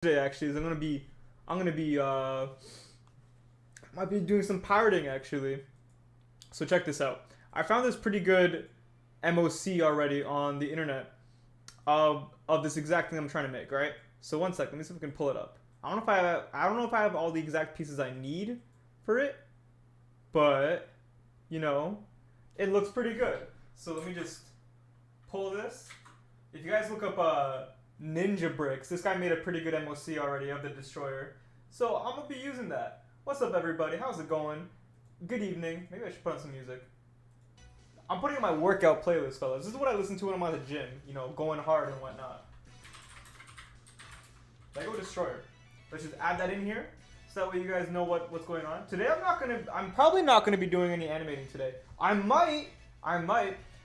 today actually is might be doing some pirating actually. So check this out. I found this pretty good MOC already on the internet of this exact thing I'm trying to make, right? So one sec, let me see if I can pull it up. I don't know if I have all the exact pieces I need for it, but you know, it looks pretty good. So let me just pull this. If you guys look up Ninja Bricks, this guy made a pretty good MOC already of the destroyer. So I'm gonna be using that. What's up everybody? How's it going? Good evening. Maybe I should put on some music. I'm putting in my workout playlist, fellas. This is what I listen to when I'm at the gym, you know, going hard and whatnot. Lego Destroyer. Let's just add that in here, so that way you guys know what's going on. Today I'm probably not gonna be doing any animating today. I might,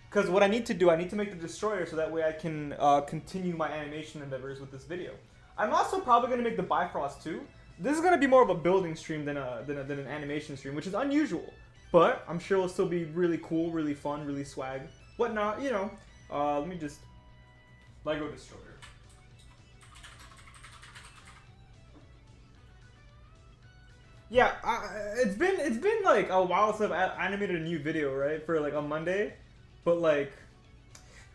because what I need to do, I need to make the destroyer so that way I can continue my animation endeavors with this video. I'm also probably gonna make the Bifrost too. This is gonna be more of a building stream than an animation stream, which is unusual. But I'm sure it'll still be really cool, really fun, really swag, whatnot. You know. Let me just Lego Destroyer. Yeah, it's been like a while since I've animated a new video, right? For like on Monday, but like,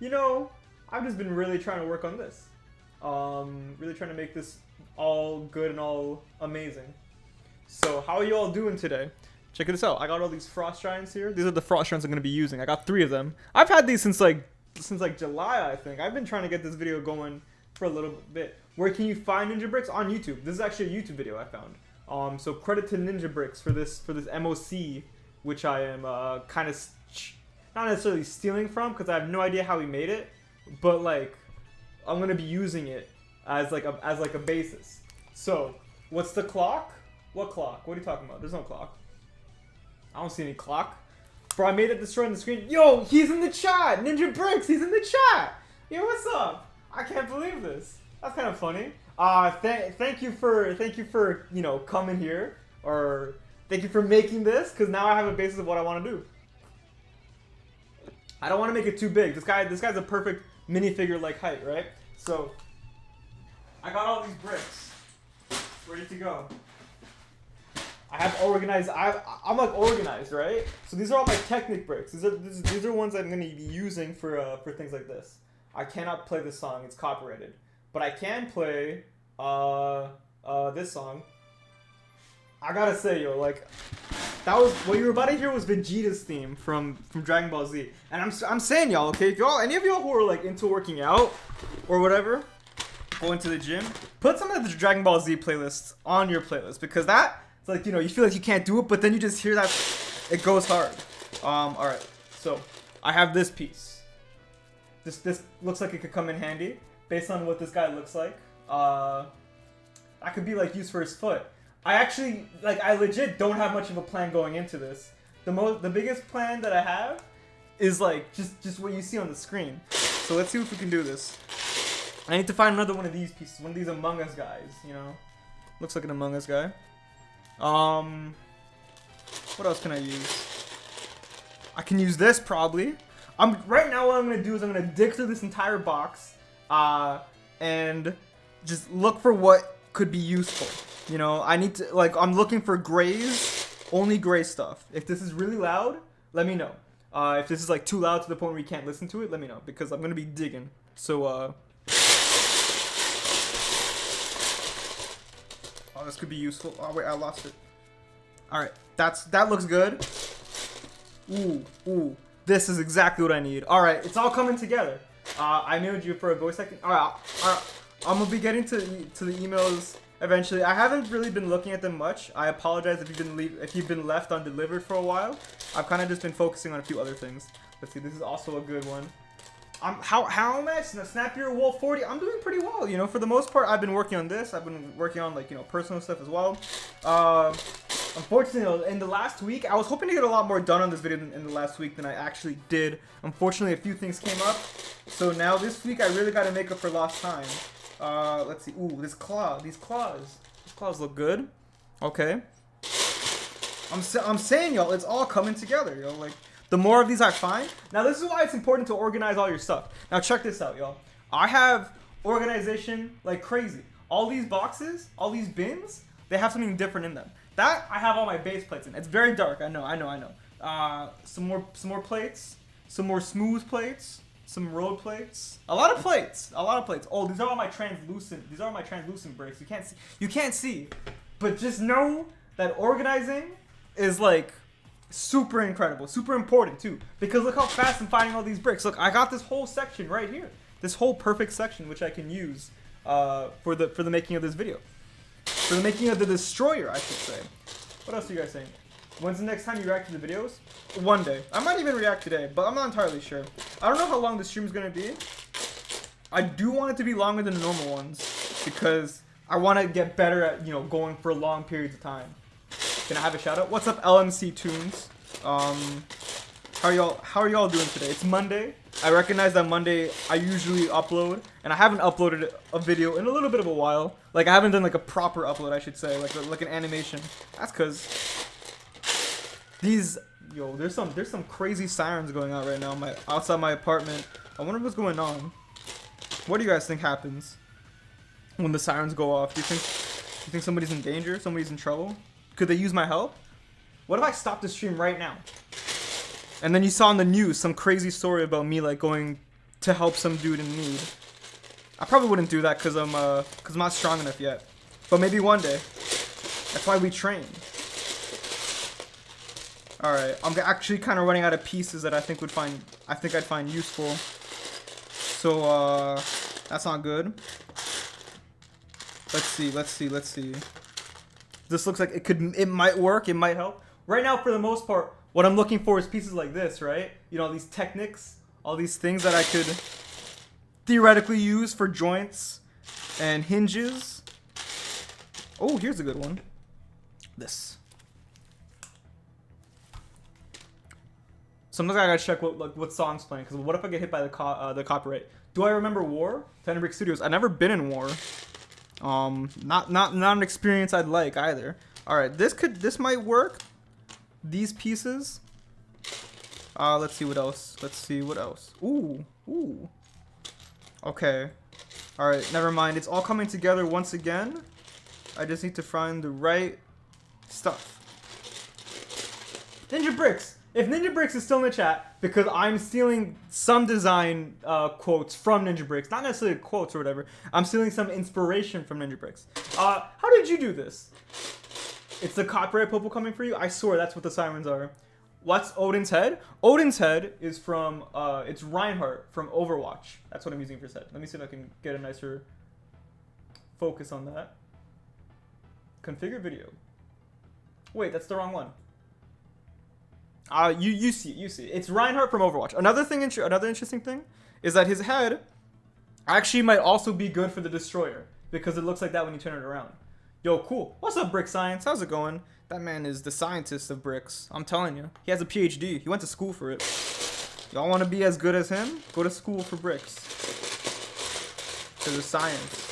you know, I've just been really trying to work on this. Really trying to make this all good and all amazing. So how are you all doing today? Check this out. I got all these frost giants here. These are the frost giants I'm gonna be using. I got 3 of them. I've had these since like July, I think. I've been trying to get this video going for a little bit. Where can you find Ninja Bricks? On YouTube. This is actually a YouTube video I found. So credit to Ninja Bricks for this MOC, which I am kind of not necessarily stealing from because I have no idea how he made it, but like I'm gonna be using it as like a basis. So what's the clock? What clock? What are you talking about? There's no clock. I don't see any clock. Bro, I made it destroy on the screen. Yo, he's in the chat. Ninja Bricks, he's in the chat. Yo, what's up? I can't believe this. That's kind of funny. Thank you for you know coming here, or thank you for making this, because now I have a basis of what I want to do. I don't want to make it too big. This guy's a perfect minifigure like height, right? So I got all these bricks ready to go. I have organized. I'm like organized, right? So these are all my Technic bricks. These are ones I'm gonna be using for things like this. I cannot play this song; it's copyrighted. But I can play this song. I gotta say, yo, like that was what you were about to hear was Vegeta's theme from Dragon Ball Z. And I'm saying y'all, okay, if any of y'all who are like into working out or whatever, going to the gym, put some of the Dragon Ball Z playlists on your playlist, because that it's like, you know, you feel like you can't do it, but then you just hear that it goes hard. All right, so I have this piece. This looks like it could come in handy. Based on what this guy looks like, that could be like used for his foot. I legit don't have much of a plan going into this. The biggest plan that I have is like just what you see on the screen. So let's see if we can do this. I need to find another one of these pieces, one of these Among Us guys. You know, looks like an Among Us guy. What else can I use? I can use this probably. Right now what I'm gonna do is I'm gonna dig through this entire box. And just look for what could be useful. You know, I need to, like, I'm looking for grays, only gray stuff. If this is really loud, let me know. If this is like too loud to the point where you can't listen to it, let me know, because I'm gonna be digging. So, oh, this could be useful. Oh wait, I lost it. All right, that looks good. Ooh, this is exactly what I need. All right, it's all coming together. I emailed you for a voice acting. All right, I'm gonna be getting to the emails eventually. I haven't really been looking at them much. I apologize if you've been left undelivered for a while. I've kind of just been focusing on a few other things. Let's see, this is also a good one. How am I? Snap Your Wolf 40. I'm doing pretty well, you know. For the most part, I've been working on this. I've been working on, like, you know, personal stuff as well. Unfortunately, in the last week, I was hoping to get a lot more done on this video in the last week than I actually did. Unfortunately, a few things came up. So now this week, I really got to make up for lost time. Let's see. Ooh, these claws. These claws look good. Okay. I'm saying, y'all, it's all coming together, yo. Like, the more of these I find. Now, this is why it's important to organize all your stuff. Now, check this out, y'all. I have organization like crazy. all these boxes, all these bins, they have something different in them. That I have all my base plates in. It's very dark. I know. Some more plates, some more smooth plates, some road plates. A lot of plates. Oh, these are all my translucent. These are my translucent bricks. You can't see. But just know that organizing is like super incredible, super important too. Because look how fast I'm finding all these bricks. Look, I got this whole section right here. This whole perfect section which I can use for the making of this video. For the making of the destroyer, I should say. What else are you guys saying? When's the next time you react to the videos? One day. I might even react today, but I'm not entirely sure. I don't know how long the stream is gonna be. I do want it to be longer than the normal ones because I want to get better at, you know, going for long periods of time. Can I have a shout out? What's up, LMC Tunes? How are y'all doing today? It's Monday. I recognize that Monday I usually upload, and I haven't uploaded a video in a little bit of a while. Like I haven't done like a proper upload, I should say, like an animation. That's cause there's some crazy sirens going on right now outside my apartment. I wonder what's going on. What do you guys think happens when the sirens go off? Do you think somebody's in danger? Somebody's in trouble? Could they use my help? What if I stop the stream right now? And then you saw on the news some crazy story about me like going to help some dude in need. I probably wouldn't do that because I'm not strong enough yet. But maybe one day. That's why we train. All right, I'm actually kind of running out of pieces that I think I'd find useful. So that's not good. Let's see. This looks like it might work. It might help. Right now, for the most part, what I'm looking for is pieces like this, right? You know, these techniques, all these things that I could theoretically use for joints and hinges. Oh, here's a good one. This. Sometimes I gotta check what song's playing, because what if I get hit by the copyright? Do I remember War? Tiny Brick Studios. I've never been in War. Not an experience I'd like either. All right, this might work. These pieces. Let's see what else. Ooh. Okay. All right, never mind. It's all coming together once again. I just need to find the right stuff. Ninja Bricks. If Ninja Bricks is still in the chat, because I'm stealing some design quotes from Ninja Bricks, not necessarily quotes or whatever. I'm stealing some inspiration from Ninja Bricks. How did you do this? It's the copyright people coming for you? I swear that's what the sirens are. What's Odin's head? Odin's head is from, it's Reinhardt from Overwatch. That's what I'm using for his head. Let me see if I can get a nicer focus on that. Configure video. Wait, that's the wrong one. You see it. It's Reinhardt from Overwatch. Another interesting thing is that his head actually might also be good for the destroyer because it looks like that when you turn it around. Yo, cool. What's up, Brick Science? How's it going? That man is the scientist of bricks. I'm telling you. He has a PhD. He went to school for it. Y'all want to be as good as him? Go to school for bricks. Because of science.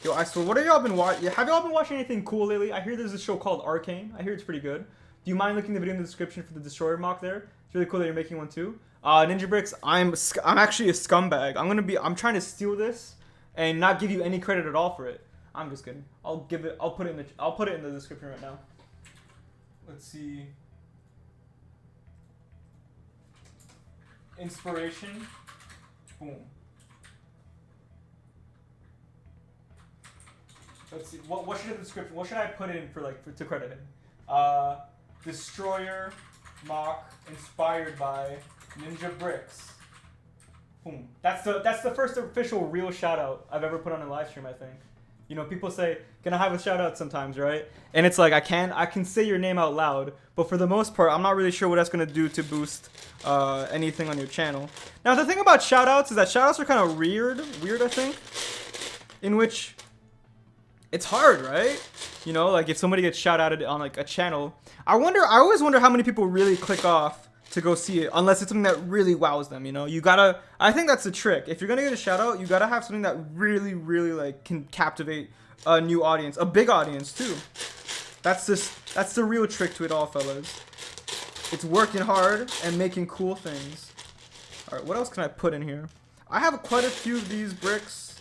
Yo, I swear, what have y'all been watching? Have y'all been watching anything cool lately? I hear there's a show called Arcane. I hear it's pretty good. Do you mind looking the video in the description for the destroyer mock there? It's really cool that you're making one too. Ninja Bricks, I'm actually a scumbag. I'm trying to steal this and not give you any credit at all for it. I'm just kidding. I'll put it in the description right now. Let's see. Inspiration. Boom. Let's see. What should the description? What should I put in to credit him? Destroyer mock inspired by Ninja Bricks. Boom. That's the first official real shout out I've ever put on a live stream, I think. You know, people say, "Can I have a shout out?" sometimes, right? And it's like I can say your name out loud, but for the most part, I'm not really sure what that's gonna do to boost anything on your channel. Now, the thing about shout outs is that shout outs are kind of weird, I think, in which it's hard, right? You know, like if somebody gets shout outed on like a channel, I always wonder how many people really click off to go see it, unless it's something that really wows them, you know? I think that's the trick. If you're gonna get a shout out, you gotta have something that really like can captivate a new audience, a big audience too. That's the real trick to it all, fellas. It's working hard and making cool things. All right, what else can I put in here? I have quite a few of these bricks.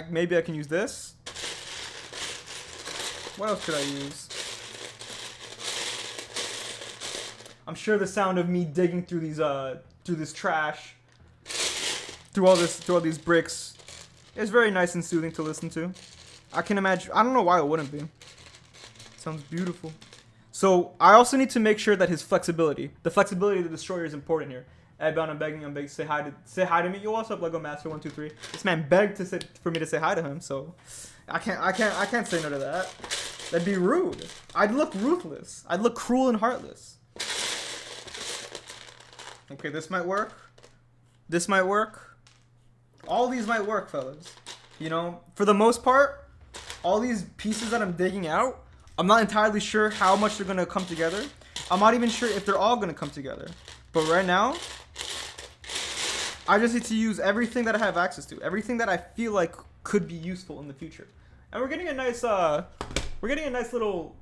Maybe I can use this. What else could I use? I'm sure the sound of me digging through this trash, through all these bricks, is very nice and soothing to listen to. I can imagine. I don't know why it wouldn't be. Sounds beautiful. So I also need to make sure that his flexibility, the flexibility of the destroyer, is important here. EdBound, I'm begging, say hi to me. Yo, what's up, Lego Master 123? This man begged for me to say hi to him, so I can't say no to that. That'd be rude. I'd look ruthless. I'd look cruel and heartless. Okay, this might work. This might work. All these might work, fellas. You know, for the most part, all these pieces that I'm digging out, I'm not entirely sure how much they're gonna come together. I'm not even sure if they're all gonna come together. But right now, I just need to use everything that I have access to, everything that I feel like could be useful in the future. And we're getting a nice little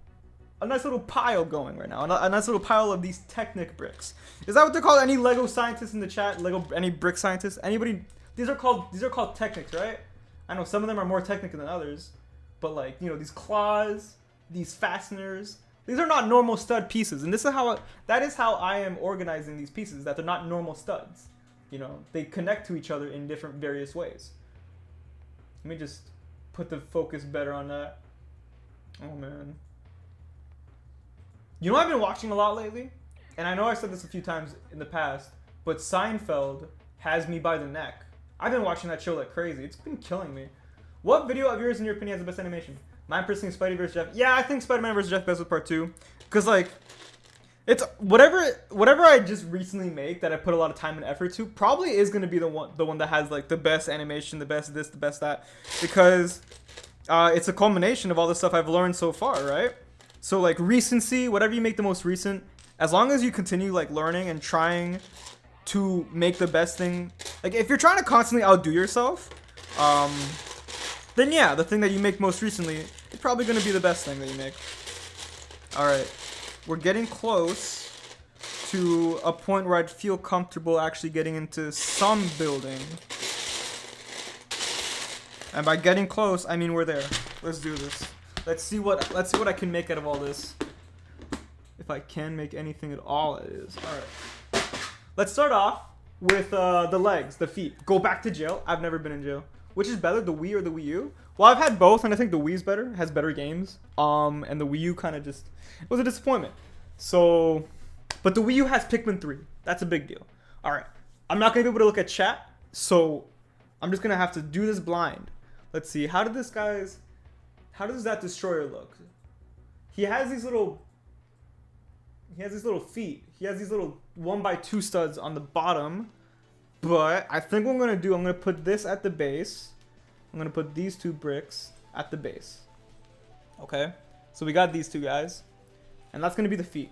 pile going right now. A nice little pile of these Technic bricks. Is that what they're called? Any Lego scientists in the chat? Any brick scientists? Anybody? These are called Technics, right? I know some of them are more Technic than others, but like, you know, these claws, these fasteners, these are not normal stud pieces. And that is how I am organizing these pieces, that they're not normal studs. You know, they connect to each other in different various ways. Let me just put the focus better on that. Oh man. You know what I've been watching a lot lately? And I know I said this a few times in the past, but Seinfeld has me by the neck. I've been watching that show like crazy. It's been killing me. What video of yours, in your opinion, has the best animation? Mine personally, Spidey vs. Jeff. Yeah, I think Spider-Man vs. Jeff Bezos Part 2. Because, like, it's whatever I just recently make that I put a lot of time and effort to, probably is going to be the one that has, like, the best animation, the best this, the best that. Because it's a culmination of all the stuff I've learned so far, right? So, like, recency, whatever you make the most recent, as long as you continue, like, learning and trying to make the best thing. Like, if you're trying to constantly outdo yourself, then yeah, the thing that you make most recently is probably going to be the best thing that you make. Alright, we're getting close to a point where I'd feel comfortable actually getting into some building. And by getting close, I mean we're there. Let's do this. Let's see what I can make out of all this. If I can make anything at all, it is. Alright. Let's start off with the legs, the feet. Go back to jail. I've never been in jail. Which is better, the Wii or the Wii U? Well, I've had both, and I think the Wii's better. It has better games. And the Wii U kind of just... It was a disappointment. So... But the Wii U has Pikmin 3. That's a big deal. Alright. I'm not going to be able to look at chat, so I'm just going to have to do this blind. Let's see. How does that destroyer look? He has these little feet. He has these little 1x2 studs on the bottom. But I think what I'm going to do, I'm going to put this at the base. I'm going to put these two bricks at the base. Okay? So we got these two guys. And that's going to be the feet.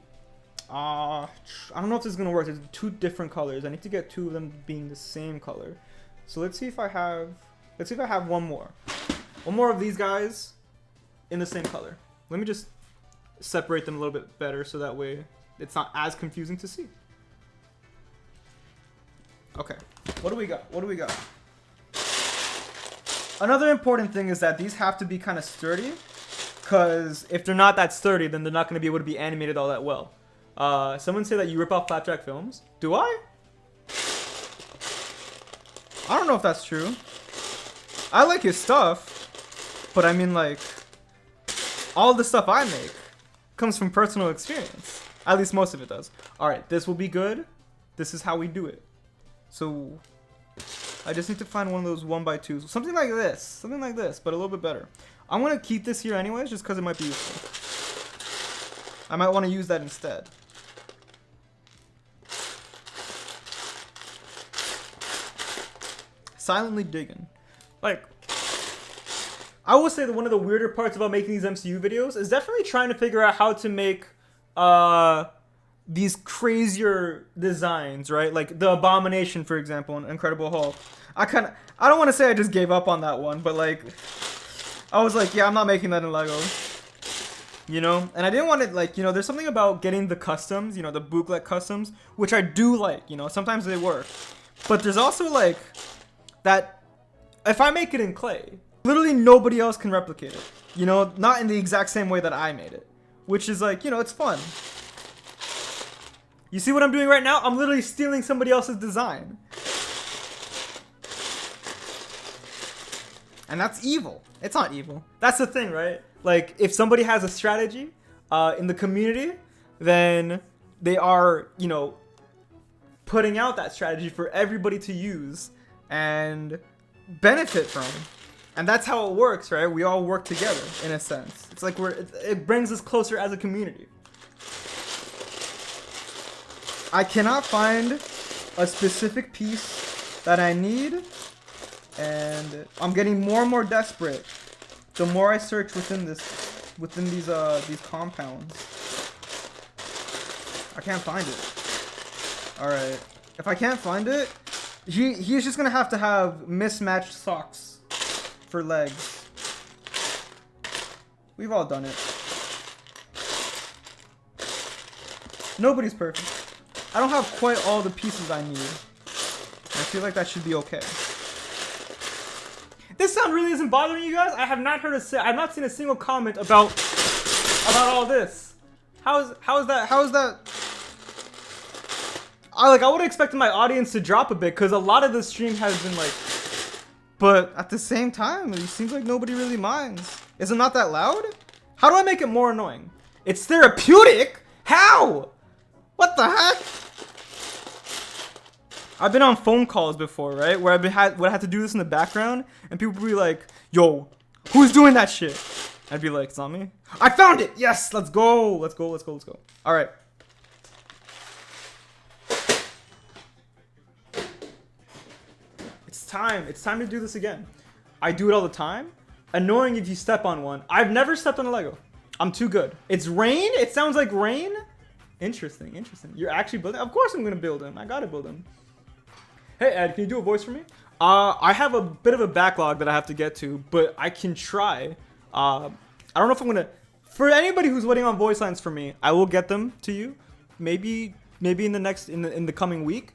I don't know if this is going to work. There's two different colors. I need to get two of them being the same color. So let's see if I have one more. One more of these guys in the same color. Let me just separate them a little bit better so that way it's not as confusing to see. Okay, what do we got? Another important thing is that these have to be kind of sturdy, because if they're not that sturdy, then they're not going to be able to be animated all that well. Someone say that you rip off Flapjack Films. Do I? I don't know if that's true. I like his stuff, but I mean, like, all the stuff I make comes from personal experience. At least most of it does. Alright, this will be good. This is how we do it. So, I just need to find one of those 1x2s. Something like this, but a little bit better. I'm going to keep this here anyways, just because it might be useful. I might want to use that instead. Silently digging. Like, I will say that one of the weirder parts about making these MCU videos is definitely trying to figure out how to make these crazier designs, right? Like the Abomination, for example, in Incredible Hulk. I don't want to say I just gave up on that one, but like, I was like, yeah, I'm not making that in Lego. You know? And I didn't want it, like, you know, there's something about getting the customs, you know, the bootleg customs, which I do like, you know, sometimes they work. But there's also like that if I make it in clay, literally nobody else can replicate it. You know, not in the exact same way that I made it, which is like, you know, it's fun. You see what I'm doing right now? I'm literally stealing somebody else's design. And that's evil. It's not evil. That's the thing, right? Like, if somebody has a strategy in the community, then they are, you know, putting out that strategy for everybody to use and benefit from. And that's how it works, right? We all work together, in a sense. It's like it brings us closer as a community. I cannot find a specific piece that I need, and I'm getting more and more desperate the more I search within these compounds. I can't find it. All right, if I can't find it, he's just gonna have to have mismatched socks for legs. We've all done it. Nobody's perfect. I don't have quite all the pieces I need. I feel like that should be okay. This sound really isn't bothering you guys? I have not heard I've not seen a single comment about all this. How is that? I would have expected my audience to drop a bit, because a lot of the stream has been like, but at the same time, it seems like nobody really minds. Is it not that loud? How do I make it more annoying? It's therapeutic? How? What the heck? I've been on phone calls before, right? Where I had to do this in the background, and people would be like, yo, who's doing that shit? I'd be like, it's not me. I found it! Yes, let's go! Let's go. All right. It's time to do this again. I do it all the time. Annoying if you step on one. I've never stepped on a Lego. I'm too good. It's rain? It sounds like rain? Interesting. You're actually building? Of course I'm gonna build him. I gotta build him. Hey Ed, can you do a voice for me? I have a bit of a backlog that I have to get to, but I can try. I don't know if I'm gonna... For anybody who's waiting on voice lines for me, I will get them to you. Maybe in the coming week.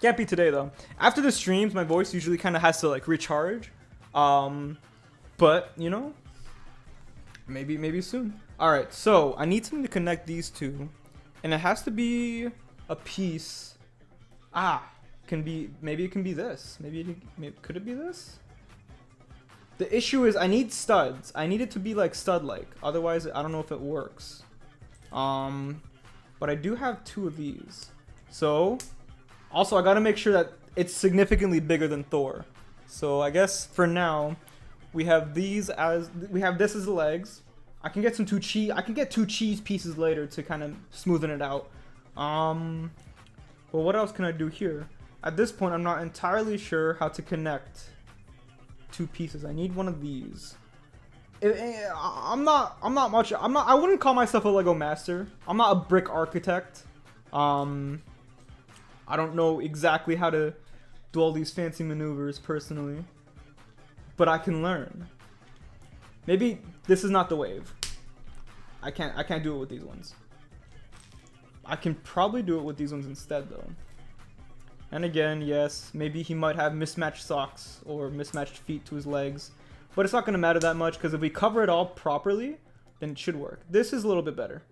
Can't be today though. After the streams, my voice usually kind of has to like recharge. But you know, maybe soon. All right, so I need something to connect these two, and it has to be a piece. Maybe it can be this. Could it be this? The issue is I need studs. I need it to be like stud-like. Otherwise, I don't know if it works. But I do have two of these. So, also I gotta make sure that it's significantly bigger than Thor. So I guess for now, we have this as the legs. I can get two cheese pieces later to kind of smoothen it out. But what else can I do here? At this point, I'm not entirely sure how to connect two pieces. I need one of these. I wouldn't call myself a Lego master. I'm not a brick architect. I don't know exactly how to do all these fancy maneuvers personally, but I can learn. Maybe this is not the wave. I can't do it with these ones. I can probably do it with these ones instead though. And again, yes, maybe he might have mismatched socks or mismatched feet to his legs, but it's not going to matter that much because if we cover it all properly, then it should work. This is a little bit better.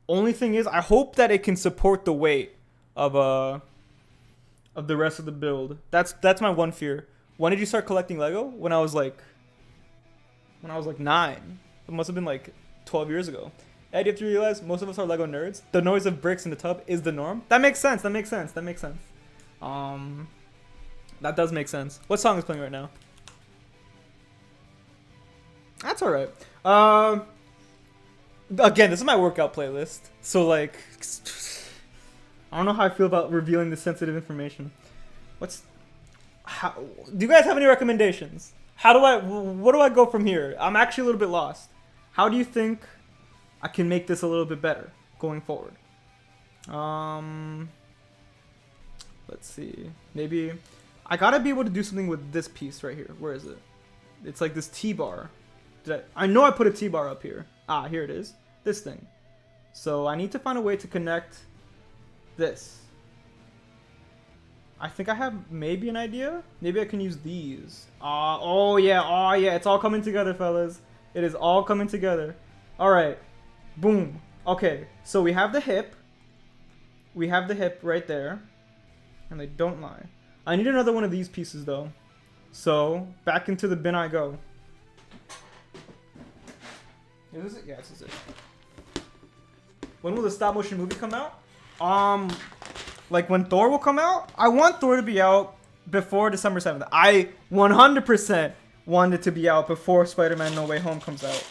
Only thing is, I hope that it can support the weight of the rest of the build. That's my one fear. When did you start collecting Lego? When I was like 9. It must have been like 12 years ago. Ed, you have to realize most of us are Lego nerds. The noise of bricks in the tub is the norm. That makes sense. That does make sense. What song is playing right now? That's alright. Again, this is my workout playlist. So like, I don't know how I feel about revealing this sensitive information. Do you guys have any recommendations? What do I go from here? I'm actually a little bit lost. How do you think I can make this a little bit better going forward? Let's see. Maybe I gotta be able to do something with this piece right here. Where is it? It's like this T-bar. I know I put a T-bar up here. Ah, here it is. This thing. So I need to find a way to connect this. I think I have maybe an idea. Maybe I can use these. Oh yeah, it's all coming together, fellas. It is all coming together. All right, boom. Okay, so we have the hip. We have the hip right there, and they don't lie. I need another one of these pieces though. So back into the bin I go. Is this it? Yeah, this is it. When will the stop motion movie come out? Like when Thor will come out? I want Thor to be out before December 7th. I 100% want it to be out before Spider-Man No Way Home comes out.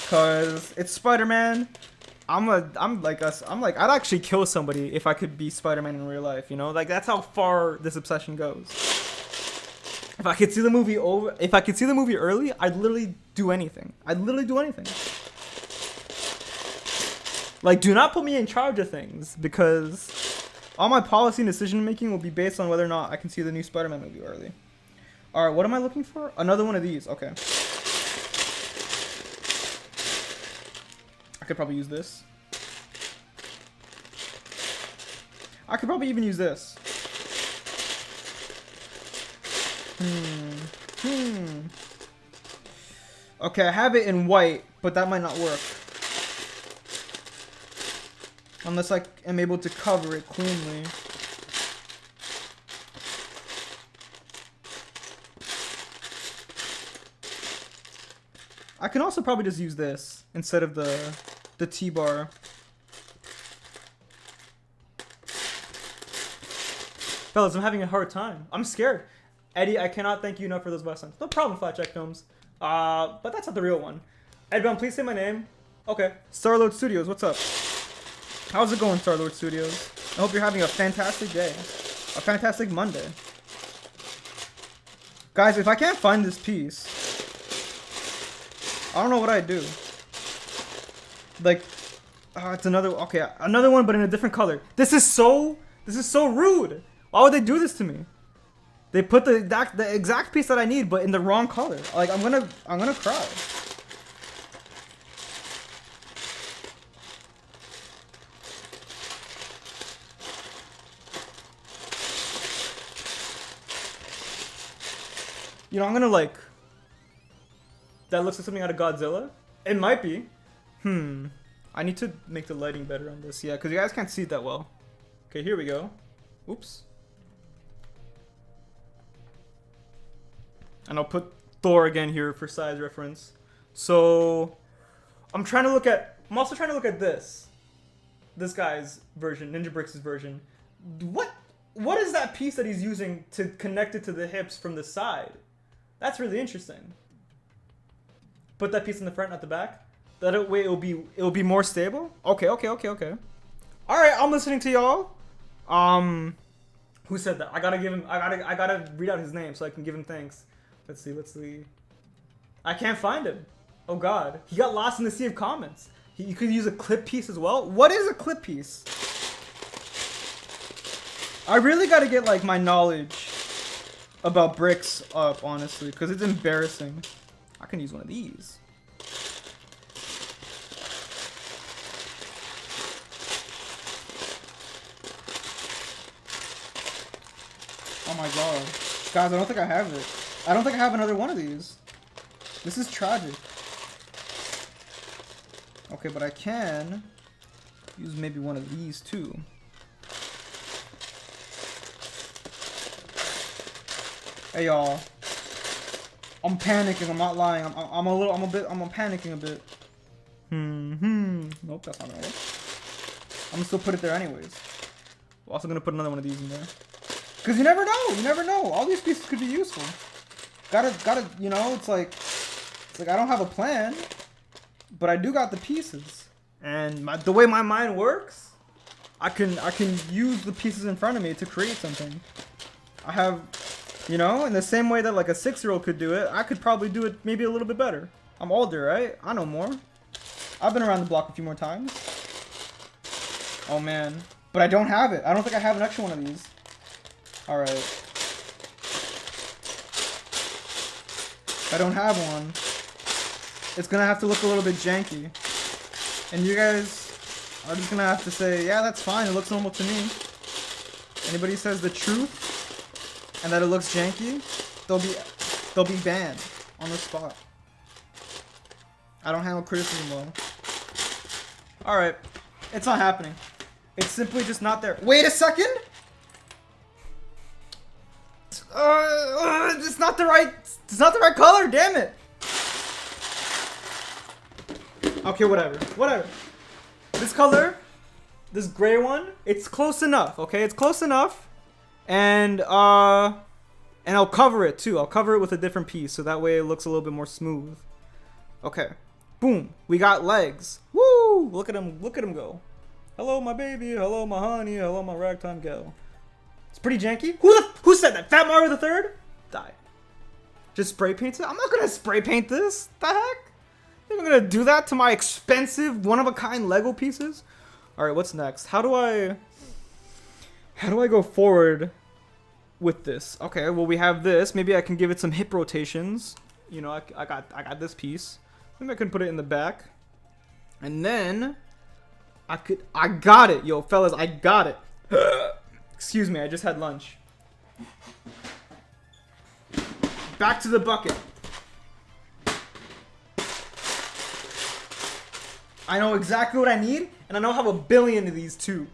Cause it's Spider-Man. I'm like I'd actually kill somebody if I could be Spider-Man in real life, you know? Like that's how far this obsession goes. If I could see the movie early, I'd literally do anything. Like, do not put me in charge of things, because all my policy and decision making will be based on whether or not I can see the new Spider-Man movie early. Alright, what am I looking for? Another one of these. Okay. I could probably use this. I could probably even use this. Okay, I have it in white, but that might not work. Unless I am able to cover it cleanly. I can also probably just use this instead of the T-bar. Fellas, I'm having a hard time. I'm scared. Eddie, I cannot thank you enough for those lessons. No problem, Flat Check Films. But that's not the real one. EdBound, please say my name. Okay. Starlord Studios, what's up? How's it going, Starlord Studios? I hope you're having a fantastic day. A fantastic Monday. Guys, if I can't find this piece, I don't know what I'd do. Like, it's another one, but in a different color. This is so rude. Why would they do this to me? They put the exact piece that I need, but in the wrong color. Like, I'm gonna cry. You know, I'm gonna like... That looks like something out of Godzilla? It might be. I need to make the lighting better on this. Yeah, because you guys can't see it that well. Okay, here we go. Oops. And I'll put Thor again here for size reference. So... I'm also trying to look at this. This guy's version, Ninja Bricks' version. What is that piece that he's using to connect it to the hips from the side? That's really interesting. Put that piece in the front, not the back. That way it'll be more stable. Okay. All right, I'm listening to y'all. Who said that? I gotta read out his name so I can give him thanks. Let's see. I can't find him. Oh God, he got lost in the sea of comments. You could use a clip piece as well. What is a clip piece? I really gotta get like my knowledge about bricks up, honestly, because it's embarrassing. I can use one of these. Oh my God. Guys, I don't think I have it. I don't think I have another one of these. This is tragic. Okay, but I can use maybe one of these too. Hey y'all, I'm panicking. I'm not lying. I'm panicking a bit. Nope, that's not gonna work. I'm gonna still put it there anyways. I'm also gonna put another one of these in there. Cause you never know. You never know. All these pieces could be useful. Gotta. You know, it's like I don't have a plan, but I do got the pieces. And the way my mind works, I can use the pieces in front of me to create something. I have. You know, in the same way that like a 6-year-old could do it, I could probably do it maybe a little bit better. I'm older, right? I know more. I've been around the block a few more times. Oh man. But I don't have it. I don't think I have an extra one of these. Alright. I don't have one. It's gonna have to look a little bit janky. And you guys are just gonna have to say, yeah, that's fine. It looks normal to me. Anybody says the truth and that it looks janky, they'll be banned on the spot. I don't handle criticism well. Alright. It's not happening. It's simply just not there. Wait a second! It's not the right color, damn it! Okay, whatever. This color, this gray one, it's close enough, okay? It's close enough. And I'll cover it too. I'll cover it with a different piece so that way it looks a little bit more smooth. Okay. Boom. We got legs. Woo! Look at him go. Hello, my baby. Hello, my honey. Hello, my ragtime gal. It's pretty janky. Who said that? Fat Mario the Third? Die. Just spray paint it? I'm not gonna spray paint this. The heck? I'm gonna do that to my expensive, one-of-a-kind Lego pieces? Alright, what's next? How do I go forward with this? Okay, well, we have this. Maybe I can give it some hip rotations. You know, I got this piece. Maybe I can put it in the back. And then I got it. Yo, fellas, I got it. Excuse me, I just had lunch. Back to the bucket. I know exactly what I need, and I know I have a billion of these too.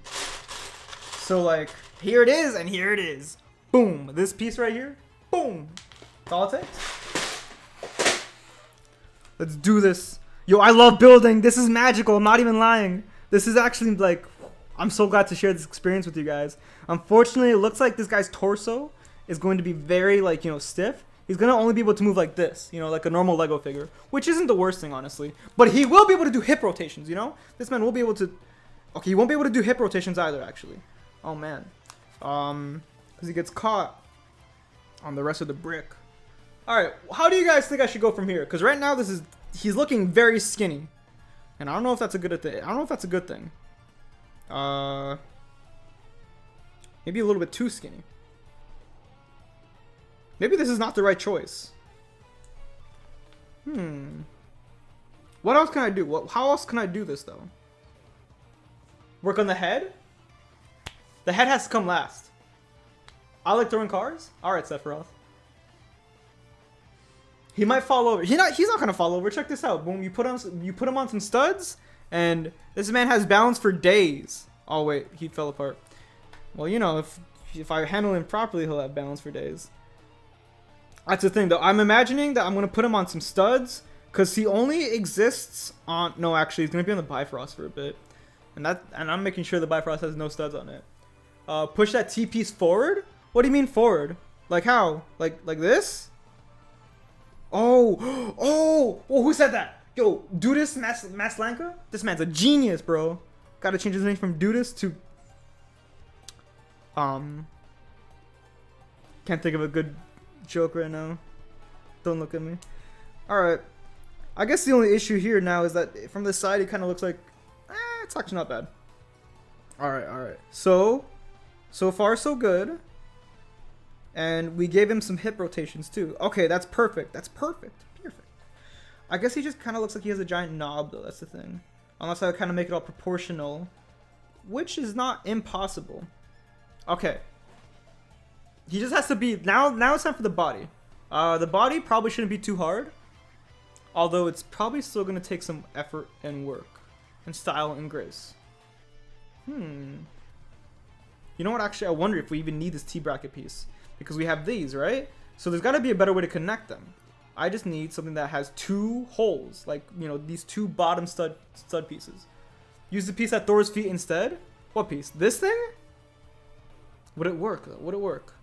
So like, here it is, and here it is. Boom. This piece right here. Boom. That's all it takes. Let's do this. Yo, I love building. This is magical. I'm not even lying. This is actually like, I'm so glad to share this experience with you guys. Unfortunately, it looks like this guy's torso is going to be very like, you know, stiff. He's going to only be able to move like this, you know, like a normal Lego figure, which isn't the worst thing, honestly. But he will be able to do hip rotations, you know? This man will be able to... Okay, he won't be able to do hip rotations either, actually. Oh, man. Because he gets caught on the rest of the brick. Alright, how do you guys think I should go from here? Because right now, he's looking very skinny. And I don't know if that's a good thing. I don't know if that's a good thing. Maybe a little bit too skinny. Maybe this is not the right choice. What else can I do? How else can I do this, though? Work on the head? The head has to come last. I like throwing cars? Alright, Sephiroth. He might fall over. He's not gonna fall over. Check this out. Boom, you put him on some studs, and this man has balance for days. Oh wait, he fell apart. Well, you know, if I handle him properly, he'll have balance for days. That's the thing, though. I'm imagining that I'm gonna put him on some studs, cause he only exists on. No, actually, he's gonna be on the Bifrost for a bit, and I'm making sure the Bifrost has no studs on it. Push that T piece forward. What do you mean forward? Like how? Like this? Oh, who said that? Yo, Dudis Maslanka? This man's a genius, bro. Gotta change his name from Dudis to... Can't think of a good joke right now. Don't look at me. Alright. I guess the only issue here now is that from the side, it kind of looks like... it's actually not bad. Alright. So far, so good. And we gave him some hip rotations too. Okay, that's perfect. That's perfect. I guess he just kind of looks like he has a giant knob though. That's the thing. Unless I kind of make it all proportional, which is not impossible. Okay. He just has to be now. Now it's time for the body. The body probably shouldn't be too hard, although it's probably still gonna take some effort and work, and style and grace. You know what? Actually, I wonder if we even need this T-bracket piece. Because we have these, right? So there's got to be a better way to connect them. I just need something that has two holes. Like, you know, these two bottom stud pieces. Use the piece at Thor's feet instead? What piece? This thing? Would it work, though? Would it work?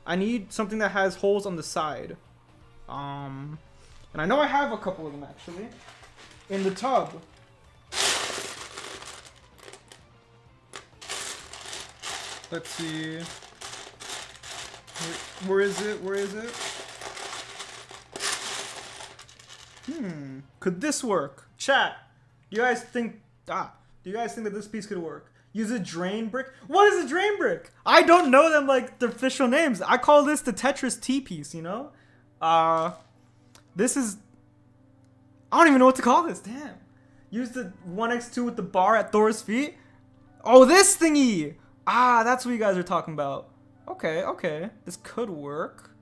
I need something that has holes on the side. And I know I have a couple of them, actually. In the tub. Let's see... Where is it? Could this work? Chat. Do you guys think that this piece could work? Use a drain brick? What is a drain brick? I don't know them like the official names. I call this the Tetris T piece, you know? This is... I don't even know what to call this. Damn. Use the 1x2 with the bar at Thor's feet. Oh, this thingy! Ah, that's what you guys are talking about. Okay, okay. This could work.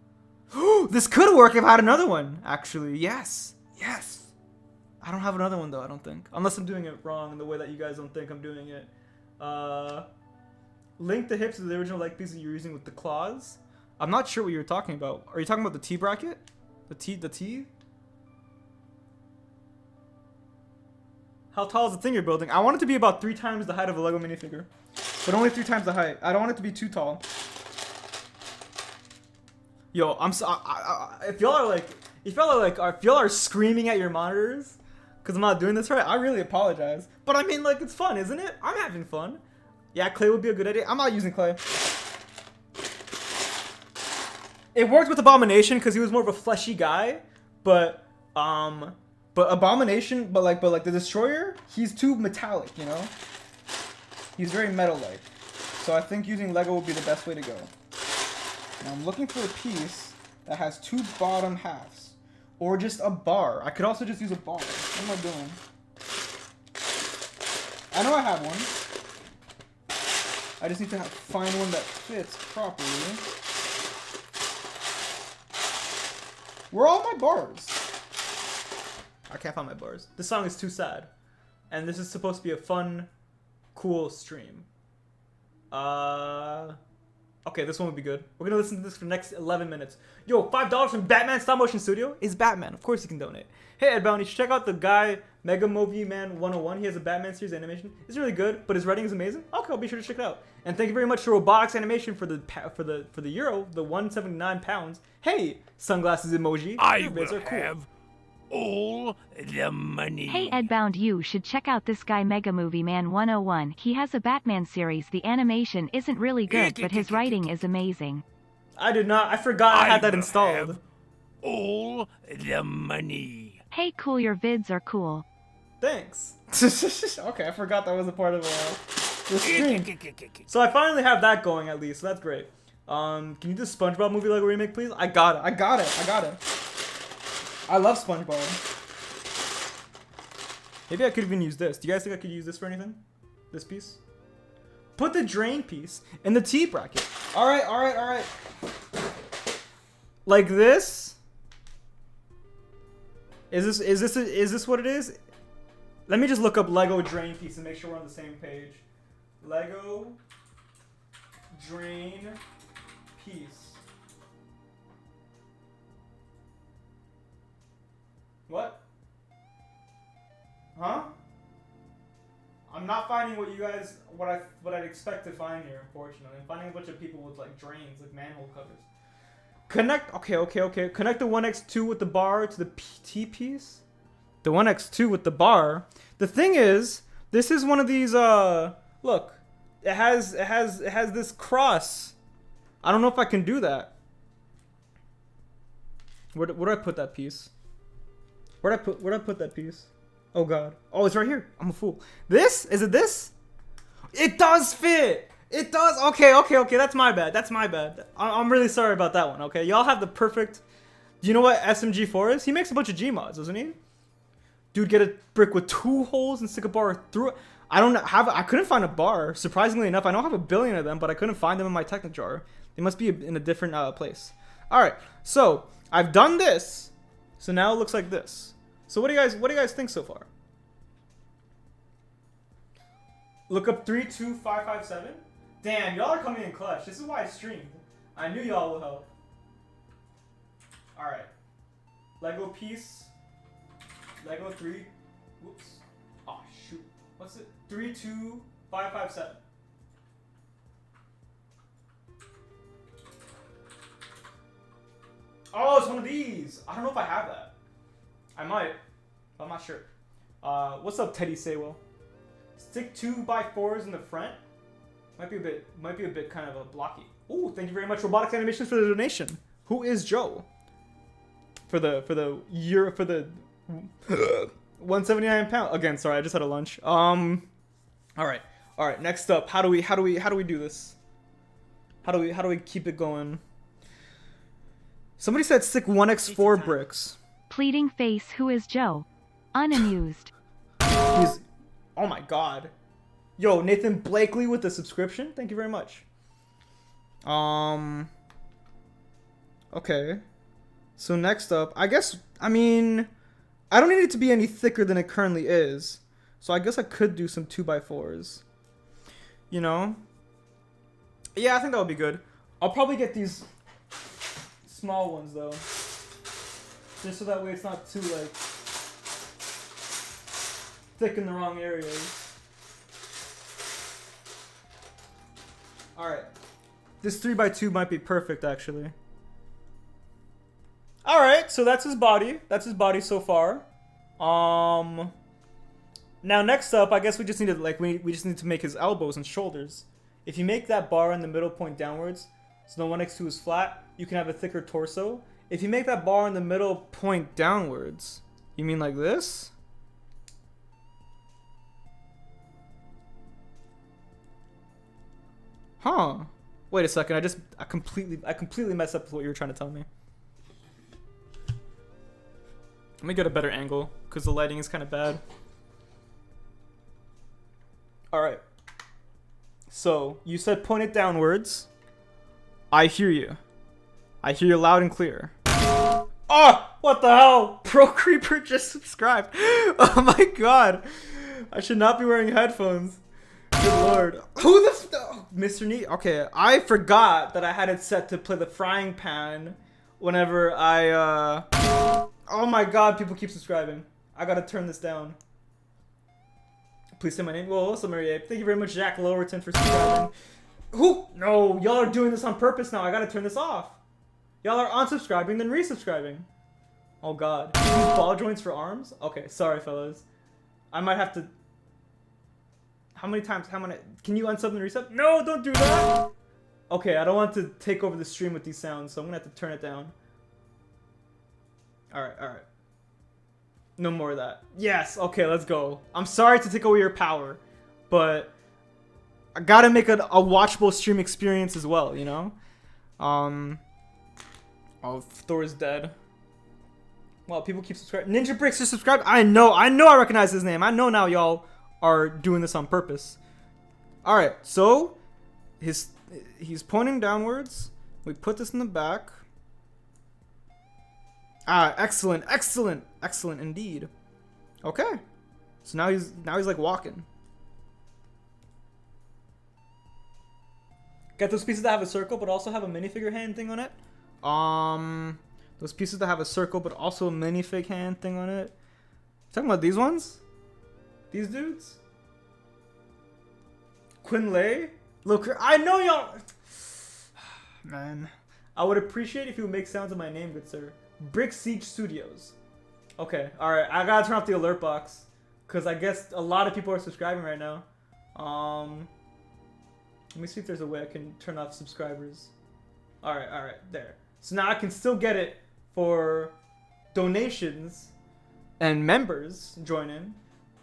This could work if I had another one, actually. Yes. Yes. I don't have another one, though, I don't think. Unless I'm doing it wrong in the way that you guys don't think I'm doing it. Link the hips to the original leg piece that you're using with the claws. I'm not sure what you're talking about. Are you talking about the T bracket? The T? How tall is the thing you're building? I want it to be about 3 times the height of a Lego minifigure. But only 3 times the height. I don't want it to be too tall. Yo, I'm so... if y'all are screaming at your monitors because I'm not doing this right, I really apologize. But I mean, like, it's fun, isn't it? I'm having fun. Yeah, clay would be a good idea. I'm not using clay. It worked with Abomination because he was more of a fleshy guy, but Abomination, but like the Destroyer, he's too metallic, you know. He's very metal-like, so I think using Lego would be the best way to go. Now I'm looking for a piece that has 2 bottom halves, or just a bar. I could also just use a bar. What am I doing? I know I have one. I just need to find one that fits properly. Where are all my bars? I can't find my bars. This song is too sad. And this is supposed to be a fun, cool stream. Okay, this one would be good. We're gonna listen to this for the next 11 minutes. Yo, $5 from Batman Stop Motion Studio is Batman. Of course you can donate. Hey, EdBound, you should check out the guy, Mega Movie Man 101. He has a Batman series animation. It's really good, but his writing is amazing. Okay, I'll be sure to check it out. And thank you very much to Robotics Animation for the euro, the 179 pounds. Hey, sunglasses emoji. I will have all the money. Hey EdBound, you should check out this guy Mega Movie Man 101. He has a Batman series. The animation isn't really good, but his writing is amazing. I did not. I forgot I had that installed. Have all the money. Hey cool, your vids are cool. Thanks. Okay, I forgot that was a part of the stream. So I finally have that going at least, so that's great. Can you do SpongeBob movie Lego remake, please? I got it. I love SpongeBob. Maybe I could even use this. Do you guys think I could use this for anything? This piece? Put the drain piece in the T bracket. All right. Like this? Is this what it is? Let me just look up Lego drain piece and make sure we're on the same page. Lego drain piece. What? Huh? I'm not finding what you guys what I'd expect to find here, unfortunately. I'm finding a bunch of people with like drains, like manhole covers. Connect okay. Connect the 1x2 with the bar to the T piece. The 1x2 with the bar. The thing is, this is one of these look. It has this cross. I don't know if I can do that. Where do I put that piece? Where'd I put that piece? Oh god. Oh, it's right here. I'm a fool. This? Is it this? It does fit. It does. Okay. That's my bad. I'm really sorry about that one. Okay, y'all have the perfect. Do you know what SMG4 is? He makes a bunch of Gmods, doesn't he? Dude, get a brick with 2 holes and stick a bar through it. I couldn't find a bar. Surprisingly enough, I don't have a billion of them, but I couldn't find them in my Technic jar. They must be in a different place. All right. So I've done this. So now it looks like this. So what do you guys think so far? Look up 32557. Damn, y'all are coming in clutch. This is why I streamed. I knew y'all would help. All right. Lego piece. Lego 3. Whoops. Oh shoot. What's it? 32557. Oh, it's one of these. I don't know if I have that. I might. I'm not sure. What's up, Teddy Saywell? Stick 2x4s in the front. Might be a bit kind of a blocky. Ooh, thank you very much, Robotics Animations, for the donation. Who is Joe? For the 179 pound. Again, sorry, I just had a lunch. All right. Next up, how do we do this? How do we keep it going? Somebody said stick 1x4 bricks. Pleading face, who is Joe? Unamused. He's, oh my god. Yo, Nathan Blakely with the subscription. Thank you very much. Okay. So next up, I guess, I mean, I don't need it to be any thicker than it currently is. So I guess I could do some 2x4s. You know? Yeah, I think that would be good. I'll probably get these small ones though. Just so that way it's not too like thick in the wrong areas. Alright. This 3x2 might be perfect actually. Alright, so that's his body. That's his body so far. Now next up, I guess we just need to we just need to make his elbows and shoulders. If you make that bar in the middle point downwards, so the one next to is flat, you can have a thicker torso. If you make that bar in the middle point downwards, you mean like this? Huh. Wait a second, I completely messed up with what you were trying to tell me. Let me get a better angle, because the lighting is kind of bad. Alright. So, you said point it downwards. I hear you. I hear you loud and clear. Oh! What the hell? Pro Creeper just subscribed. Oh my god. I should not be wearing headphones. Good lord. Who the Mr. Neat? Okay, I forgot that I had it set to play the frying pan whenever I, Oh my god, people keep subscribing. I gotta turn this down. Please say my name. Well, also Mary Ape. Thank you very much, Jack Lowerton, for subscribing. Who? No, y'all are doing this on purpose now. I gotta turn this off. Y'all are unsubscribing, then resubscribing. Oh god. Use ball joints for arms? Okay, sorry, fellas. I might have to... How many times? How many? Can you unsub and resub? No, don't do that! Okay, I don't want to take over the stream with these sounds, so I'm gonna have to turn it down. Alright, alright. No more of that. Yes, okay, let's go. I'm sorry to take away your power, but I gotta make a watchable stream experience as well, you know? Oh, Thor is dead. Well, people keep subscribing. Ninja Bricks just subscribed. I know I recognize his name. I know now y'all are doing this on purpose. Alright, so he's pointing downwards. We put this in the back. Ah, excellent, excellent, excellent indeed. Okay. So now he's like walking. Get those pieces that have a circle but also have a minifigure hand thing on it. Those pieces that have a circle but also a minifig hand thing on it. Talking about these ones? These dudes? Quinlay? Look, I know y'all. Man, I would appreciate if you would make sounds of my name, good sir. Brick Siege Studios. Okay, alright, I gotta turn off the alert box, because I guess a lot of people are subscribing right now. Let me see if there's a way I can turn off subscribers. Alright, there. So now I can still get it for donations and members join in,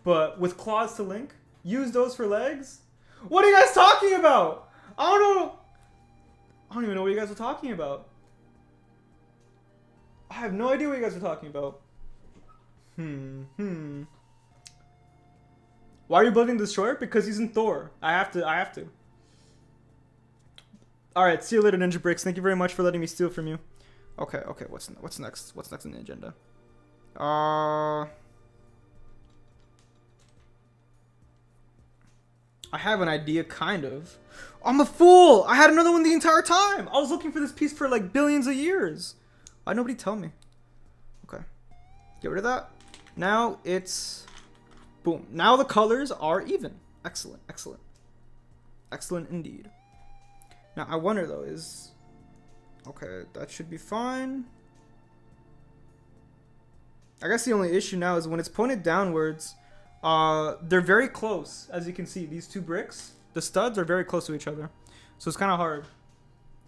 but with claws to link, use those for legs? What are you guys talking about? I don't even know what you guys are talking about. I have no idea what you guys are talking about. Why are you building the destroyer? Because he's in Thor. I have to. Alright, see you later, Ninja Bricks. Thank you very much for letting me steal from you. Okay, what's next? What's next in the agenda? I have an idea, kind of. I'm a fool! I had another one the entire time! I was looking for this piece for like billions of years. Why'd nobody tell me? Okay. Get rid of that. Now it's... Boom. Now the colors are even. Excellent, excellent. Excellent indeed. Now I wonder though, is... Okay, that should be fine. I guess the only issue now is when it's pointed downwards, they're very close, as you can see. These two bricks, the studs are very close to each other. So it's kind of hard.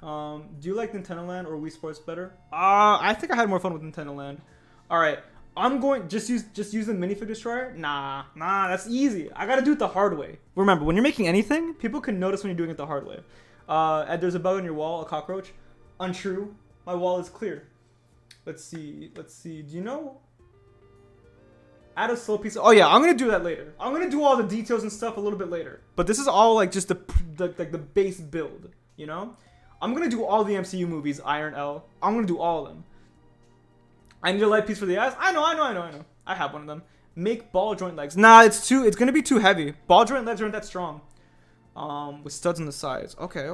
Do you like Nintendo Land or Wii Sports better? I think I had more fun with Nintendo Land. Alright, I'm going, just use the minifig destroyer? Nah, that's easy. I gotta do it the hard way. Remember, when you're making anything, people can notice when you're doing it the hard way. And there's a bug on your wall, a cockroach. Untrue. My wall is clear. Let's see. Do you know? Add a slow piece. Oh yeah, I'm gonna do that later. I'm gonna do all the details and stuff a little bit later. But this is all like just the base build, you know? I'm gonna do all the MCU movies, Iron L. I'm gonna do all of them. I need a light piece for the ass. I know. I have one of them. Make ball joint legs. Nah, it's gonna be too heavy. Ball joint legs aren't that strong. With studs on the sides. Okay.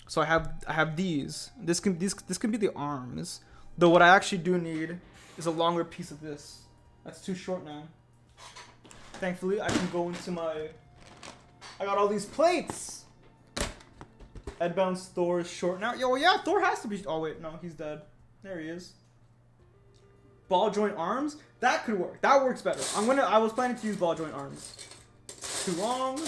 So I have these. This can be the arms. Though what I actually do need is a longer piece of this. That's too short now. Thankfully, I can go into my. I got all these plates. EdBound's Thor is short now. Yo, yeah, Thor has to be. Oh wait, no, he's dead. There he is. Ball joint arms. That could work. That works better. I was planning to use ball joint arms. Too long.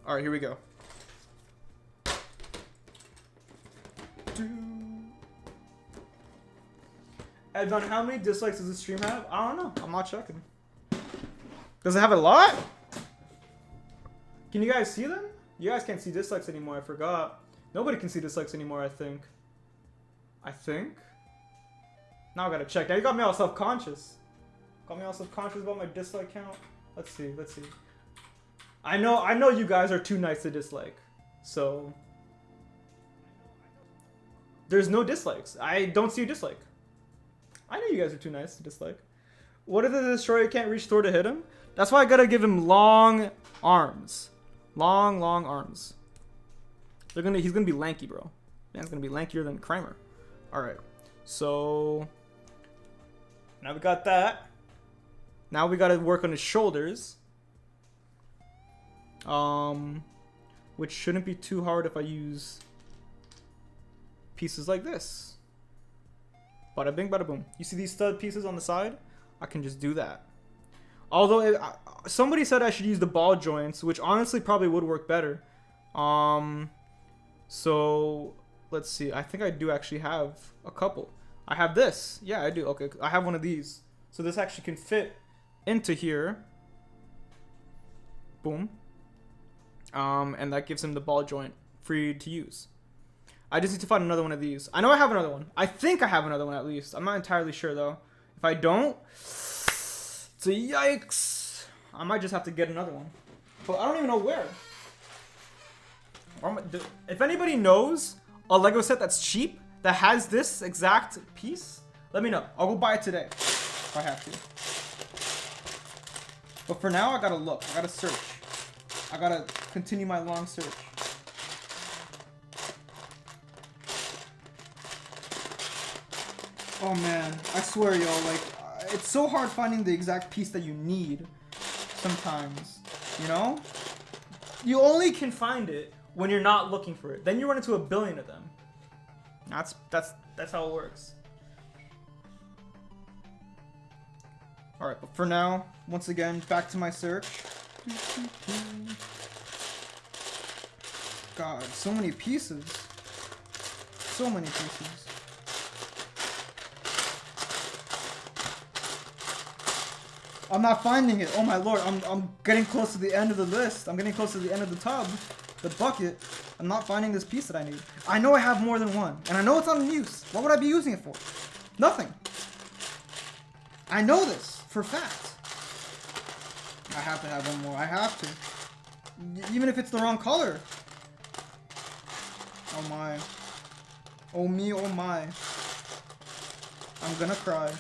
All right, here we go. EdBound, how many dislikes does the stream have? I don't know. I'm not checking. Does it have a lot? Can you guys see them? You guys can't see dislikes anymore. I forgot. Nobody can see dislikes anymore, I think. Now I gotta check. Now you got me all self-conscious. Got me all self-conscious about my dislike count. Let's see. I know you guys are too nice to dislike. So there's no dislikes. I don't see a dislike. I know you guys are too nice to dislike. What if the destroyer can't reach Thor to hit him? That's why I gotta give him long arms. Long arms. He's gonna be lanky, bro. Man's gonna be lankier than Kramer. Alright. So now we got that. Now we gotta work on his shoulders. Which shouldn't be too hard if I use pieces like this. Bada bing, bada boom. You see these stud pieces on the side? I can just do that. Although somebody said I should use the ball joints, which honestly probably would work better. So let's see. I think I do actually have a couple. I have this. Yeah, I do. Okay, I have one of these. So this actually can fit into here. Boom. And that gives him the ball joint free to use. I just need to find another one of these. I know I have another one. I think I have another one at least. I'm not entirely sure though. If I don't, it's a yikes. I might just have to get another one. But I don't even know where. If anybody knows a Lego set that's cheap, that has this exact piece, let me know. I'll go buy it today if I have to. But for now, I gotta look. I gotta search. I gotta continue my long search. Oh man, I swear, yo, like, it's so hard finding the exact piece that you need sometimes, you know? You only can find it when you're not looking for it. Then you run into a billion of them. That's how it works. Alright, but for now, once again, back to my search. God, so many pieces. So many pieces. I'm not finding it. Oh my lord, I'm getting close to the end of the list. I'm getting close to the end of the tub, the bucket. I'm not finding this piece that I need. I know I have more than one, and I know it's on use. What would I be using it for? Nothing. I know this for a fact. I have to have one more. I have to. Even if it's the wrong color. Oh my. Oh me, oh my. I'm gonna cry.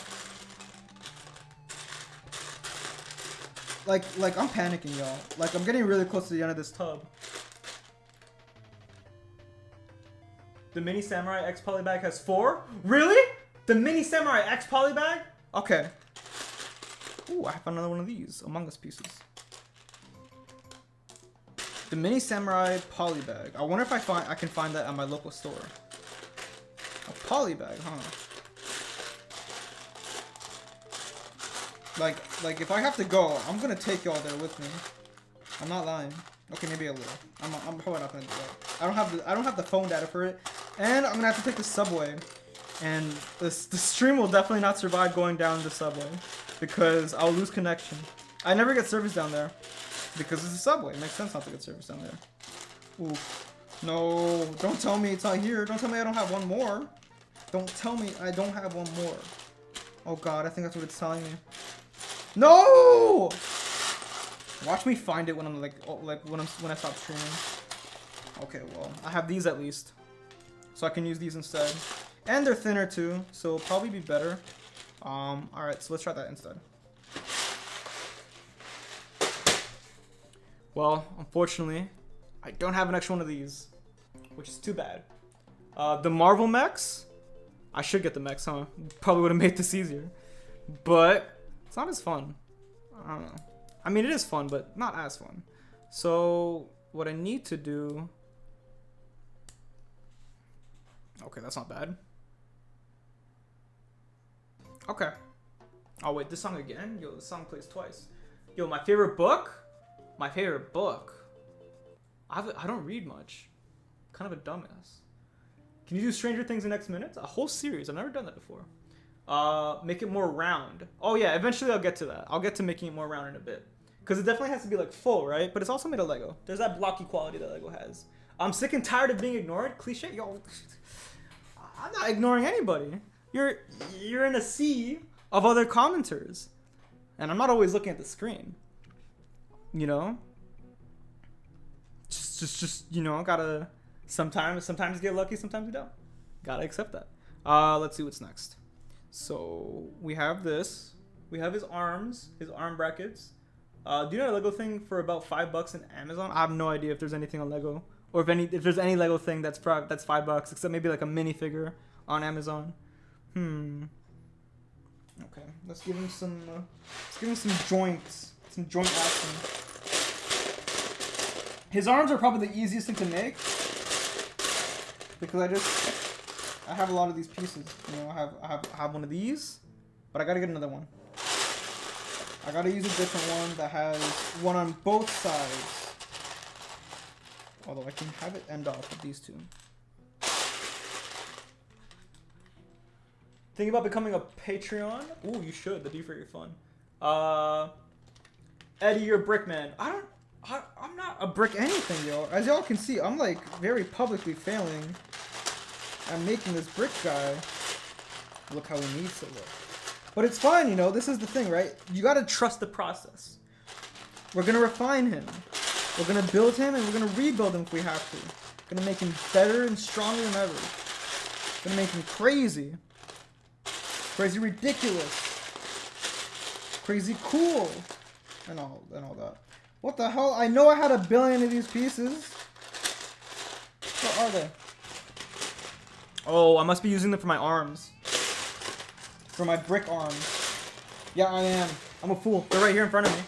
Like I'm panicking, y'all. Like, I'm getting really close to the end of this tub. The Mini Samurai X Polybag has 4? Really? The Mini Samurai X Polybag? Okay. Ooh, I have another one of these Among Us pieces. The Mini Samurai Polybag. I wonder if I can find that at my local store. A polybag, huh? Like if I have to go, I'm gonna take y'all there with me. I'm not lying. Okay, maybe a little. I'm probably not gonna do that. I don't have the phone data for it, and I'm gonna have to take the subway. And the stream will definitely not survive going down the subway because I'll lose connection. I never get service down there because it's a subway. It makes sense not to get service down there. Ooh. No, don't tell me it's not here. Don't tell me I don't have one more. Don't tell me I don't have one more. Oh god, I think that's what it's telling me. No! Watch me find it when I'm like, when I stop streaming. Okay, well, I have these at least, so I can use these instead. And they're thinner too, so it'll probably be better. All right, so let's try that instead. Well, unfortunately, I don't have an extra one of these, which is too bad. The Marvel mechs, I should get the mechs, huh? Probably would have made this easier, but it's not as fun. I don't know. I mean, it is fun, but not as fun. So what I need to do... Okay, that's not bad. Okay. Oh wait, this song again? Yo, this song plays twice. Yo, my favorite book? My favorite book. I don't read much. Kind of a dumbass. Can you do Stranger Things in Next Minutes? A whole series. I've never done that before. Make it more round. Oh yeah, eventually I'll get to that. I'll get to making it more round in a bit. Because it definitely has to be like full, right? But it's also made of Lego. There's that blocky quality that Lego has. I'm sick and tired of being ignored. Cliche? Yo, I'm not ignoring anybody. You're in a sea of other commenters. And I'm not always looking at the screen. You know? Just you know, gotta... Sometimes you get lucky, sometimes you don't. Gotta accept that. Let's see what's next. So, we have this. We have his arms, his arm brackets. Do you know a Lego thing for about $5 in Amazon? I have no idea if there's anything on Lego. Or if there's any Lego thing that's $5, except maybe like a minifigure on Amazon. Okay, let's give him some joints. Some joint action. His arms are probably the easiest thing to make. Because I have a lot of these pieces. You know, I have one of these, but I gotta get another one. I gotta use a different one that has one on both sides. Although I can have it end off with these two. Think about becoming a Patreon? Ooh, you should. That'd be very fun. Eddie, you're a brick man. I'm not a brick anything, yo. As y'all can see, I'm like very publicly failing at making this brick guy look how he needs to look. But it's fine, you know, this is the thing, right? You gotta trust the process. We're gonna refine him. We're gonna build him and we're gonna rebuild him if we have to. We're gonna make him better and stronger than ever. We're gonna make him crazy. Crazy ridiculous. Crazy cool. And all that. What the hell? I know I had 1 billion of these pieces. What are they? Oh, I must be using them for my arms. For my brick arms. Yeah, I am. I'm a fool. They're right here in front of me.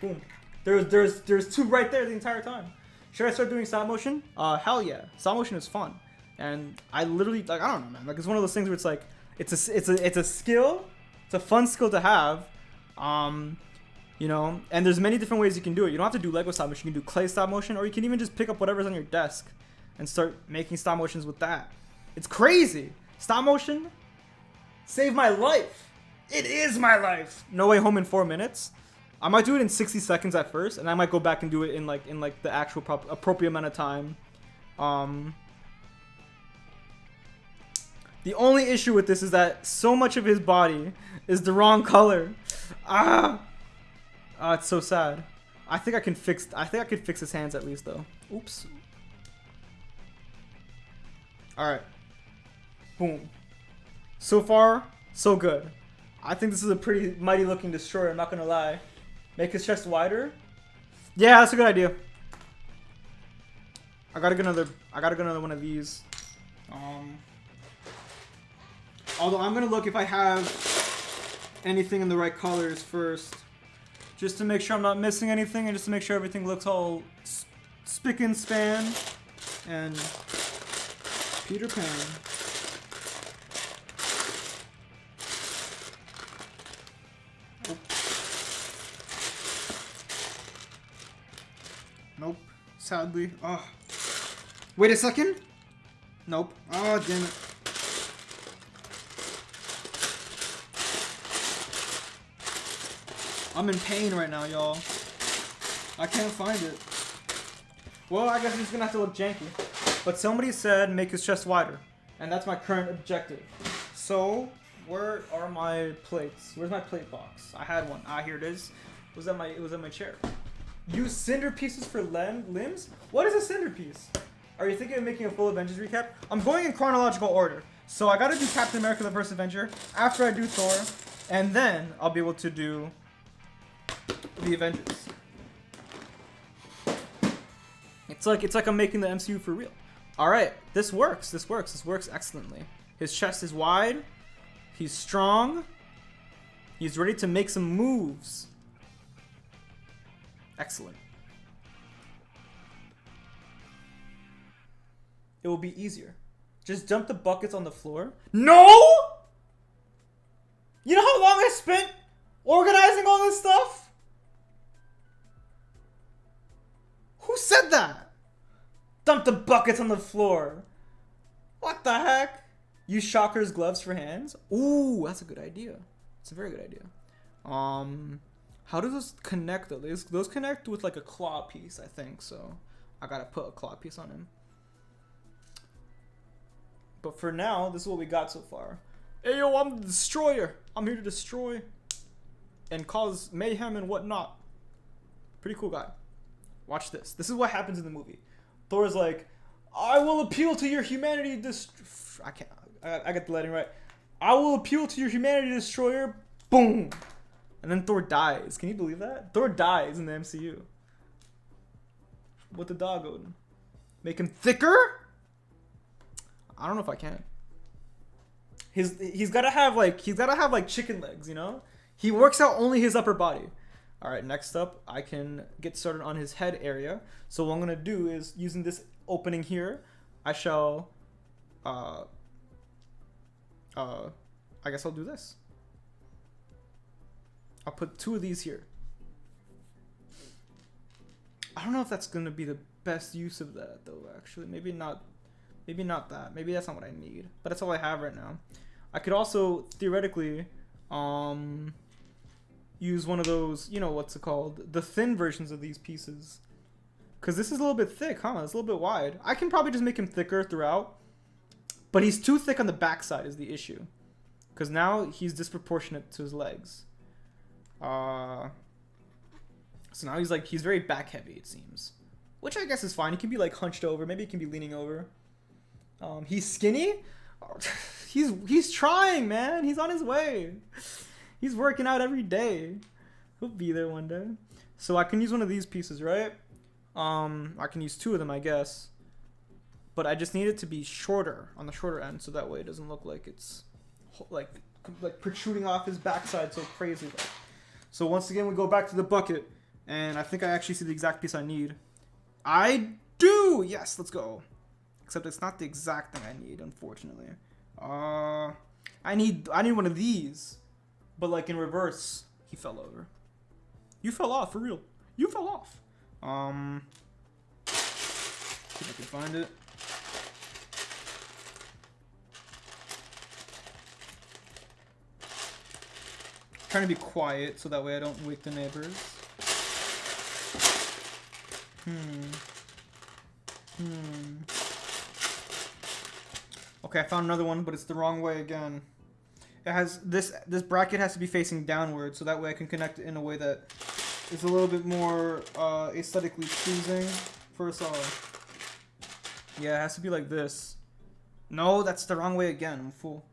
Boom. There's two right there the entire time. Should I start doing stop motion? Hell yeah. Stop motion is fun. And I literally, like, I don't know, man. Like, it's one of those things where it's like, it's a skill. It's a fun skill to have. You know, and there's many different ways you can do it. You don't have to do Lego stop motion. You can do clay stop motion, or you can even just pick up whatever's on your desk and start making stop motions with that. It's crazy. Stop motion saved my life. It is my life. No Way Home in 4 minutes. I might do it in 60 seconds at first, and I might go back and do it in like the actual appropriate amount of time. The only issue with this is that so much of his body is the wrong color. It's so sad. I think I could fix his hands at least though. Oops. All right. Boom. So far, so good. I think this is a pretty mighty looking destroyer, I'm not gonna lie. Make his chest wider? Yeah, that's a good idea. I gotta get another one of these. Although I'm gonna look if I have anything in the right colors first. Just to make sure I'm not missing anything, and just to make sure everything looks all spick and span. And Peter Pan. Oh. Nope. Sadly. Oh. Wait a second. Nope. Oh, damn it. I'm in pain right now, y'all. I can't find it. Well, I guess he's gonna have to look janky. But somebody said make his chest wider. And that's my current objective. So, where are my plates? Where's my plate box? I had one. Ah, here it is. It was at my chair. Use cinder pieces for limbs? What is a cinder piece? Are you thinking of making a full Avengers recap? I'm going in chronological order. So I gotta do Captain America the First Avenger after I do Thor, and then I'll be able to do the Avengers. It's like I'm making the MCU for real. Alright, this works. This works excellently. His chest is wide. He's strong. He's ready to make some moves. Excellent. It will be easier. Just dump the buckets on the floor. No! You know how long I spent organizing all this stuff? Who said that? Dump the buckets on the floor. What the heck? Use Shocker's gloves for hands. Ooh, that's a good idea. It's a very good idea. How do those connect though? Those connect with like a claw piece, I think. So I gotta put a claw piece on him. But for now, this is what we got so far. Hey yo, I'm the destroyer. I'm here to destroy and cause mayhem and whatnot. Pretty cool guy. Watch this. This is what happens in the movie. Thor's like, I will appeal to your humanity. I can't. I got the lighting right. I will appeal to your humanity, destroyer. Boom. And then Thor dies. Can you believe that? Thor dies in the MCU. With the dog Odin. Make him thicker? I don't know if I can. He's gotta have like chicken legs, you know? He works out only his upper body. Alright, next up, I can get started on his head area. So what I'm gonna do is, using this opening here, I shall I guess I'll do this. I'll put 2 of these here. I don't know if that's gonna be the best use of that though, actually. Maybe not that. Maybe that's not what I need. But that's all I have right now. I could also theoretically use one of those, you know what's it called? The thin versions of these pieces. Cause this is a little bit thick, huh? It's a little bit wide. I can probably just make him thicker throughout. But he's too thick on the backside is the issue. Cause now he's disproportionate to his legs. So now he's very back heavy, it seems. Which I guess is fine. He can be like hunched over. Maybe he can be leaning over. He's skinny. He's trying, man. He's on his way. He's working out every day. He'll be there one day. So I can use one of these pieces, right? I can use 2 of them, I guess. But I just need it to be shorter, on the shorter end, so that way it doesn't look like it's like protruding off his backside so crazy. So once again, we go back to the bucket, and I think I actually see the exact piece I need. I do! Yes, let's go. Except it's not the exact thing I need, unfortunately. I need one of these. But like in reverse, he fell over. You fell off, for real. You fell off. See if I can find it. Trying to be quiet so that way I don't wake the neighbors. Okay, I found another one, but it's the wrong way again. It has this bracket has to be facing downward, so that way I can connect it in a way that is a little bit more aesthetically pleasing for us all. Yeah, it has to be like this. No, that's the wrong way again. I'm a fool.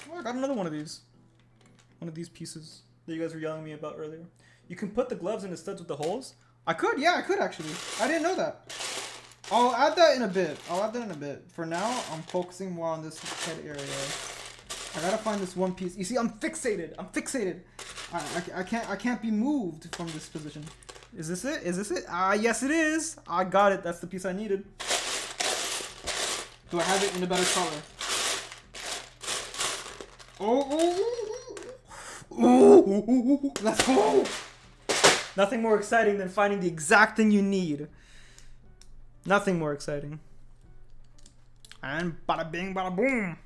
Oh, I got another one of these. One of these pieces that you guys were yelling at me about earlier. You can put the gloves in the studs with the holes. I could, yeah, I could actually. I didn't know that. I'll add that in a bit. For now, I'm focusing more on this head area. I gotta find this one piece. You see, I'm fixated. I can't be moved from this position. Is this it? Ah, yes it is. I got it. That's the piece I needed. Do I have it in a better color? Oh, let's go. Nothing more exciting than finding the exact thing you need. Nothing more exciting. And bada bing, bada boom.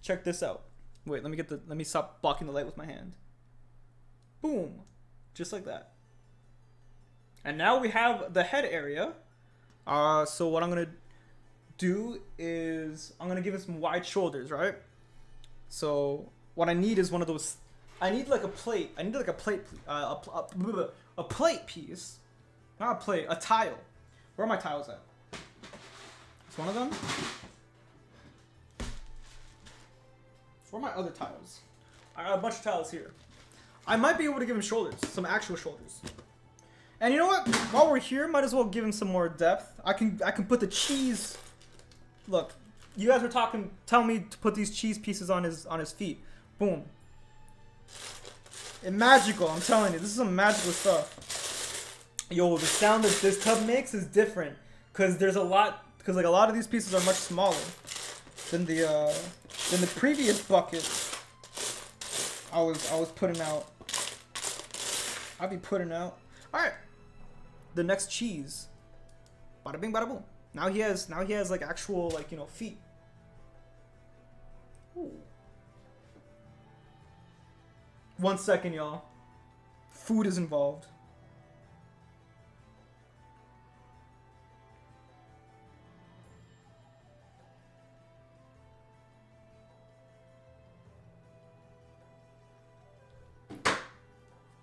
Check this out. Wait, let me stop blocking the light with my hand. Boom. Just like that. And now we have the head area. So what I'm gonna do is I'm gonna give him some wide shoulders, right? So what I need is one of those. I need like a plate. I need like a plate, a plate piece, not a plate, a tile. Where are my tiles at? It's one of them. Where are my other tiles? I got a bunch of tiles here. I might be able to give him shoulders, some actual shoulders. And you know what? While we're here, might as well give him some more depth. I can put the cheese. Look, you guys were telling me to put these cheese pieces on his feet. Boom. And magical, I'm telling you, this is some magical stuff. Yo, the sound that this tub makes is different, cause there's a lot of these pieces are much smaller than the previous bucket I was putting out. I'll be putting out. All right. The next cheese. Bada bing, bada boom. Now he has like actual like, you know, feet. Ooh. 1 second, y'all. Food is involved.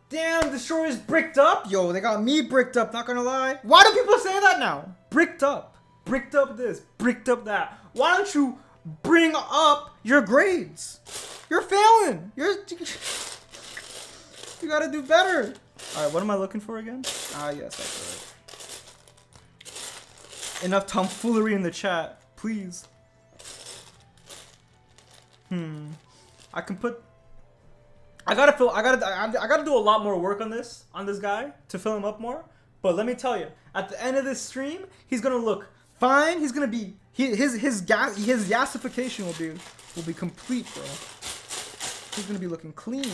Damn, Destroyer's bricked up? Yo, they got me bricked up, not gonna lie. Why do people say that now? Bricked up. Bricked up this. Bricked up that. Why don't you bring up your grades? You're failing. You gotta do better. Alright, what am I looking for again? Ah, yes, that's right. Enough tomfoolery in the chat, please. I can put... I gotta do a lot more work on this guy to fill him up more. But let me tell you, at the end of this stream, he's gonna look fine. He's gonna be his yassification will be complete, bro. He's gonna be looking clean,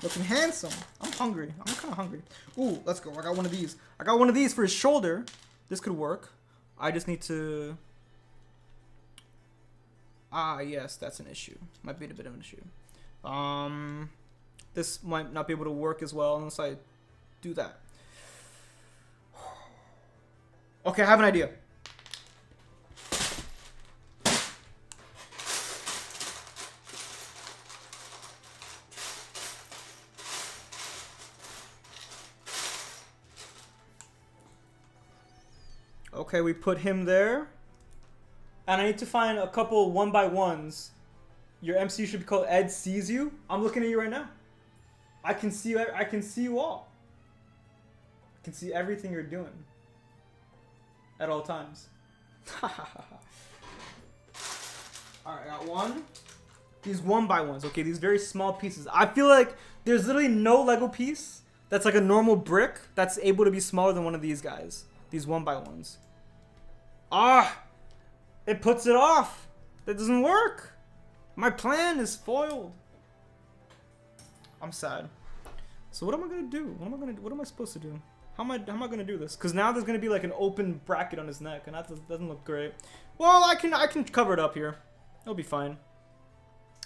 looking handsome. I'm hungry. I'm kind of hungry. Ooh, let's go. I got one of these. I got one of these for his shoulder. This could work. I just need to. Ah, yes, that's an issue. Might be a bit of an issue. This might not be able to work as well unless I do that. Okay, I have an idea. Okay, we put him there. And I need to find a couple 1x1s. Your MC should be called Ed Sees You. I'm looking at you right now. I can see you all. I can see everything you're doing. At all times. Alright, I got one. These 1x1s, okay, these very small pieces. I feel like there's literally no Lego piece that's like a normal brick that's able to be smaller than one of these guys. These 1x1s. Ah! It puts it off. That doesn't work. My plan is foiled. I'm sad. So what am I gonna do? What am I supposed to do? How am I gonna do this? Cause now there's gonna be like an open bracket on his neck, and that doesn't look great. Well, I can cover it up here. It'll be fine.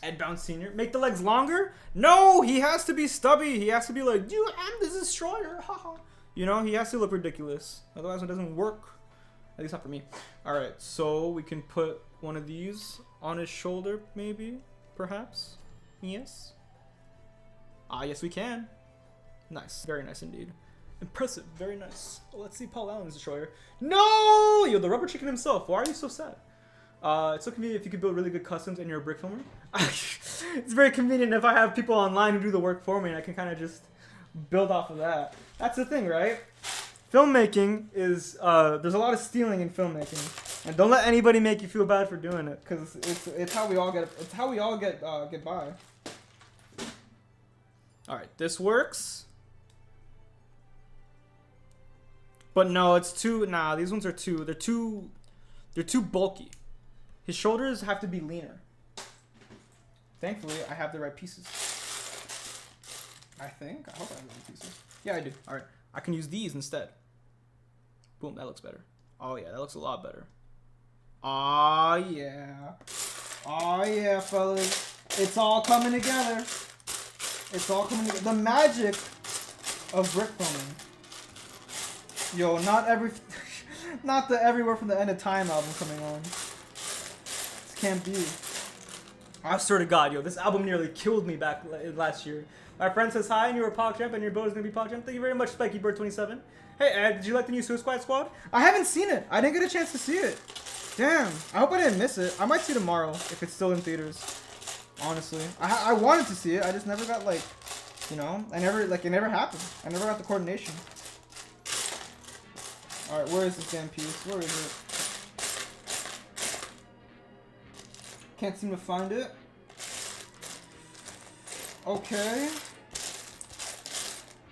EdBound Senior, make the legs longer? No, he has to be stubby. He has to be like, you am the destroyer, haha. You know, he has to look ridiculous. Otherwise, it doesn't work. At least not for me. All right, so we can put one of these on his shoulder, maybe, perhaps. Yes. Ah, yes, we can. Nice, very nice indeed. Impressive, very nice. Well, let's see Paul Allen's destroyer. No! Yo, the rubber chicken himself. Why are you so sad? It's so convenient if you could build really good customs and you're a brick filmer. It's very convenient if I have people online who do the work for me and I can kind of just build off of that. That's the thing, right? Filmmaking is, there's a lot of stealing in filmmaking. And don't let anybody make you feel bad for doing it, because it's how we all get by. Alright, this works. But no, it's too, nah, these ones are they're too bulky. His shoulders have to be leaner. Thankfully, I have the right pieces. I think. I hope I have the right pieces. Yeah, I do. Alright, I can use these instead. Boom, that looks better. Oh yeah, that looks a lot better. Aw, yeah. Aw, yeah, fellas. It's all coming together. It's all coming together. The magic of brick filming. Yo, not the Everywhere from the End of Time album coming on. This can't be. I swear to God, yo, this album nearly killed me back last year. My friend says hi, and you were PogChamp, and your boat is gonna be PogChamp. Thank you very much, SpikeyBird27. Hey, Ed, did you like the new Suicide Squad? I haven't seen it. I didn't get a chance to see it. Damn. I hope I didn't miss it. I might see it tomorrow if it's still in theaters. Honestly, I wanted to see it. I just never got like, you know, it never happened. I never got the coordination. All right, where is this damn piece? Where is it? Can't seem to find it. Okay.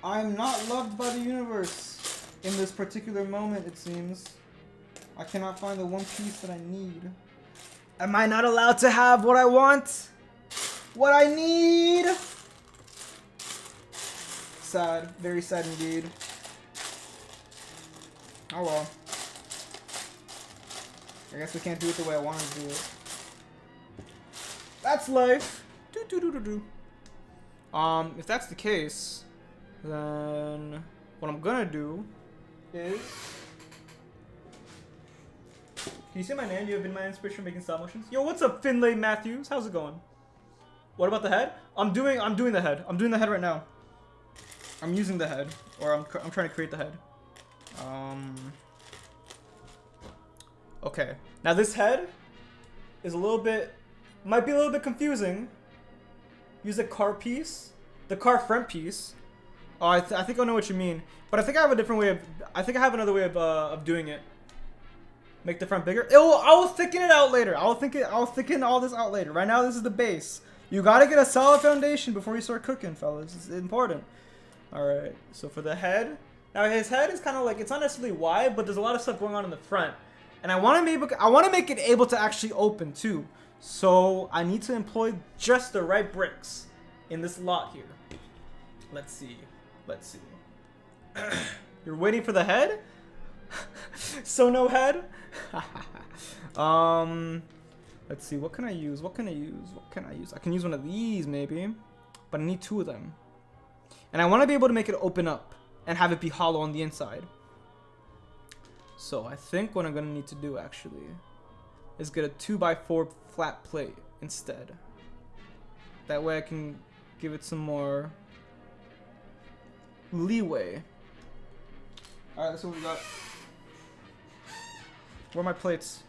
I'm not loved by the universe in this particular moment, it seems. I cannot find the one piece that I need. Am I not allowed to have what I want? What I need? Sad. Very sad indeed. Oh well. I guess we can't do it the way I wanted to do it. That's life. If that's the case, then what I'm gonna do is... Can you say my name? You have been my inspiration for making stop motions. Yo, what's up, Finlay Matthews? How's it going? What about the head? I'm doing the head. I'm doing the head right now. I'm using the head, or I'm trying to create the head. Okay. Now this head is might be a little bit confusing. Use the car piece, the car front piece. Oh, I think I know what you mean, but I think I have a different way of. I think I have another way of doing it. Make the front bigger. I will thicken it out later. I'll thicken all this out later. Right now, this is the base. You gotta get a solid foundation before you start cooking, fellas. It's important. All right. So for the head, now his head is kind of like, it's not necessarily wide, but there's a lot of stuff going on in the front, and I want to make it able to actually open too. So I need to employ just the right bricks in this lot here. Let's see. You're waiting for the head? So no head? Let's see. What can I use? I can use one of these maybe, but I need two of them. And I want to be able to make it open up and have it be hollow on the inside. So I think what I'm going to need to do actually is get a 2x4 flat plate instead. That way I can give it some more leeway. Alright, that's what we got. Where are my plates?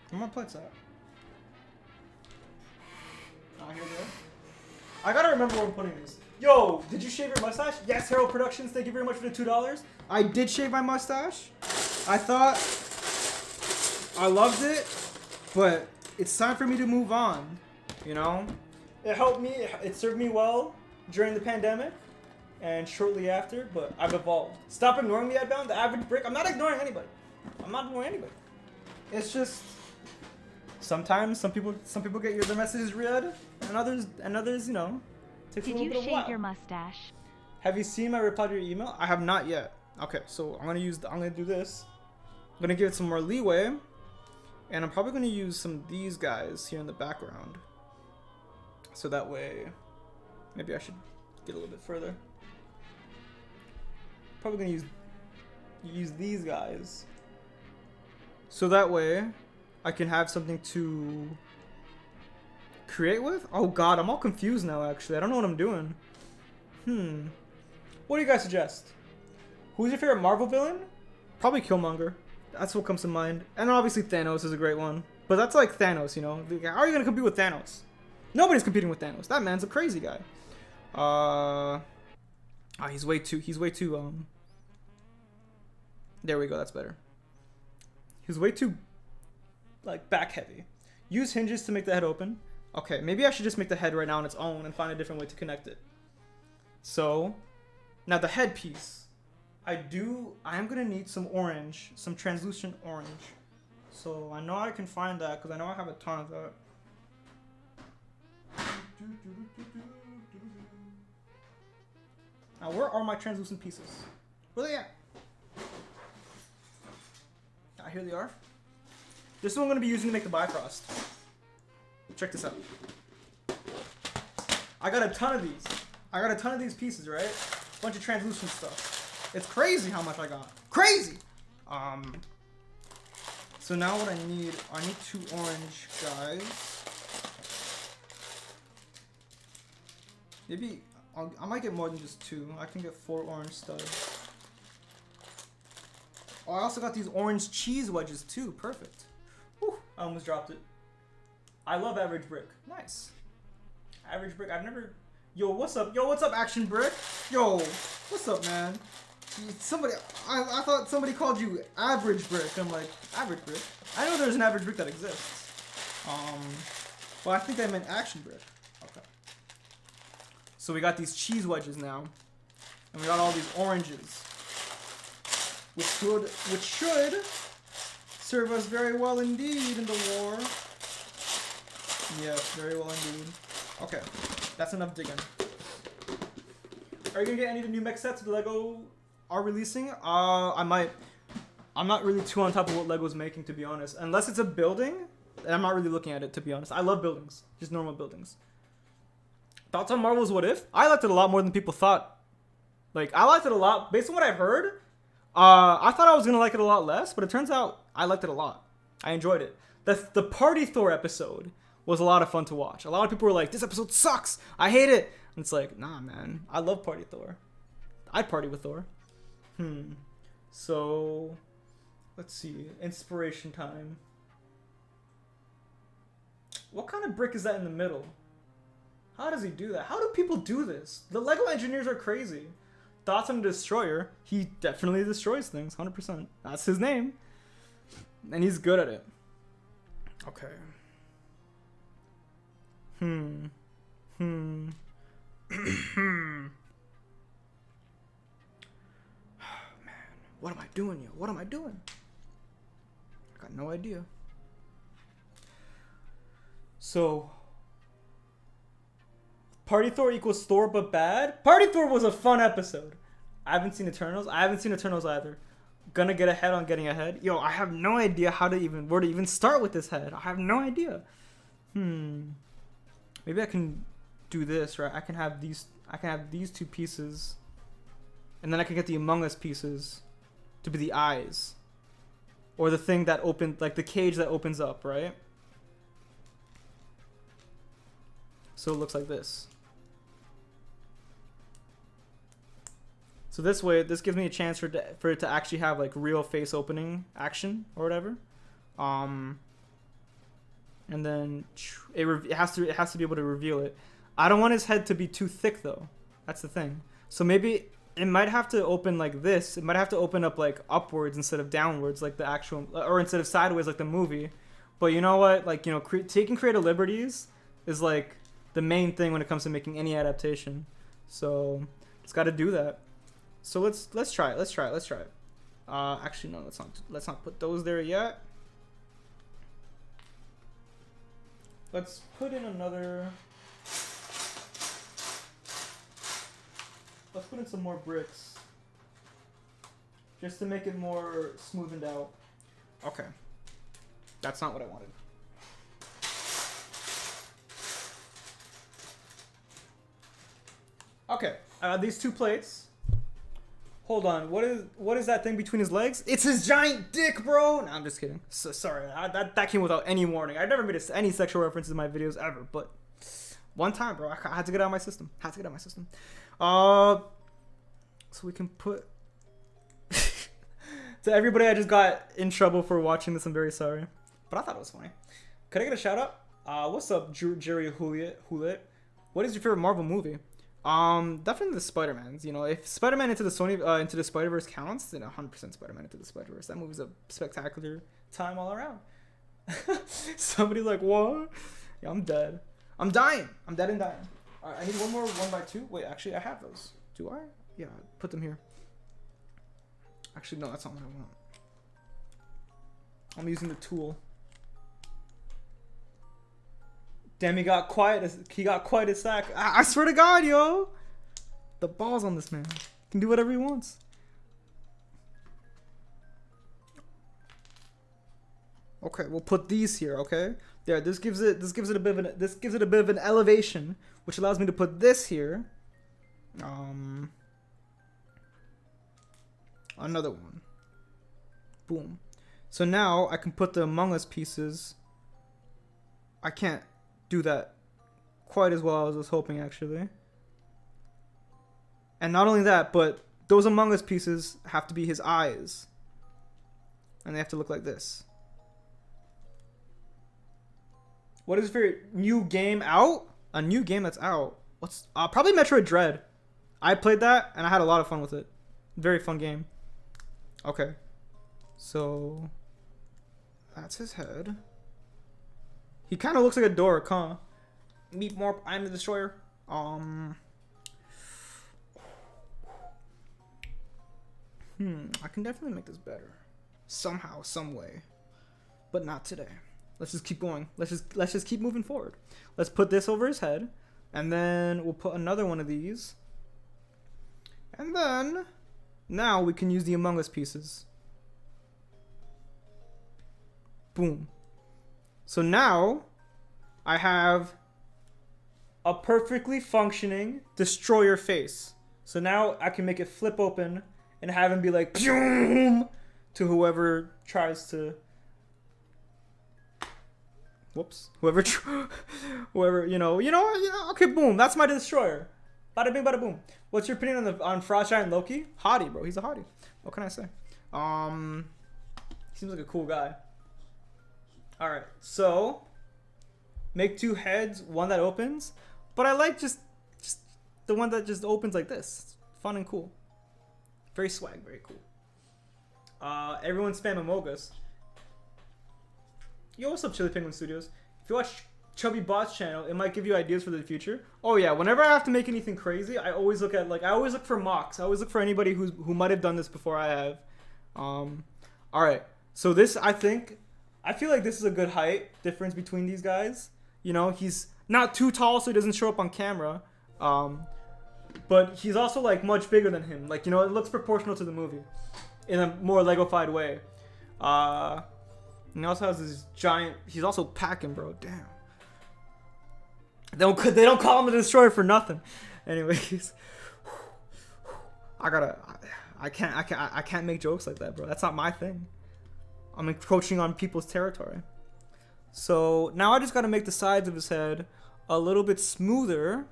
Where are my plates at? Oh, here they are. I gotta remember where I'm putting these. Yo, did you shave your mustache? Yes, Harold Productions, thank you very much for the $2. I did shave my mustache. I thought I loved it, but it's time for me to move on, you know? It helped me, it served me well during the pandemic and shortly after, but I've evolved. Stop ignoring the EdBound, the average brick. I'm not ignoring anybody. It's just sometimes some people get their messages read, and others, you know, takes a little bit of a while. Did you shave your mustache? Have you seen my reply to your email? I have not yet. Okay, so I'm gonna do this. I'm gonna give it some more leeway, and I'm probably gonna use some of these guys here in the background. So that way, maybe I should get a little bit further. Probably gonna use these guys. So that way, I can have something to create with. Oh God, I'm all confused now. Actually, I don't know what I'm doing. What do you guys suggest? Who's your favorite Marvel villain? Probably Killmonger. That's what comes to mind. And obviously Thanos is a great one. But that's like Thanos, you know. How are you gonna compete with Thanos? Nobody's competing with Thanos. That man's a crazy guy. He's way too. There we go. That's better. He's way too, like, back heavy. Use hinges to make the head open. Okay, maybe I should just make the head right now on its own and find a different way to connect it. So, now the headpiece. I am gonna need some orange, some translucent orange. So I know I can find that because I know I have a ton of that. Now, where are my translucent pieces? Where are they at? Here they are. This is what I'm going to be using to make the Bifrost. Check this out. I got a ton of these. I got a ton of these pieces, right? Bunch of translucent stuff. It's crazy how much I got. Crazy! So now what I need 2 orange guys. Maybe, I might get more than just 2. I can get 4 orange studs. Oh, I also got these orange cheese wedges too. Perfect. Whew, I almost dropped it. I love average brick. Nice. Average brick. I've never... Yo, what's up? Yo, what's up, Action Brick? Yo, what's up, man? Somebody... I thought somebody called you Average Brick. I'm like, Average Brick? I know there's an average brick that exists. Well, I think I meant Action Brick. Okay. So we got these cheese wedges now. And we got all these oranges. Which should serve us very well indeed in the war. Yes, very well indeed. Okay, that's enough digging. Are you gonna get any of the new mech sets the Lego are releasing? I might. I'm not really too on top of what Lego's making, to be honest. Unless it's a building, and I'm not really looking at it, to be honest. I love buildings, just normal buildings. Thoughts on Marvel's What If? I liked it a lot more than people thought. Like, I liked it a lot. Based on what I've heard, I thought I was gonna like it a lot less, but it turns out I liked it a lot. I enjoyed it. The Party Thor episode was a lot of fun to watch. A lot of people were like, this episode sucks, I hate it. And it's like, nah, man, I love Party Thor. I'd party with Thor. So, let's see. Inspiration time. What kind of brick is that in the middle? How does he do that? How do people do this? The Lego engineers are crazy. Thoughts on Destroyer. He definitely destroys things, 100%. That's his name. And he's good at it. Okay. Oh, man. What am I doing, yo? What am I doing? I got no idea. So, Party Thor equals Thor but bad? Party Thor was a fun episode. I haven't seen Eternals. I haven't seen Eternals either. Gonna get ahead on getting ahead. Yo, I have no idea where to even start with this head. I have no idea. Maybe I can do this, right? I can have these 2 pieces. And then I can get the Among Us pieces to be the eyes. Or the thing that opens, like the cage that opens up, right? So it looks like this. So this way, this gives me a chance for it to actually have like real face opening action or whatever. And then it has to be able to reveal it. I don't want his head to be too thick though. That's the thing. So maybe it might have to open like this. It might have to open up like upwards instead of downwards, like the actual, or instead of sideways like the movie. But you know what? Like, you know, taking creative liberties is like the main thing when it comes to making any adaptation. So it's got to do that. So let's try it. Let's try it. Actually, no, let's not put those there yet. Let's put in another. Let's put in some more bricks, just to make it more smoothened out. Okay, that's not what I wanted. Okay, these 2 plates. Hold on, what is that thing between his legs? It's his giant dick, bro! No, I'm just kidding. So, sorry, that came without any warning. I've never made any sexual references in my videos ever, but one time, bro, I had to get out of my system. So we can put... To everybody I just got in trouble for watching this, I'm very sorry. But I thought it was funny. Could I get a shout out? What's up, Jerry Houliet? What is your favorite Marvel movie? Definitely the Spider-Mans. You know, if Spider-Man into the Spider-Verse counts, then 100% Spider-Man into the Spider-Verse. That movie's a spectacular time all around. Somebody's like, what? Yeah, I'm dead. I'm dying. I'm dead and dying. Alright, I need one more 1x2. Wait, actually, I have those. Do I? Yeah, put them here. Actually, no, that's not what I want. I'm using the tool. Damn, he got quite a sack. I swear to God, yo. The balls on this man. He can do whatever he wants. Okay, we'll put these here, okay? There, this gives it a bit of an elevation, which allows me to put this here. Another one. Boom. So now I can put the Among Us pieces. I can't do that quite as well as I was hoping, actually. And not only that, but those Among Us pieces have to be his eyes. And they have to look like this. What is your new game out? A new game that's out. What's probably Metroid Dread. I played that and I had a lot of fun with it. Very fun game. Okay. So that's his head. He kind of looks like a dork, huh? Meet more. I'm the Destroyer. I can definitely make this better. Somehow, some way. But not today. Let's just keep going. Let's just keep moving forward. Let's put this over his head. And then we'll put another one of these. And then now we can use the Among Us pieces. Boom. So now I have a perfectly functioning Destroyer face. So now I can make it flip open and have him be like Pyoom! To whoever tries to. Whoops. Whoever, okay, boom. That's my Destroyer. Bada bing, bada boom. What's your opinion on Frost Giant Loki? Hottie, bro. He's a hottie. What can I say? Seems like a cool guy. All right, so make two heads, one that opens, but I like just the one that just opens like this. Fun and cool. Very swag, very cool. Everyone spam Amogus. Yo, what's up, Chili Penguin Studios? If you watch Chubby Bot's channel, it might give you ideas for the future. Oh yeah, whenever I have to make anything crazy, I always look for mocks. I always look for anybody who might have done this before I have. All right, so this I feel like this is a good height difference between these guys. You know, he's not too tall, so he doesn't show up on camera. But he's also like much bigger than him. Like, you know, it looks proportional to the movie in a more Lego-fied way. And he also has this giant. He's also packing, bro. Damn. They don't call him the Destroyer for nothing. Anyways, I can't make jokes like that, bro. That's not my thing. I'm encroaching on people's territory. So now I just gotta make the sides of his head a little bit smoother,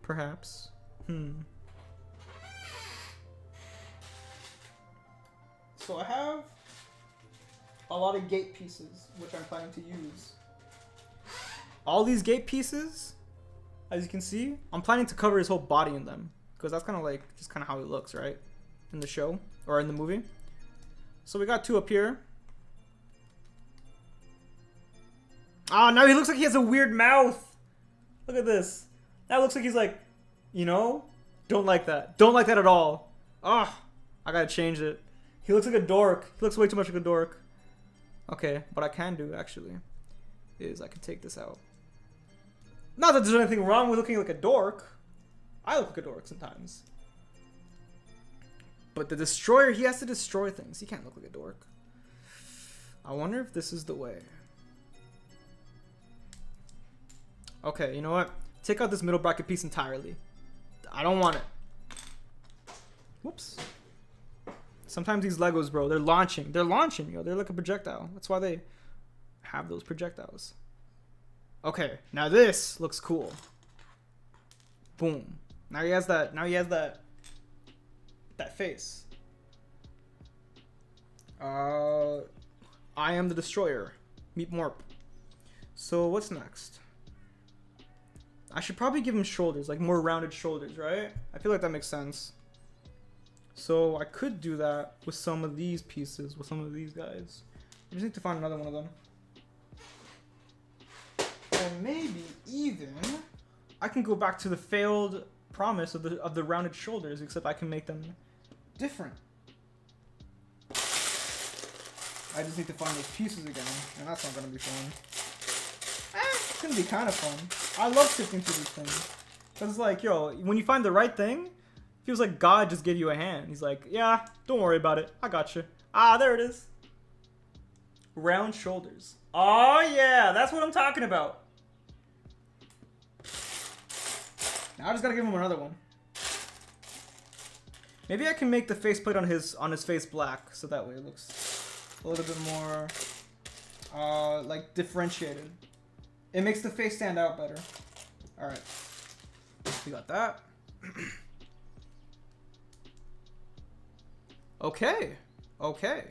perhaps. So I have a lot of gate pieces, which I'm planning to use. All these gate pieces, as you can see, I'm planning to cover his whole body in them, because that's kind of like just kind of how he looks, right, in the show or in the movie. So we got two up here. Ah, now he looks like he has a weird mouth. Look at this. That looks like he's like, you know, don't like that. Don't like that at all. Ah, I gotta change it. He looks like a dork. He looks way too much like a dork. Okay, what I can do actually is I can take this out. Not that there's anything wrong with looking like a dork. I look like a dork sometimes. But the Destroyer, he has to destroy things. He can't look like a dork. I wonder if this is the way. Okay, you know what? Take out this middle bracket piece entirely. I don't want it. Whoops. Sometimes these Legos, bro, they're launching. They're launching, yo. They're like a projectile. That's why they have those projectiles. Okay, now this looks cool. Boom. Now he has that. Now he has that face. I am the Destroyer. Meet Morp. So what's next? I should probably give him shoulders, like more rounded shoulders, right? I feel like that makes sense. So I could do that with some of these pieces, with some of these guys. I just need to find another one of them. And maybe even I can go back to the failed promise of the rounded shoulders, except I can make them different. I just need to find those pieces again, and that's not gonna be fun. It's gonna be kind of fun. I love sifting through these things. Cause it's like, yo, when you find the right thing, it feels like God just gave you a hand. He's like, yeah, don't worry about it. I got you. Ah, there it is. round shoulders. Oh yeah, that's what I'm talking about. Now I just gotta give him another one. Maybe I can make the faceplate on his face black, so that way it looks a little bit more like differentiated. It makes the face stand out better. All right, we got that. Okay, okay.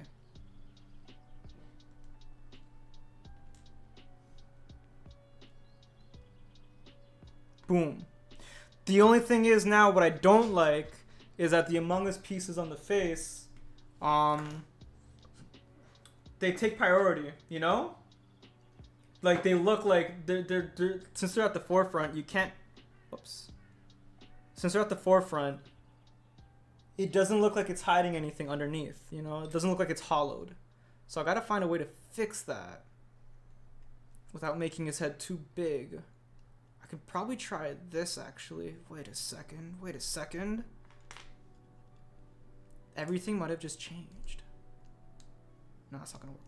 Boom. The only thing is now what I don't like is that the Among Us pieces on the face, they take priority, you know? Like they look like they're since they're at the forefront, you can't, whoops. Since they're at the forefront, it doesn't look like it's hiding anything underneath, you know? It doesn't look like it's hollowed. So I gotta find a way to fix that without making his head too big. I could probably try this actually. Wait a second. Everything might have just changed. No, that's not gonna work.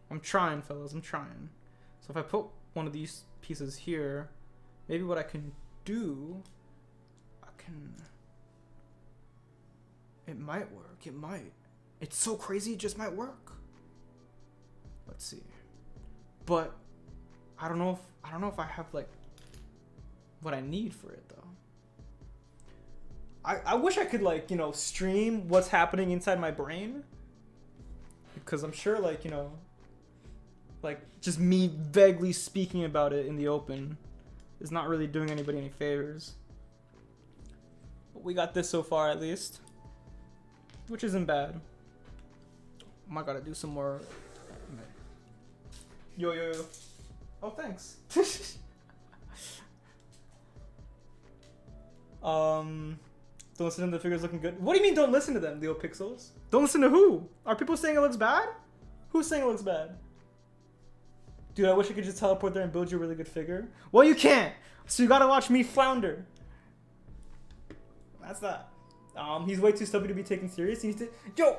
I'm trying, fellas, I'm trying. So if I put one of these pieces here, maybe what I can do, it might work, it might. It's so crazy, it just might work. Let's see. But I don't know if I have like what I need for it though. I wish I could like, you know, stream what's happening inside my brain. Because I'm sure like, you know, like just me vaguely speaking about it in the open is not really doing anybody any favors. But we got this so far at least, which isn't bad. I gotta do some more. Yo. Oh, thanks. Don't listen to them, the figure's looking good. What do you mean don't listen to them, Leo Pixels? Don't listen to who? Are people saying it looks bad? Who's saying it looks bad? Dude, I wish I could just teleport there and build you a really good figure. Well, you can't. So you gotta watch me flounder. That's that. He's way too stubby to be taken serious. Yo,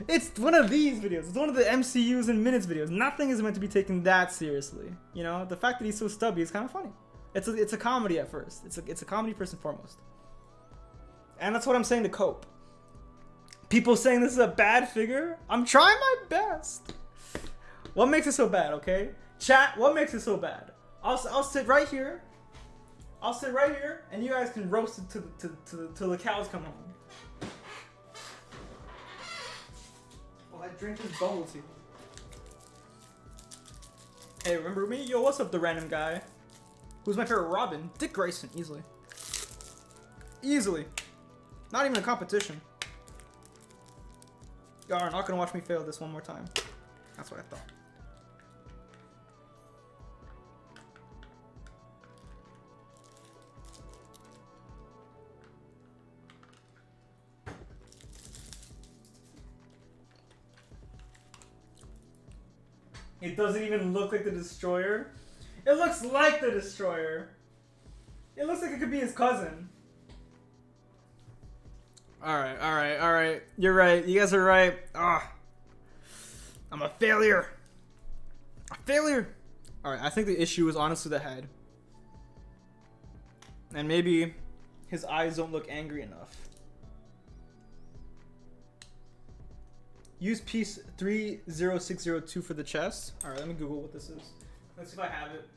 it's one of these videos. It's one of the MCUs and minutes videos. Nothing is meant to be taken that seriously. You know, the fact that he's so stubby is kind of funny. It's a comedy at first. It's a comedy first and foremost. And that's what I'm saying to cope. People saying this is a bad figure. I'm trying my best. What makes it so bad? Okay, chat. What makes it so bad? I'll sit right here. I'll sit right here, and you guys can roast it till the cows come home. Well, I drink this bubble tea. Hey, remember me? Yo, what's up, the random guy? Who's my favorite Robin? Dick Grayson, easily. Easily. Not even a competition. Y'all are not gonna watch me fail this one more time. That's what I thought. It doesn't even look like the Destroyer. It looks like the Destroyer. It looks like it could be his cousin. Alright. You're right. You guys are right. I'm a failure. Alright, I think the issue is honestly the head. And maybe his eyes don't look angry enough. Use piece 30602 for the chest. Alright, let me Google what this is. Let's see if I have it.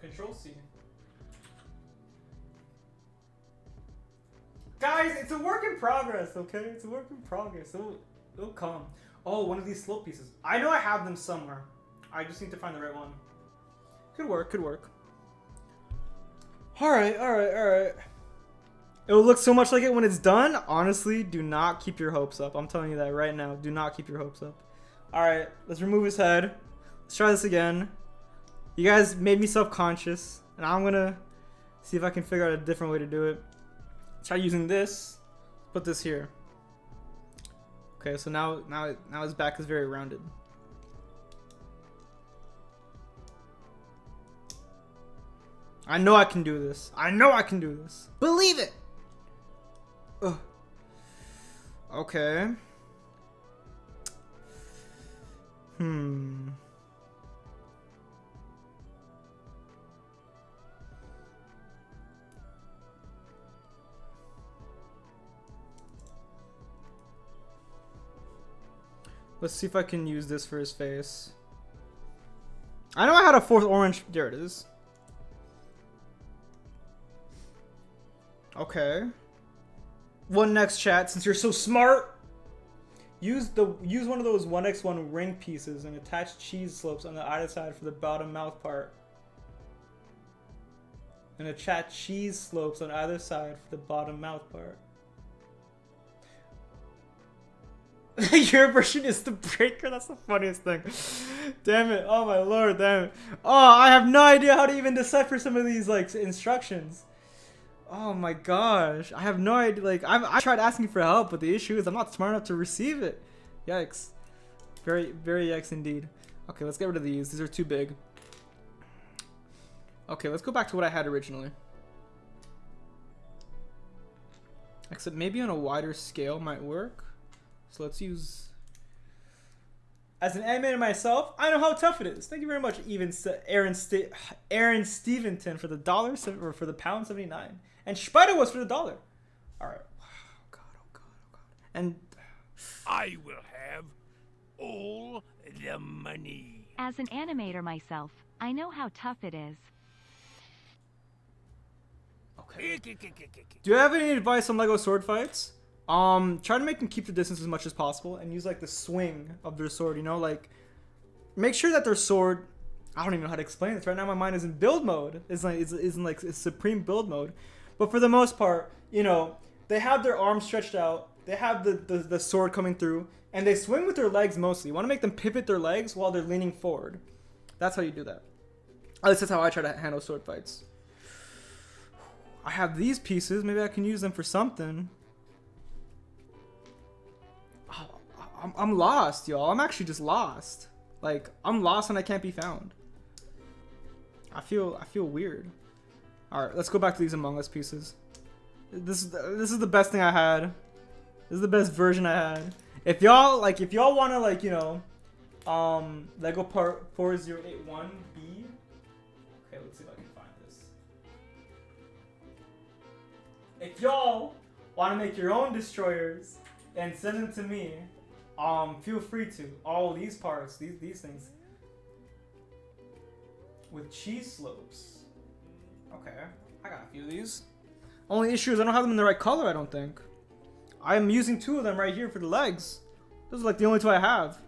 Control C. Guys, it's a work in progress, okay? It's a work in progress. It'll come. Oh, one of these slope pieces. I know I have them somewhere. I just need to find the right one. Could work. Alright. It will look so much like it when it's done. Honestly, do not keep your hopes up. I'm telling you that right now. Do not keep your hopes up. Alright, let's remove his head. Let's try this again. You guys made me self-conscious, and I'm gonna see if I can figure out a different way to do it. Try using this. Put this here. Okay, so now his back is very rounded. I know I can do this. I know I can do this. Believe it. Ugh. Okay. Let's see if I can use this for his face. I know I had a fourth orange. There it is. Okay. What next, chat? Since you're so smart, use one of those 1x1 ring pieces and attach cheese slopes on the either side for the bottom mouth part. And attach cheese slopes on either side for the bottom mouth part. Your version is the breaker. That's the funniest thing. Damn it. Oh my lord. Damn it. Oh, I have no idea how to even decipher some of these like instructions. Oh my gosh. I have no idea. Like I tried asking for help, but the issue is I'm not smart enough to receive it. Yikes. Very, very yikes indeed. Okay, let's get rid of these. These are too big. Okay, let's go back to what I had originally. Except maybe on a wider scale might work. So let's use... As an animator myself, I know how tough it is. Thank you very much, Aaron Steventon for the $1 or for the £1.79, and Spider was for the $1. All right. Oh god, oh god, oh god. And I will have all the money. As an animator myself, I know how tough it is. okay. Do you have any advice on Lego sword fights? Try to make them keep the distance as much as possible and use like the swing of their sword, you know, like make sure that their sword, I don't even know how to explain this right now. My mind is in build mode. It's supreme build mode. But for the most part, you know, they have their arms stretched out, they have the sword coming through, and they swing with their legs mostly. You want to make them pivot their legs while they're leaning forward. That's how you do that. At least that's how I try to handle sword fights. I have these pieces, maybe I can use them for something. I'm lost, y'all. I'm actually just lost. Like, I'm lost and I can't be found. I feel weird. All right, let's go back to these Among Us pieces. This is the best thing I had. This is the best version I had. If y'all want to, like, you know, Lego Part 4081B. Okay, let's see if I can find this. If y'all want to make your own destroyers and send them to me, feel free to. All these parts, these things with cheese slopes. Okay, I got a few of these. Only issue is I don't have them in the right color, I don't think. I'm using 2 of them right here for the legs. Those are like the only 2 I have.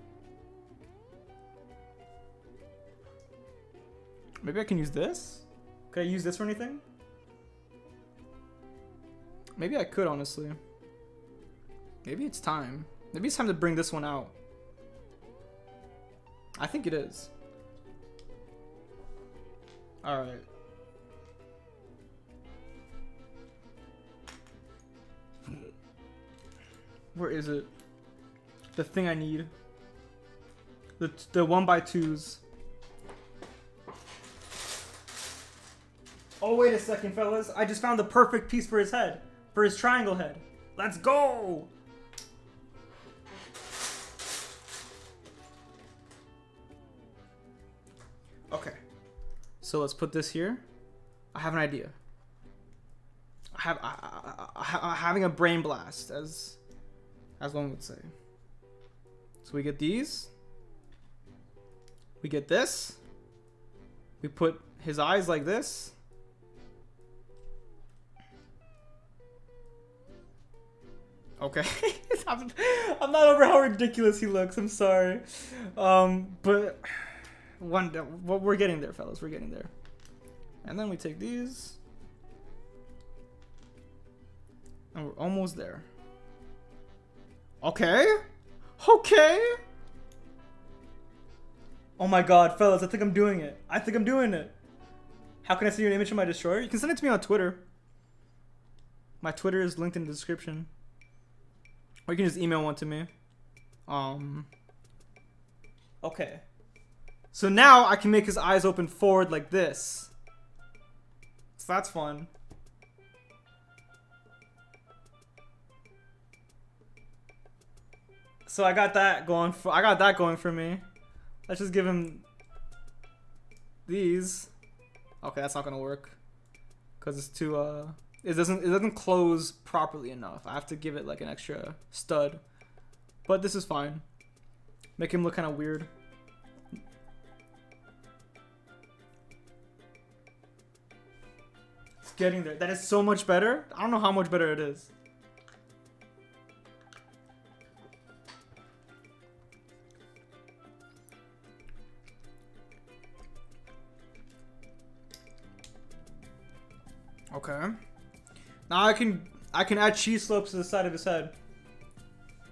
Maybe I can use this? Could I use this for anything? Maybe I could, honestly. Maybe it's time. Maybe it's time to bring this one out. I think it is. Alright. Where is it? The thing I need. The 1x2s. Oh, wait a second, fellas. I just found the perfect piece for his head. For his triangle head. Let's go! Okay, so let's put this here. I have an idea. I'm having a brain blast, as one would say. So we get these. We get this. We put his eyes like this. Okay, I'm not over how ridiculous he looks. I'm sorry, but. We're getting there, fellas. We're getting there. And then we take these. And we're almost there. Okay. Okay. Oh my god, fellas. I think I'm doing it. I think I'm doing it. How can I send you an image of my destroyer? You can send it to me on Twitter. My Twitter is linked in the description. Or you can just email one to me. Okay. So now I can make his eyes open forward like this. So that's fun. So I got that going for me. Let's just give him these. Okay, that's not gonna work. Cause it's too it doesn't close properly enough. I have to give it like an extra stud. But this is fine. Make him look kind of weird. It's getting there. That is so much better. I don't know how much better it is. Okay. Now I can add cheese slopes to the side of his head.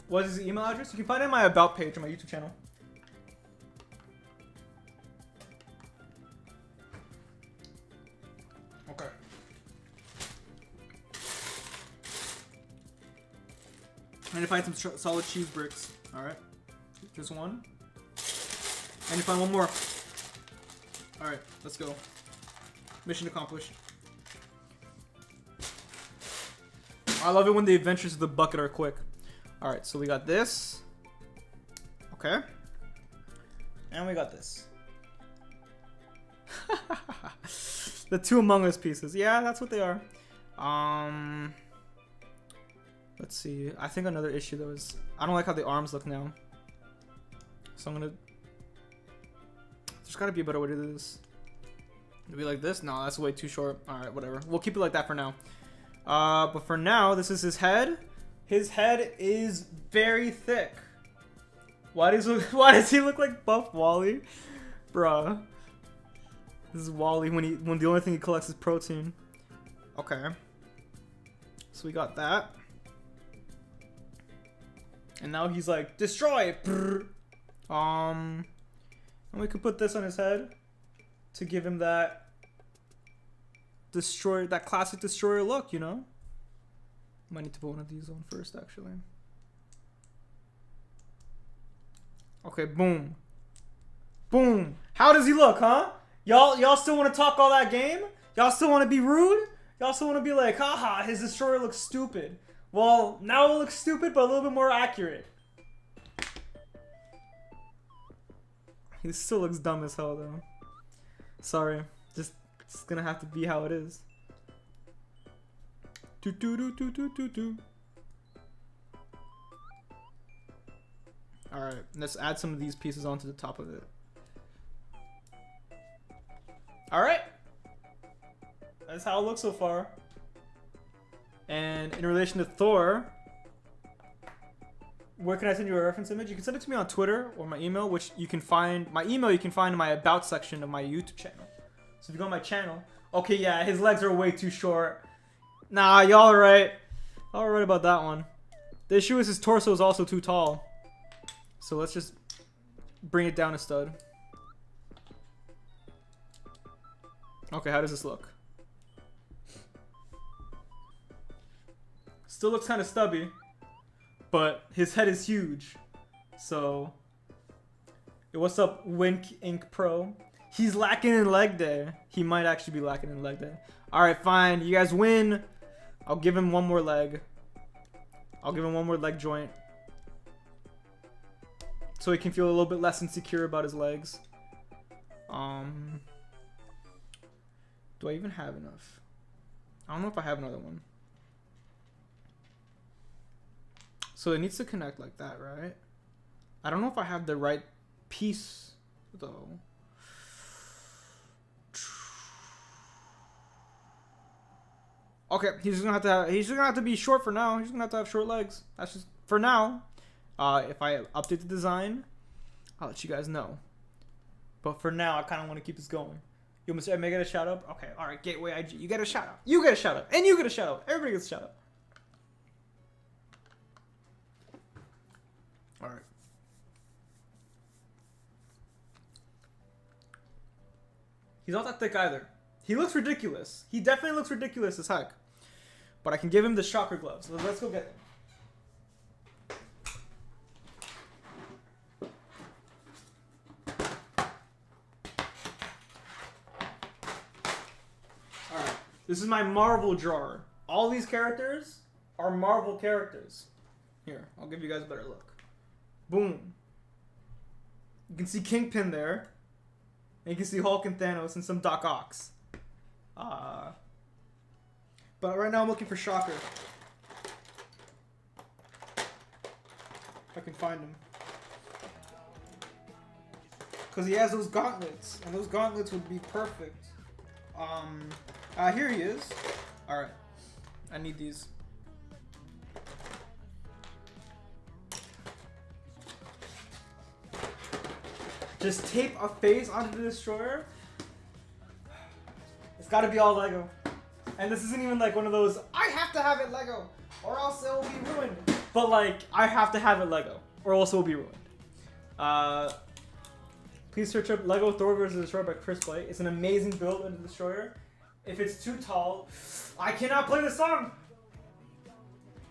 What is his email address? You can find it in my about page on my YouTube channel. Okay. I need to find some solid cheese bricks. All right. Just one. I need to find one more. All right, let's go. Mission accomplished. I love it when the adventures of the bucket are quick. Alright, so we got this. Okay. And we got this. The two Among Us pieces. Yeah, that's what they are. Let's see. I think another issue though is I don't like how the arms look now. So I'm gonna... There's gotta be a better way to do this. It'll be like this? No, that's way too short. Alright, whatever. We'll keep it like that for now. But for now, this is his head. His head is very thick. Why does he look like Buff Wally? Bruh. This is Wally when the only thing he collects is protein. Okay. So we got that. And now he's like, destroy it! And we could put this on his head to give him that classic destroyer look, you know? Might need to put one of these on first, actually. Okay, boom. Boom. How does he look, huh? Y'all still want to talk all that game? Y'all still want to be rude? Y'all still want to be like, haha, his destroyer looks stupid. Well, now it looks stupid, but a little bit more accurate. He still looks dumb as hell, though. Sorry. It's gonna have to be how it is. Alright, let's add some of these pieces onto the top of it. Alright. That's how it looks so far. And in relation to Thor, where can I send you a reference image? You can send it to me on Twitter or my email, which you can find. My email you can find in my about section of my YouTube channel. So if you go on my channel, okay, yeah, his legs are way too short. Nah, y'all are right. Y'all are right about that one. The issue is his torso is also too tall. So let's just bring it down a stud. Okay, how does this look? Still looks kind of stubby, but his head is huge. So, what's up, Wink Inc. Pro? He's lacking in leg day. He might actually be lacking in leg day. Alright, fine. You guys win. I'll give him one more leg. I'll give him one more leg joint. So he can feel a little bit less insecure about his legs. Do I even have enough? I don't know if I have another one. So it needs to connect like that, right? I don't know if I have the right piece, though. Okay, he's gonna have to be short for now. He's gonna have to have short legs. That's just for now. If I update the design, I'll let you guys know. But for now, I kind of want to keep this going. You want me to get a shout out? Okay, all right, Gateway IG, you get a shout out. You get a shout out, and you get a shout out. Everybody gets a shout out. All right. He's not that thick either. He looks ridiculous. He definitely looks ridiculous as heck. But I can give him the shocker gloves. So let's go get them. Alright. This is my Marvel drawer. All these characters are Marvel characters. Here, I'll give you guys a better look. Boom. You can see Kingpin there. And you can see Hulk and Thanos and some Doc Ocks. But right now I'm looking for Shocker. If I can find him. Because he has those gauntlets. And those gauntlets would be perfect. Here he is. Alright. I need these. Just tape a face onto the destroyer. It's gotta be all Lego. And this isn't even like one of those, I have to have it Lego, or else it will be ruined. But like, I have to have it Lego, or else it will be ruined. Please search up Lego Thor vs. Destroyer by Chris Play. It's an amazing build of the destroyer. If it's too tall, I cannot play the song.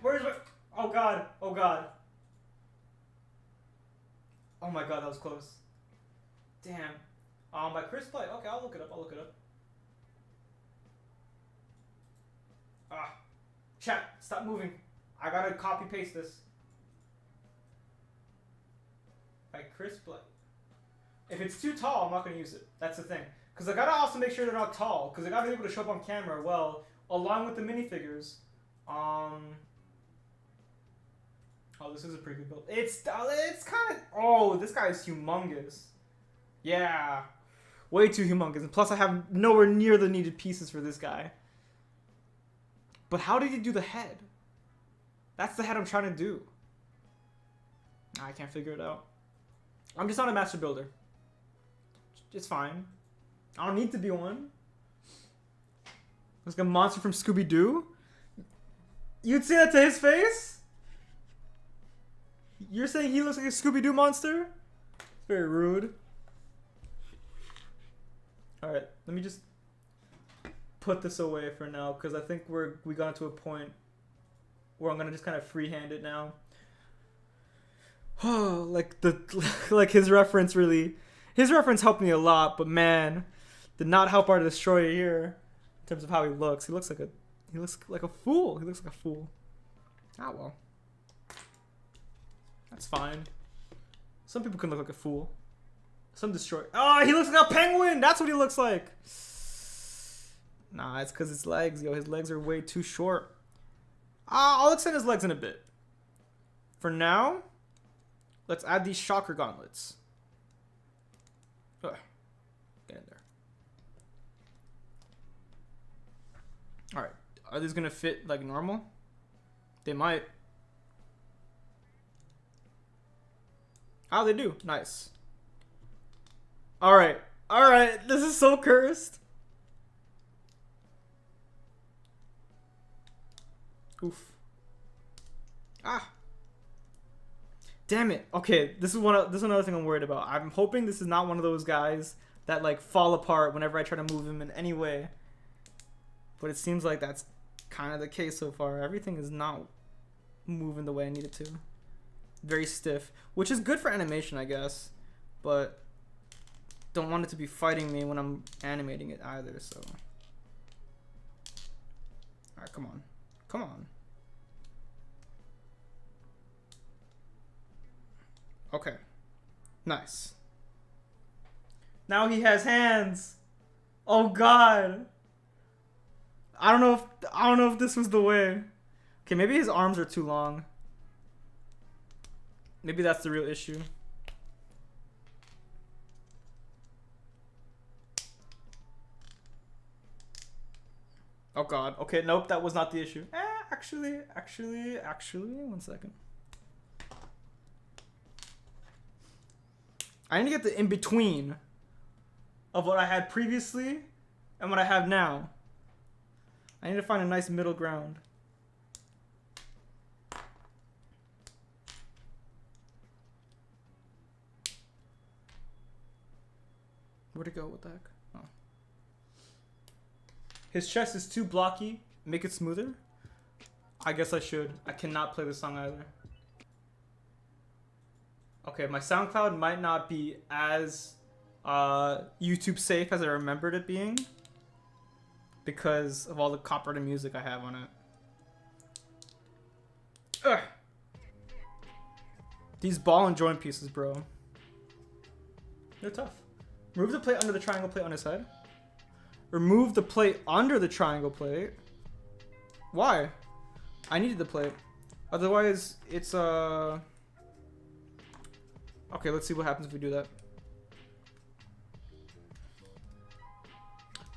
Where's my, oh god, oh god. Oh my god, that was close. Damn. By Chris Play. Okay, I'll look it up. I'll look it up. Chat, stop moving. I gotta copy paste this. By Chris Play. If it's too tall, I'm not gonna use it. That's the thing. Because I gotta also make sure they're not tall. Because I gotta be able to show up on camera well, along with the minifigures. Oh, this is a pretty good build. It's kind of. Oh, this guy is humongous. Yeah, way too humongous. And plus, I have nowhere near the needed pieces for this guy. But how did he do the head? That's the head I'm trying to do. I can't figure it out. I'm just not a master builder. It's fine. I don't need to be one. Looks like a monster from Scooby-Doo. You'd say that to his face? You're saying he looks like a Scooby-Doo monster? It's very rude. Alright, let me just put this away for now, because I think we got to a point where I'm gonna just kind of freehand it now. Oh, like his reference helped me a lot, but man, did not help our destroyer here in terms of how he looks. He looks like a fool. He looks like a fool. Ah well, that's fine. Some people can look like a fool. Some destroyer. Oh, he looks like a penguin. That's what he looks like. Nah, it's because his legs, yo. His legs are way too short. I'll extend his legs in a bit. For now, let's add these shocker gauntlets. Ugh. Get in there. Alright. Are these going to fit like normal? They might. Oh, they do. Nice. Alright. Alright. This is so cursed. Oof. Ah. Damn it. Okay, this is another thing I'm worried about. I'm hoping this is not one of those guys that like fall apart whenever I try to move him in any way. But it seems like that's kind of the case so far. Everything is not moving the way I need it to. Very stiff, which is good for animation, I guess, but don't want it to be fighting me when I'm animating it either, so. Alright, come on. Come on. Okay. Nice. Now he has hands. Oh god. I don't know if this was the way. Okay, maybe his arms are too long. Maybe that's the real issue. Oh god. Okay, nope, that was not the issue. Actually, one second. I need to get the in-between of what I had previously and what I have now. I need to find a nice middle ground. Where'd it go? What the heck? Oh. His chest is too blocky. Make it smoother? I guess I should. I cannot play the song either. Okay, my SoundCloud might not be as YouTube safe as I remembered it being. because of all the copyrighted music I have on it. Ugh. These ball and joint pieces, bro. They're tough. Remove the plate under the triangle plate on his head. Remove the plate under the triangle plate. Why? I needed the plate. Otherwise, it's okay, let's see what happens if we do that.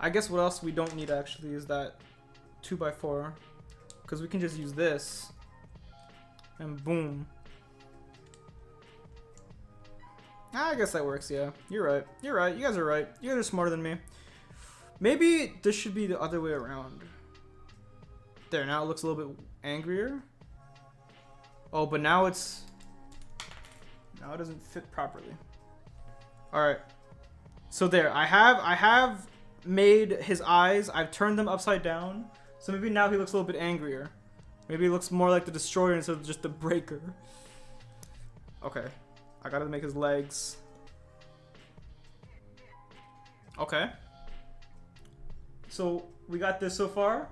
I guess what else we don't need actually is that 2x4. Because we can just use this. And boom. I guess that works, yeah. You're right. You're right. You guys are right. You guys are smarter than me. Maybe this should be the other way around. There, now it looks a little bit angrier. Oh, but now it's... Now it doesn't fit properly. Alright. So there, I have made his eyes. I've turned them upside down. So maybe now he looks a little bit angrier. Maybe he looks more like the Destroyer instead of just the Breaker. Okay. I gotta make his legs. Okay. So, we got this so far.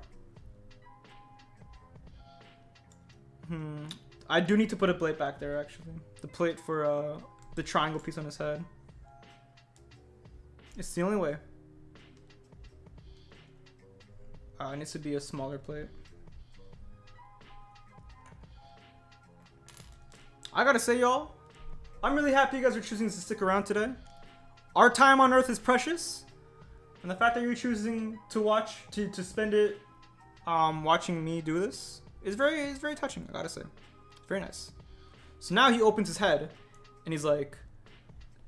I do need to put a plate back there, actually. The plate for the triangle piece on his head. It's the only way. It needs to be a smaller plate. I gotta say, y'all, I'm really happy you guys are choosing to stick around today. Our time on Earth is precious. And the fact that you're choosing to watch, to spend it watching me do this is very touching, I gotta say. Very nice. So now he opens his head and he's like,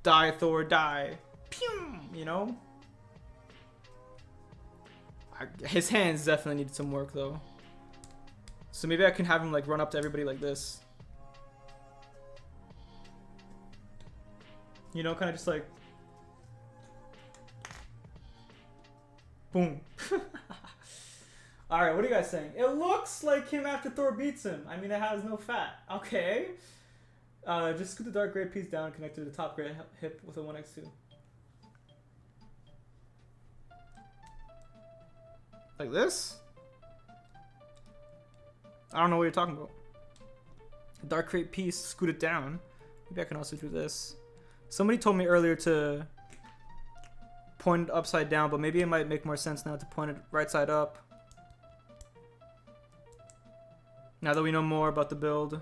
die, Thor, die. Pew! You know? His hands definitely need some work though. So maybe I can have him like run up to everybody like this. You know, kind of just like... Boom. Alright, what are you guys saying? It looks like him after Thor beats him. I mean, it has no fat. Okay. Just scoot the dark gray piece down and connect to the top gray hip with a 1x2. Like this? I don't know what you're talking about. Dark gray piece, scoot it down. Maybe I can also do this. Somebody told me earlier to point it upside down, but maybe it might make more sense now to point it right side up. Now that we know more about the build.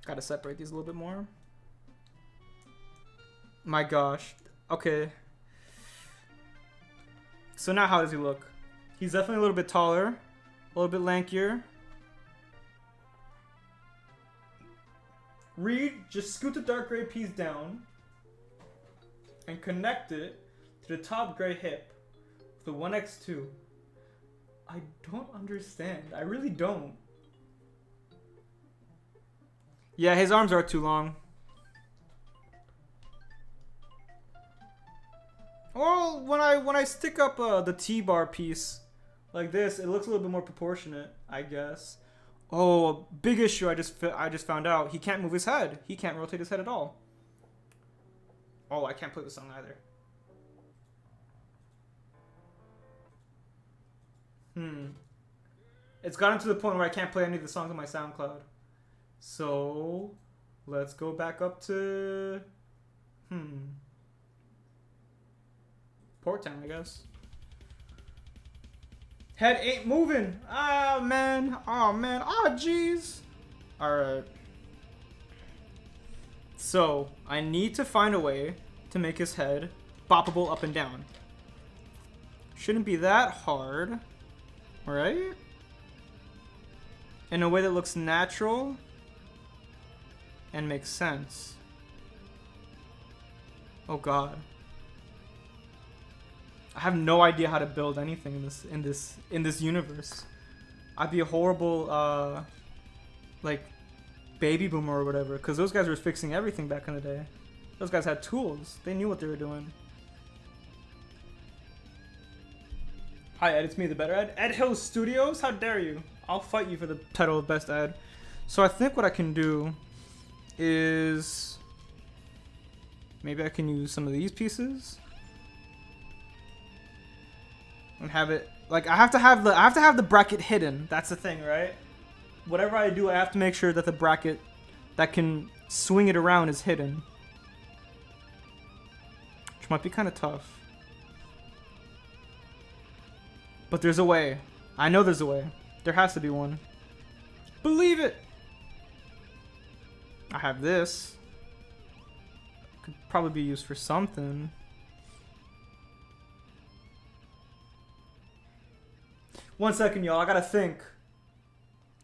Gotta separate these a little bit more. My gosh. Okay. So now how does he look? He's definitely a little bit taller. A little bit lankier. Reed, just scoot the dark gray piece down. And connect it to the top gray hip with a 1x2. I don't understand. I really don't. Yeah, his arms are too long. Well, when I stick up the T-bar piece like this, it looks a little bit more proportionate, I guess. Oh, a big issue I just found out. He can't move his head. He can't rotate his head at all. Oh, I can't play the song either. It's gotten to the point where I can't play any of the songs on my SoundCloud. So, let's go back up to... Port Town, I guess. Head ain't moving. Ah, man. Oh, man. Oh, jeez. Alright. So, I need to find a way to make his head boppable up and down. Shouldn't be that hard. Right? In a way that looks natural and makes sense. Oh god. I have no idea how to build anything in this universe. I'd be a horrible like baby boomer or whatever, because those guys were fixing everything back in the day. Those guys had tools. They knew what they were doing. Hi Ed, it's me, the better Ed. Ed Hills Studios, how dare you? I'll fight you for the title of best Ed. So I think what I can do is maybe I can use some of these pieces and have it like I have to have the bracket hidden. That's the thing, right? Whatever I do, I have to make sure that the bracket that can swing it around is hidden, which might be kind of tough. But there's a way. I know there's a way. There has to be one. Believe it. I have this. Could probably be used for something. One second, y'all. I gotta think.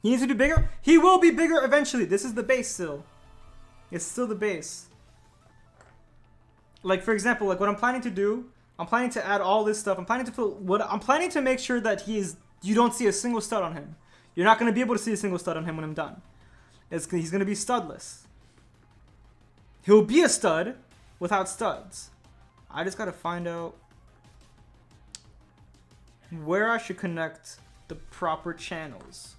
He needs to be bigger? He will be bigger eventually. This is the base still. It's still the base. Like, for example, like what I'm planning to do, I'm planning to add all this stuff. I'm planning to make sure that you don't see a single stud on him. You're not going to be able to see a single stud on him when I'm done. He's going to be studless. He'll be a stud without studs. I just got to find out where I should connect the proper channels.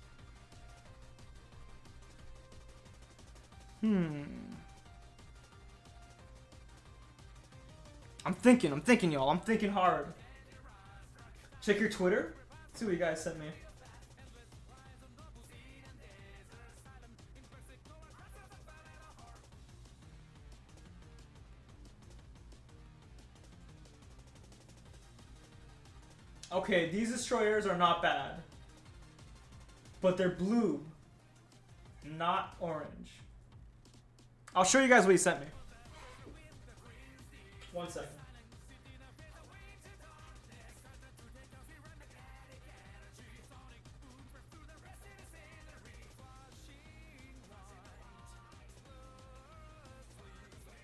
I'm thinking, y'all. I'm thinking hard. Check your Twitter. See what you guys sent me. Okay, these destroyers are not bad. But they're blue, not orange. I'll show you guys what he sent me. 1 second.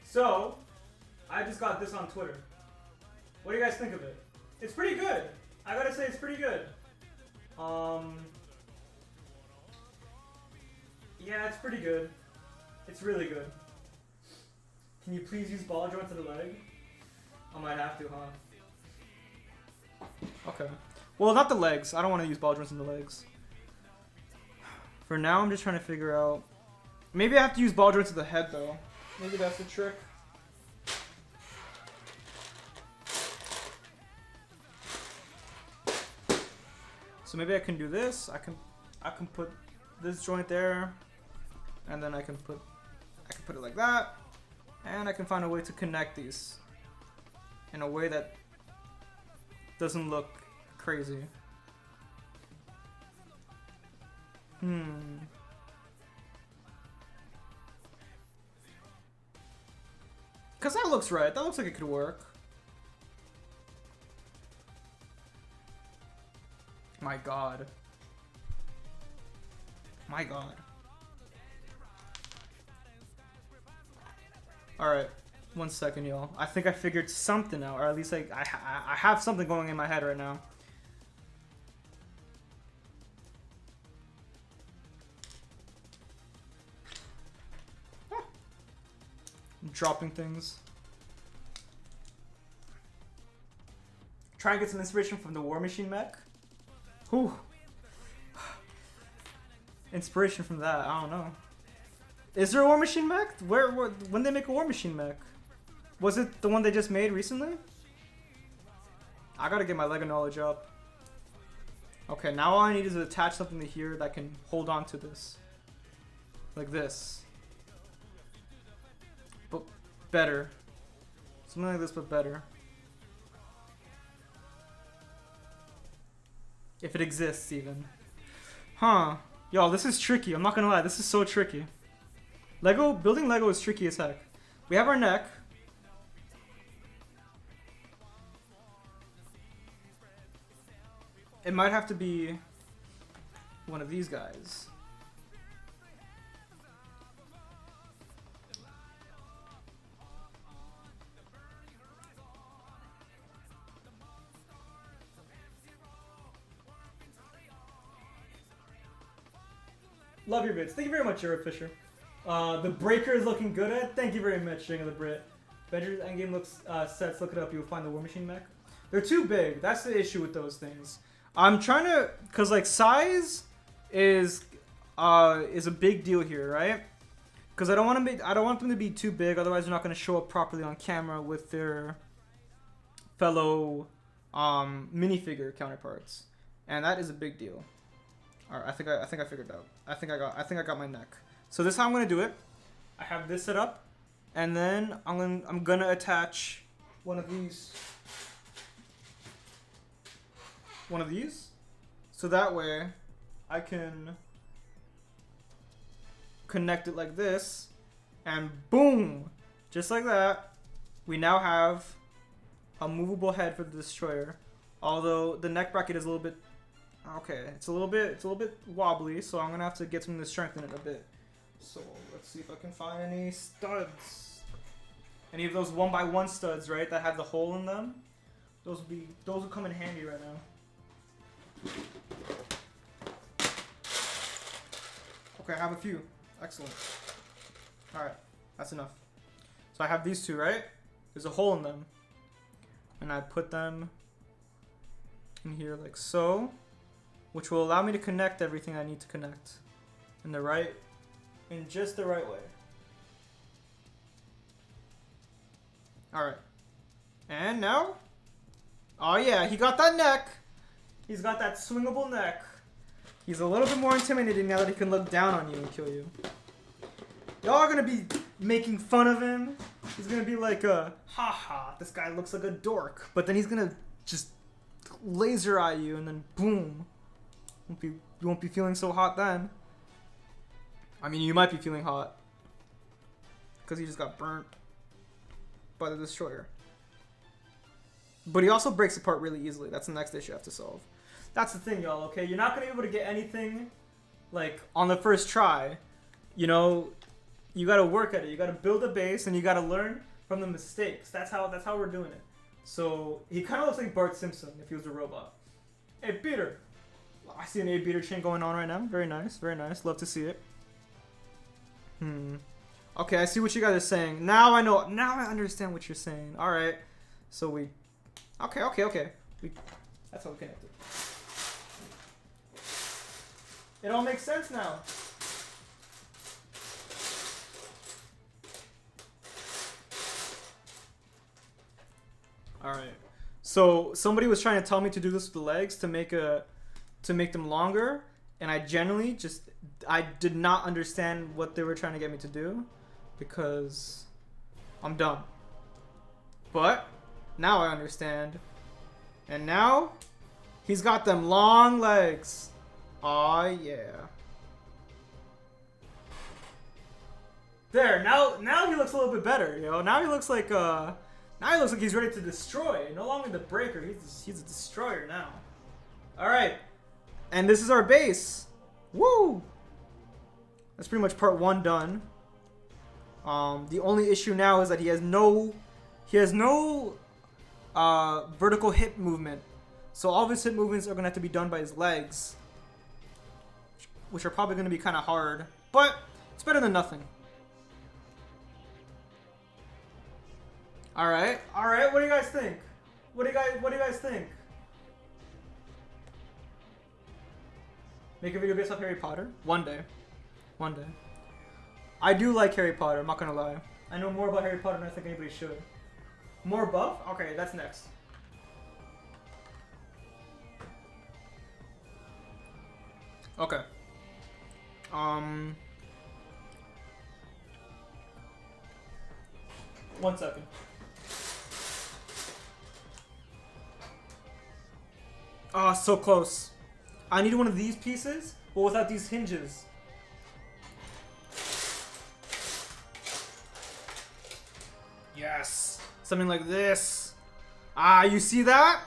So, I just got this on Twitter. What do you guys think of it? It's pretty good. I gotta say, it's pretty good. Yeah, it's pretty good. It's really good. Can you please use ball joint to the leg? I might have to, huh? Okay. Well, not the legs. I don't want to use ball joints in the legs. For now, I'm just trying to figure out... Maybe I have to use ball joints to the head, though. Maybe that's the trick. So maybe I can do this. I can put this joint there, and then I can put it like that, and I can find a way to connect these in a way that doesn't look crazy. Cause that looks right. That looks like it could work. My God. My God. Alright. 1 second, y'all. I think I figured something out, or at least like I have something going in my head right now. I'm dropping things. Try and get some inspiration from the War Machine mech. Whew. Inspiration from that, I don't know. Is there a War Machine mech? When they make a War Machine mech? Was it the one they just made recently? I gotta get my Lego knowledge up. Okay, now all I need is to attach something to here that can hold on to this. Like this. But better. Something like this, but better. If it exists, even. Huh. Y'all, this is tricky. I'm not gonna lie. This is so tricky. Building Lego is tricky as heck. We have our neck. It might have to be one of these guys. Love your vids. Thank you very much, Jared Fisher. The breaker is looking good at. Thank you very much, String of the Brit. Benja's endgame looks sets. Look it up. You'll find the War Machine mech. They're too big. That's the issue with those things. I'm trying to, cause like size is a big deal here, right? because I don't want them to be too big. Otherwise, they're not going to show up properly on camera with their fellow minifigure counterparts, and that is a big deal. All right, I think I figured out. I think I got my neck. So this is how I'm going to do it. I have this set up, and then I'm gonna attach one of these, so that way I can connect it like this, and boom, just like that, we now have a movable head for the destroyer. Although the neck bracket is a little bit okay, it's a little bit wobbly, so I'm gonna have to get something to strengthen it a bit. So let's see if I can find any studs. Any of those 1x1 studs, right, that have the hole in them. Those will come in handy right now. Okay, I have a few. Excellent. Alright, that's enough. So I have these two, right? There's a hole in them. And I put them in here like so, which will allow me to connect everything I need to connect in just the right way. Alright. And now? Oh yeah, he got that neck. He's got that swingable neck. He's a little bit more intimidating now that he can look down on you and kill you. Y'all are gonna be making fun of him. He's gonna be like, haha, this guy looks like a dork. But then he's gonna just laser eye you and then boom. You won't be feeling so hot then. I mean, you might be feeling hot because he just got burnt by the destroyer. But he also breaks apart really easily. That's the next issue I have to solve. That's the thing, y'all, okay? You're not going to be able to get anything, like, on the first try. You know, you got to work at it. You got to build a base, and you got to learn from the mistakes. That's how we're doing it. So, he kind of looks like Bart Simpson if he was a robot. Hey, Peter. I see an 8-beater chain going on right now. Very nice, very nice. Love to see it. Okay, I see what you guys are saying. Now I know. Now I understand what you're saying. All right. So we. Okay. That's how we connect it. It all makes sense now. All right. So somebody was trying to tell me to do this with the legs to make them longer, and I did not understand what they were trying to get me to do because I'm dumb. But now I understand. And now he's got them long legs. Aw, yeah. There, now he looks a little bit better, yo. Now he looks like he's ready to destroy. No longer the breaker, he's a destroyer now. Alright. And this is our base. Woo! That's pretty much part 1 done. The only issue now is that he has no vertical hip movement. So all of his hip movements are gonna have to be done by his legs, which are probably gonna be kind of hard, but it's better than nothing. All right. What do you guys think? What do you guys think? Make a video based off Harry Potter? One day. I do like Harry Potter, I'm not gonna lie. I know more about Harry Potter than I think anybody should. More buff? Okay, that's next. Okay. 1 second. Oh, so close. I need one of these pieces, but without these hinges. Yes. Something like this. Ah, you see that?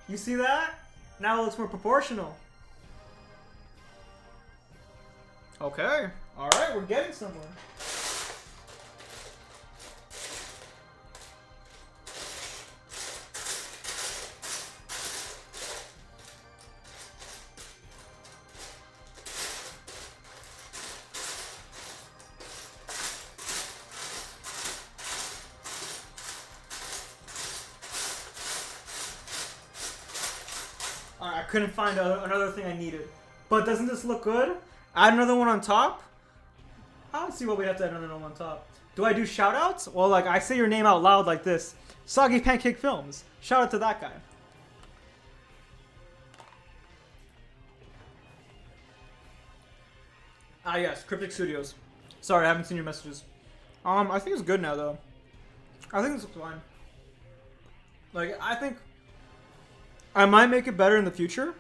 You see that? Now it looks more proportional. Okay. Alright, we're getting somewhere. I couldn't find another thing I needed. But doesn't this look good? Add another one on top? I don't see what we have to add on top. Do I do shout outs? Well, like, I say your name out loud like this. Soggy Pancake Films. Shout out to that guy. Ah, yes, Cryptic Studios. Sorry, I haven't seen your messages. I think it's good now, though. I think it's fine. Like, I think I might make it better in the future.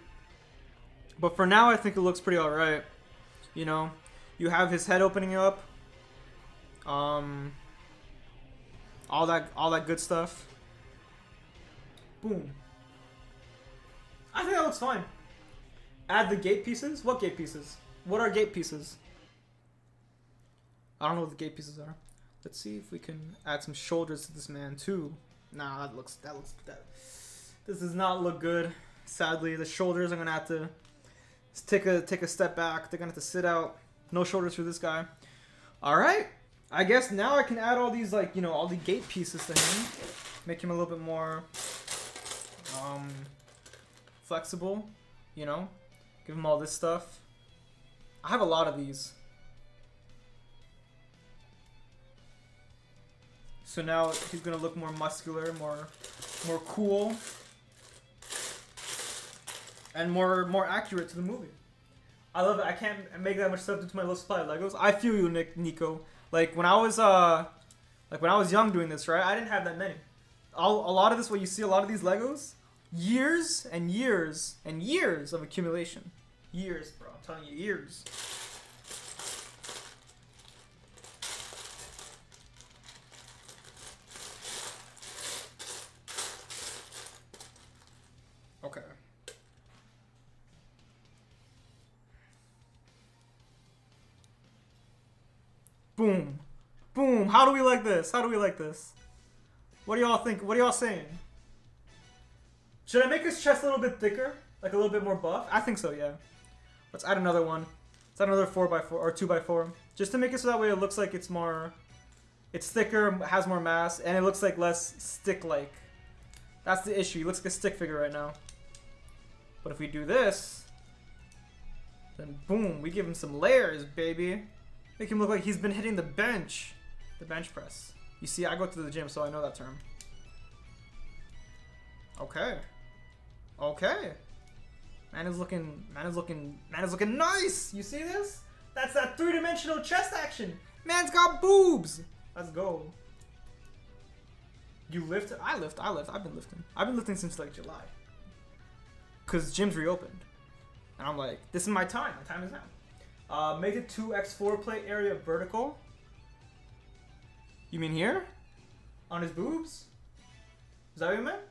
But for now, I think it looks pretty alright. You know, you have his head opening up. All that good stuff. Boom. I think that looks fine. Add the gate pieces? What gate pieces? What are gate pieces? I don't know what the gate pieces are. Let's see if we can add some shoulders to this man too. Nah, this does not look good. Sadly, the shoulders are gonna have to take a step back. They're gonna have to sit out. No shoulders for this guy. All right. I guess now I can add all these, like, you know, all the gate pieces to him. Make him a little bit more flexible, you know. Give him all this stuff. I have a lot of these. So now he's gonna look more muscular, more cool, and more accurate to the movie. I love it. I can't make that much stuff into my little supply of Legos. I feel you, Nico. Like when I was young doing this, right? I didn't have that many. A lot of this, what you see, a lot of these Legos, years and years and years of accumulation. Years, bro. I'm telling you, years. Okay. Boom. Boom. How do we like this? How do we like this? What do y'all think? What are y'all saying? Should I make his chest a little bit thicker? Like a little bit more buff? I think so, yeah. Let's add another one. Let's add another 4x4 or 2x4. Just to make it so that way it looks like it's more... It's thicker, has more mass, and it looks like less stick-like. That's the issue. He looks like a stick figure right now. But if we do this, then boom, we give him some layers, baby. Make him look like he's been hitting the bench press. You see, I go to the gym, so I know that term. Okay. Okay. Man is looking nice. You see this? That's that three-dimensional chest action. Man's got boobs. Let's go. You lift? I lift. I've been lifting. I've been lifting since like July. Cause gym's reopened. And I'm like, this is my time. My time is now. Make it 2x4 plate area vertical. You mean here? On his boobs? Is that what you meant?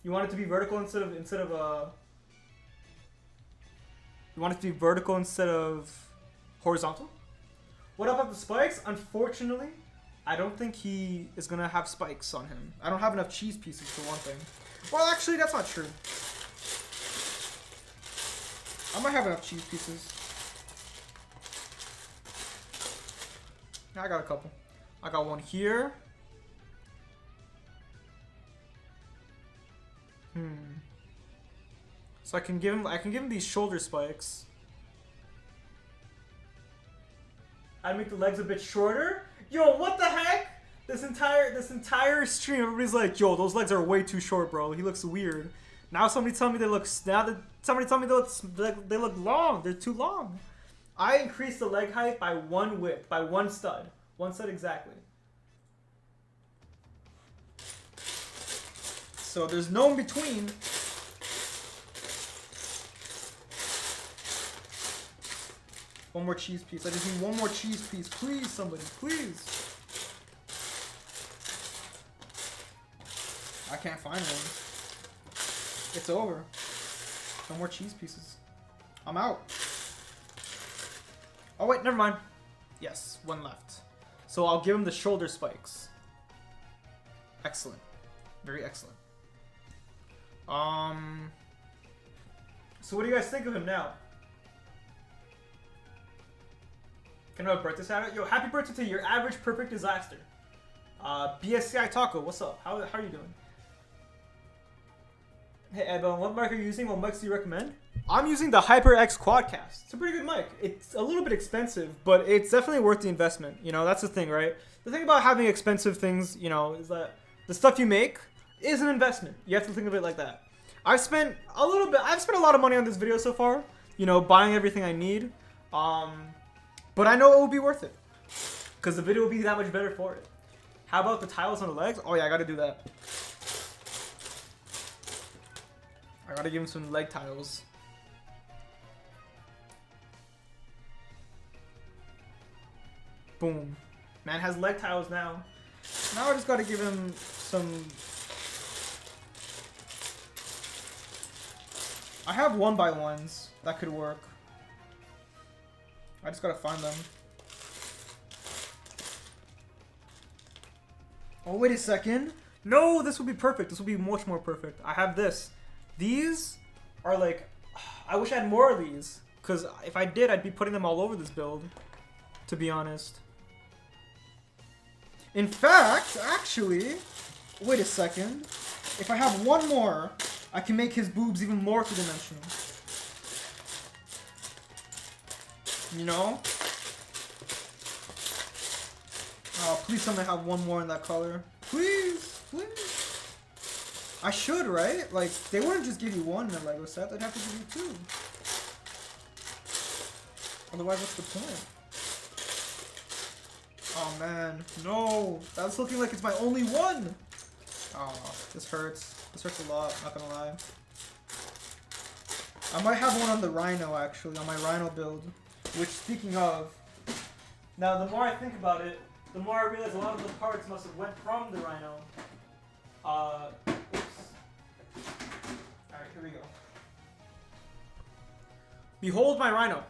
You want it to be vertical instead of you want it to be vertical instead of horizontal? What about the spikes? Unfortunately, I don't think he is gonna have spikes on him. I don't have enough cheese pieces for one thing. Well, actually, that's not true. I might have enough cheese pieces. I got a couple. I got one here. So I can give him these shoulder spikes. I'd make the legs a bit shorter. Yo, what the heck? This entire stream, everybody's like, yo, those legs are way too short, bro. He looks weird. Now somebody tell me they look long. They're too long. I increased the leg height by one width, by one stud. One stud exactly. So there's no in between. One more cheese piece. I just need one more cheese piece. Please, somebody. Please. I can't find one. It's over. No more cheese pieces. I'm out. Oh, wait. Never mind. Yes. One left. So I'll give him the shoulder spikes. Excellent. Very excellent. So what do you guys think of him now? Can I have a birthday shout out? Yo, happy birthday to your average perfect disaster. BSCI Taco, what's up? How are you doing? Hey EdBound, what mic are you using? What mics do you recommend? I'm using the HyperX Quadcast. It's a pretty good mic. It's a little bit expensive, but it's definitely worth the investment. You know, that's the thing, right? The thing about having expensive things, you know, is that the stuff you make is an investment. You have to think of it like that. I've spent a lot of money on this video so far, you know, buying everything I need. But I know it will be worth it because the video will be that much better for it. How about the tiles on the legs? Oh yeah, I gotta do that. I gotta give him some leg tiles. Boom. Man has leg tiles now. Now I just gotta give him some... I have 1x1s that could work. I just gotta find them. Oh, wait a second. No, this will be perfect. This will be much more perfect. I have this. These are like... I wish I had more of these. Because if I did, I'd be putting them all over this build. To be honest. In fact, actually... Wait a second. If I have one more, I can make his boobs even more two-dimensional. You know? Oh, please tell me I have one more in that color. Please, please. I should, right? Like, they wouldn't just give you one in a Lego set. They'd have to give you two. Otherwise, what's the point? Oh, man. No. That's looking like it's my only one. Oh, this hurts. This hurts a lot, not gonna lie. I might have one on the Rhino, actually, on my Rhino build. Which, speaking of, now the more I think about it, the more I realize a lot of the parts must have went from the Rhino. Oops. Alright, here we go. Behold my Rhino.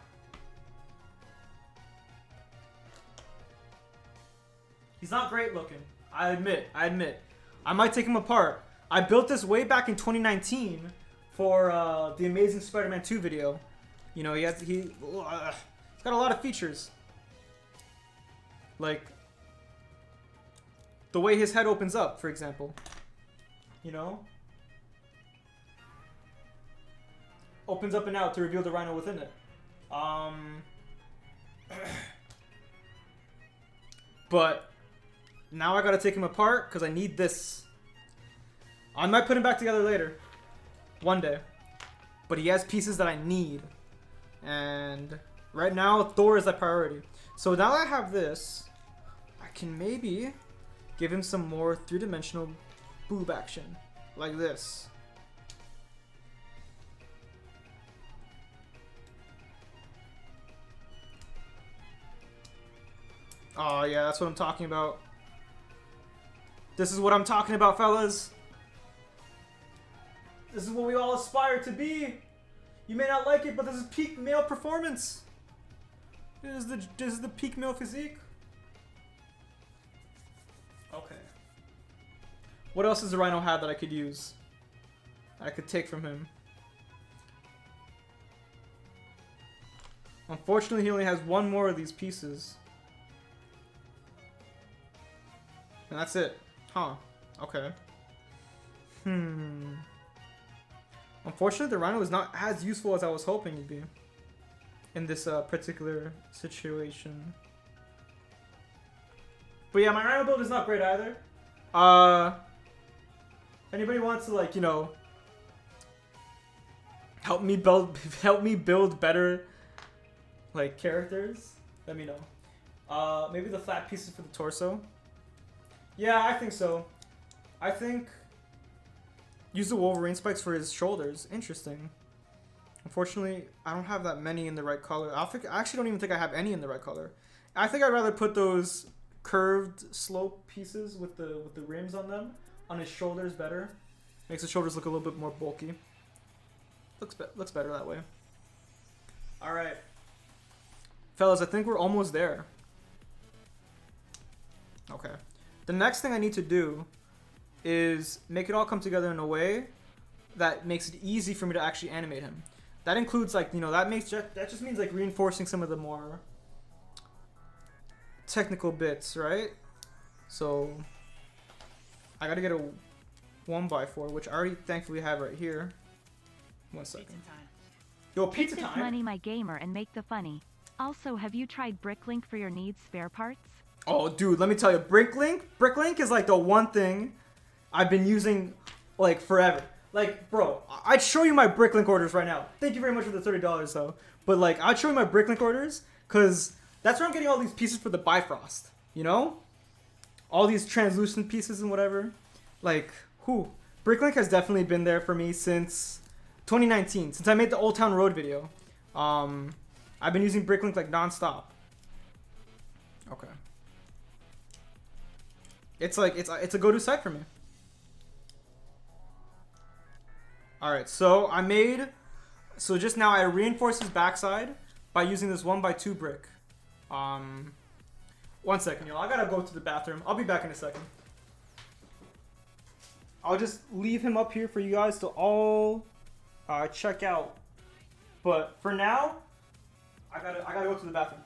He's not great looking. I admit. I might take him apart. I built this way back in 2019 for the Amazing Spider-Man 2 video. You know, he's got a lot of features. Like the way his head opens up, for example. You know? Opens up and out to reveal the Rhino within it. But now I gotta take him apart because I need this. I might put him back together later. One day. But he has pieces that I need. And right now, Thor is the priority. So now that I have this, I can maybe give him some more three-dimensional boob action. Like this. Oh yeah, that's what I'm talking about. This is what I'm talking about, fellas. This is what we all aspire to be. You may not like it, but this is peak male performance. This is the peak male physique. Okay. What else does the Rhino have that I could use? That I could take from him? Unfortunately, he only has one more of these pieces. And that's it. Huh. Okay. Unfortunately, the Rhino is not as useful as I was hoping he'd be. In this particular situation. But yeah, my Rhino build is not great either. Anybody wants to, like, you know, help me build better, like, characters? Let me know. Maybe the flat pieces for the torso. Yeah, I think so. I think use the Wolverine spikes for his shoulders. Interesting. Unfortunately, I don't have that many in the right color. I actually don't even think I have any in the right color. I think I'd rather put those curved slope pieces with the rims on them on his shoulders better. Makes the shoulders look a little bit more bulky. Looks better that way. All right, fellas, I think we're almost there. Okay. The next thing I need to do is make it all come together in a way that makes it easy for me to actually animate him. That includes, like, you know, that just means, like, reinforcing some of the more technical bits, right? So I gotta get a 1x4, which I already thankfully have right here. 1 second. Yo, Take pizza this time. money, my gamer, and make the funny. Also, have you tried Bricklink for your needs spare parts? Oh, dude, let me tell you, Bricklink is like the one thing I've been using like forever. Like, bro, I'd show you my Bricklink orders right now. Thank you very much for the $30 though. But like, I'd show you my Bricklink orders because that's where I'm getting all these pieces for the Bifrost. You know, all these translucent pieces and whatever. Like, Bricklink has definitely been there for me since 2019, since I made the Old Town Road video. I've been using Bricklink like nonstop. Okay. It's like it's a go-to site for me. All right, so just now I reinforced his backside by using this 1x2 brick. 1 second, y'all. I gotta go to the bathroom. I'll be back in a second. I'll just leave him up here for you guys to all check out. But for now, I gotta go to the bathroom.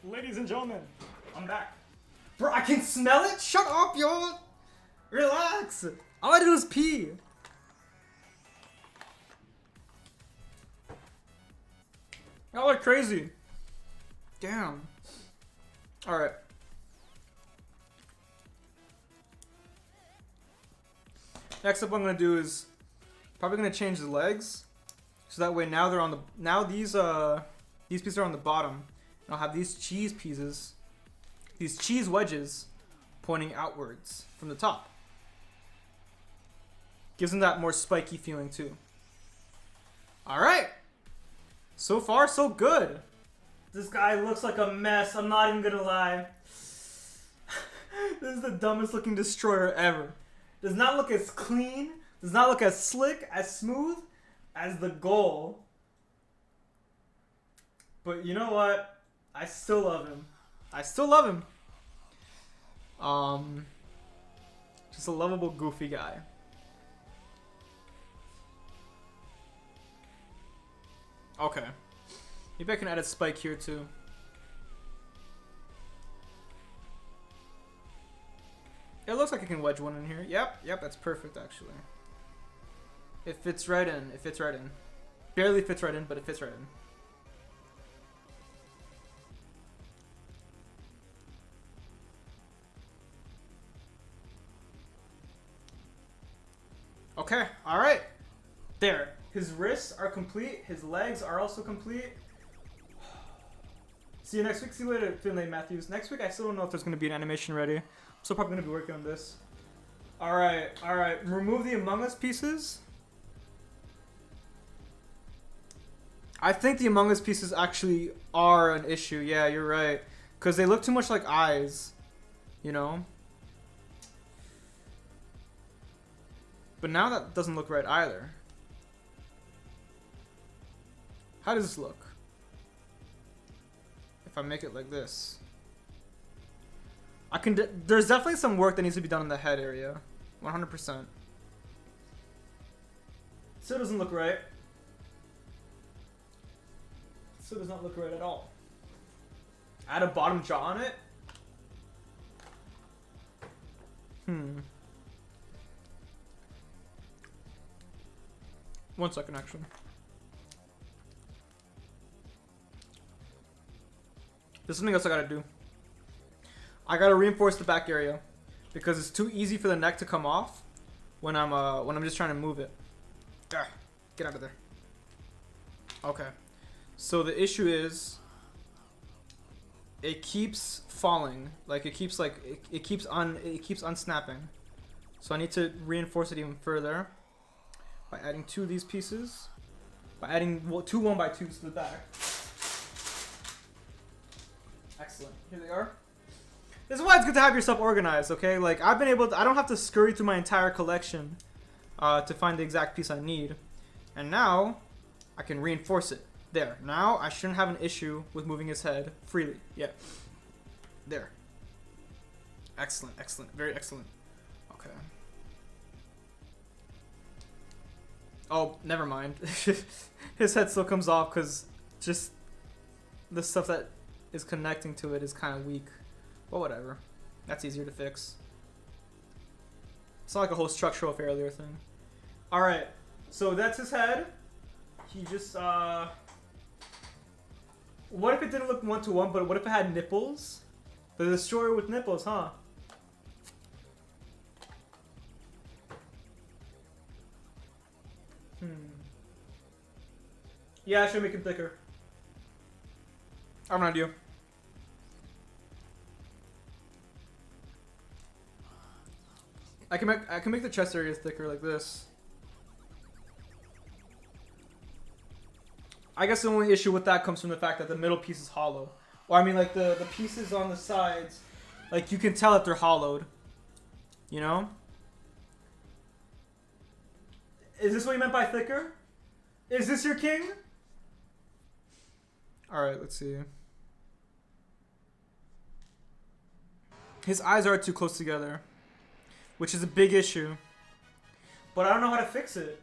Ladies and gentlemen, I'm back. Bro, I can smell it? Shut up, yo! Relax! All I do is pee. Y'all are crazy. Damn. Alright. Next up what I'm gonna do is probably gonna change the legs. So that way now they're on the these pieces are on the bottom. And I'll have these cheese pieces, these cheese wedges pointing outwards from the top. Gives them that more spiky feeling too. Alright. So far, so good. This guy looks like a mess, I'm not even gonna lie. This is the dumbest looking destroyer ever. Does not look as clean, does not look as slick, as smooth as the goal. But you know what? I still love him. I still love him. Just a lovable, goofy guy. Okay. Maybe I can add a spike here too. It looks like I can wedge one in here. Yep, that's perfect actually. It fits right in. It fits right in. Barely fits right in, but it fits right in. Okay, alright. There. His wrists are complete. His legs are also complete. See you next week. See you later, Finlay Matthews. Next week, I still don't know if there's going to be an animation ready. I'm still probably going to be working on this. Alright. Remove the Among Us pieces. I think the Among Us pieces actually are an issue. Yeah, you're right. Because they look too much like eyes. You know? But now that doesn't look right either. How does this look? If I make it like this. There's definitely some work that needs to be done in the head area. 100%. Still doesn't look right. Still does not look right at all. Add a bottom jaw on it? 1 second, actually. There's something else I gotta do. I gotta reinforce the back area because it's too easy for the neck to come off when I'm just trying to move it. Ah, get out of there. Okay. So the issue is it keeps falling. Like it keeps unsnapping. So I need to reinforce it even further by adding 2 of these pieces. By adding 2 1x2s to the back. Excellent. Here they are. This is why it's good to have your stuff organized, okay? Like I don't have to scurry through my entire collection to find the exact piece I need. And now I can reinforce it. There. Now I shouldn't have an issue with moving his head freely. Yeah. There. Excellent, excellent. Very excellent. Okay. Oh, never mind. His head still comes off because just the stuff that is connecting to it is kind of weak. But whatever. That's easier to fix. It's not like a whole structural failure thing. Alright. So that's his head. He just, what if it didn't look 1-to-1, but what if it had nipples? The destroyer with nipples, huh? Yeah, I should make him thicker. I have an idea. I can make the chest areas thicker like this. I guess the only issue with that comes from the fact that the middle piece is hollow. Or I mean like the pieces on the sides, like you can tell that they're hollowed. You know? Is this what you meant by thicker? Is this your king? Alright, let's see. His eyes are too close together, which is a big issue. But I don't know how to fix it.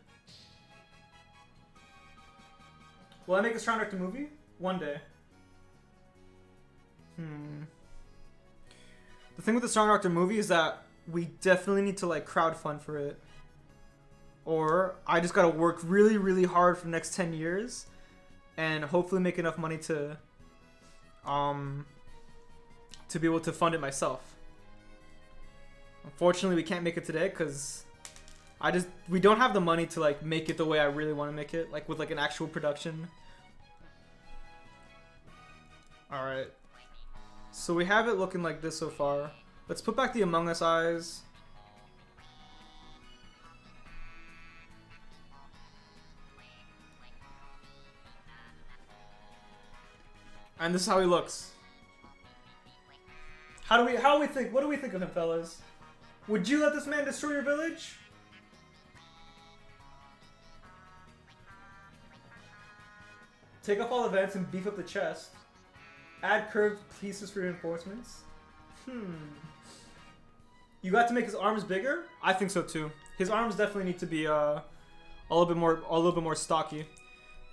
Will I make a Strong Director movie? One day. The thing with the Strong Director movie is that we definitely need to like crowdfund for it. Or I just gotta work really, really hard for the next 10 years and hopefully make enough money to be able to fund it myself. Unfortunately, we can't make it today because we don't have the money to like make it the way I really want to make it, like with like an actual production. All right. So we have it looking like this so far. Let's put back the Among Us eyes. And this is how he looks. How do we think? What do we think of him, fellas? Would you let this man destroy your village? Take off all the vents and beef up the chest. Add curved pieces for reinforcements. You got to make his arms bigger? I think so too. His arms definitely need to be a little bit more stocky.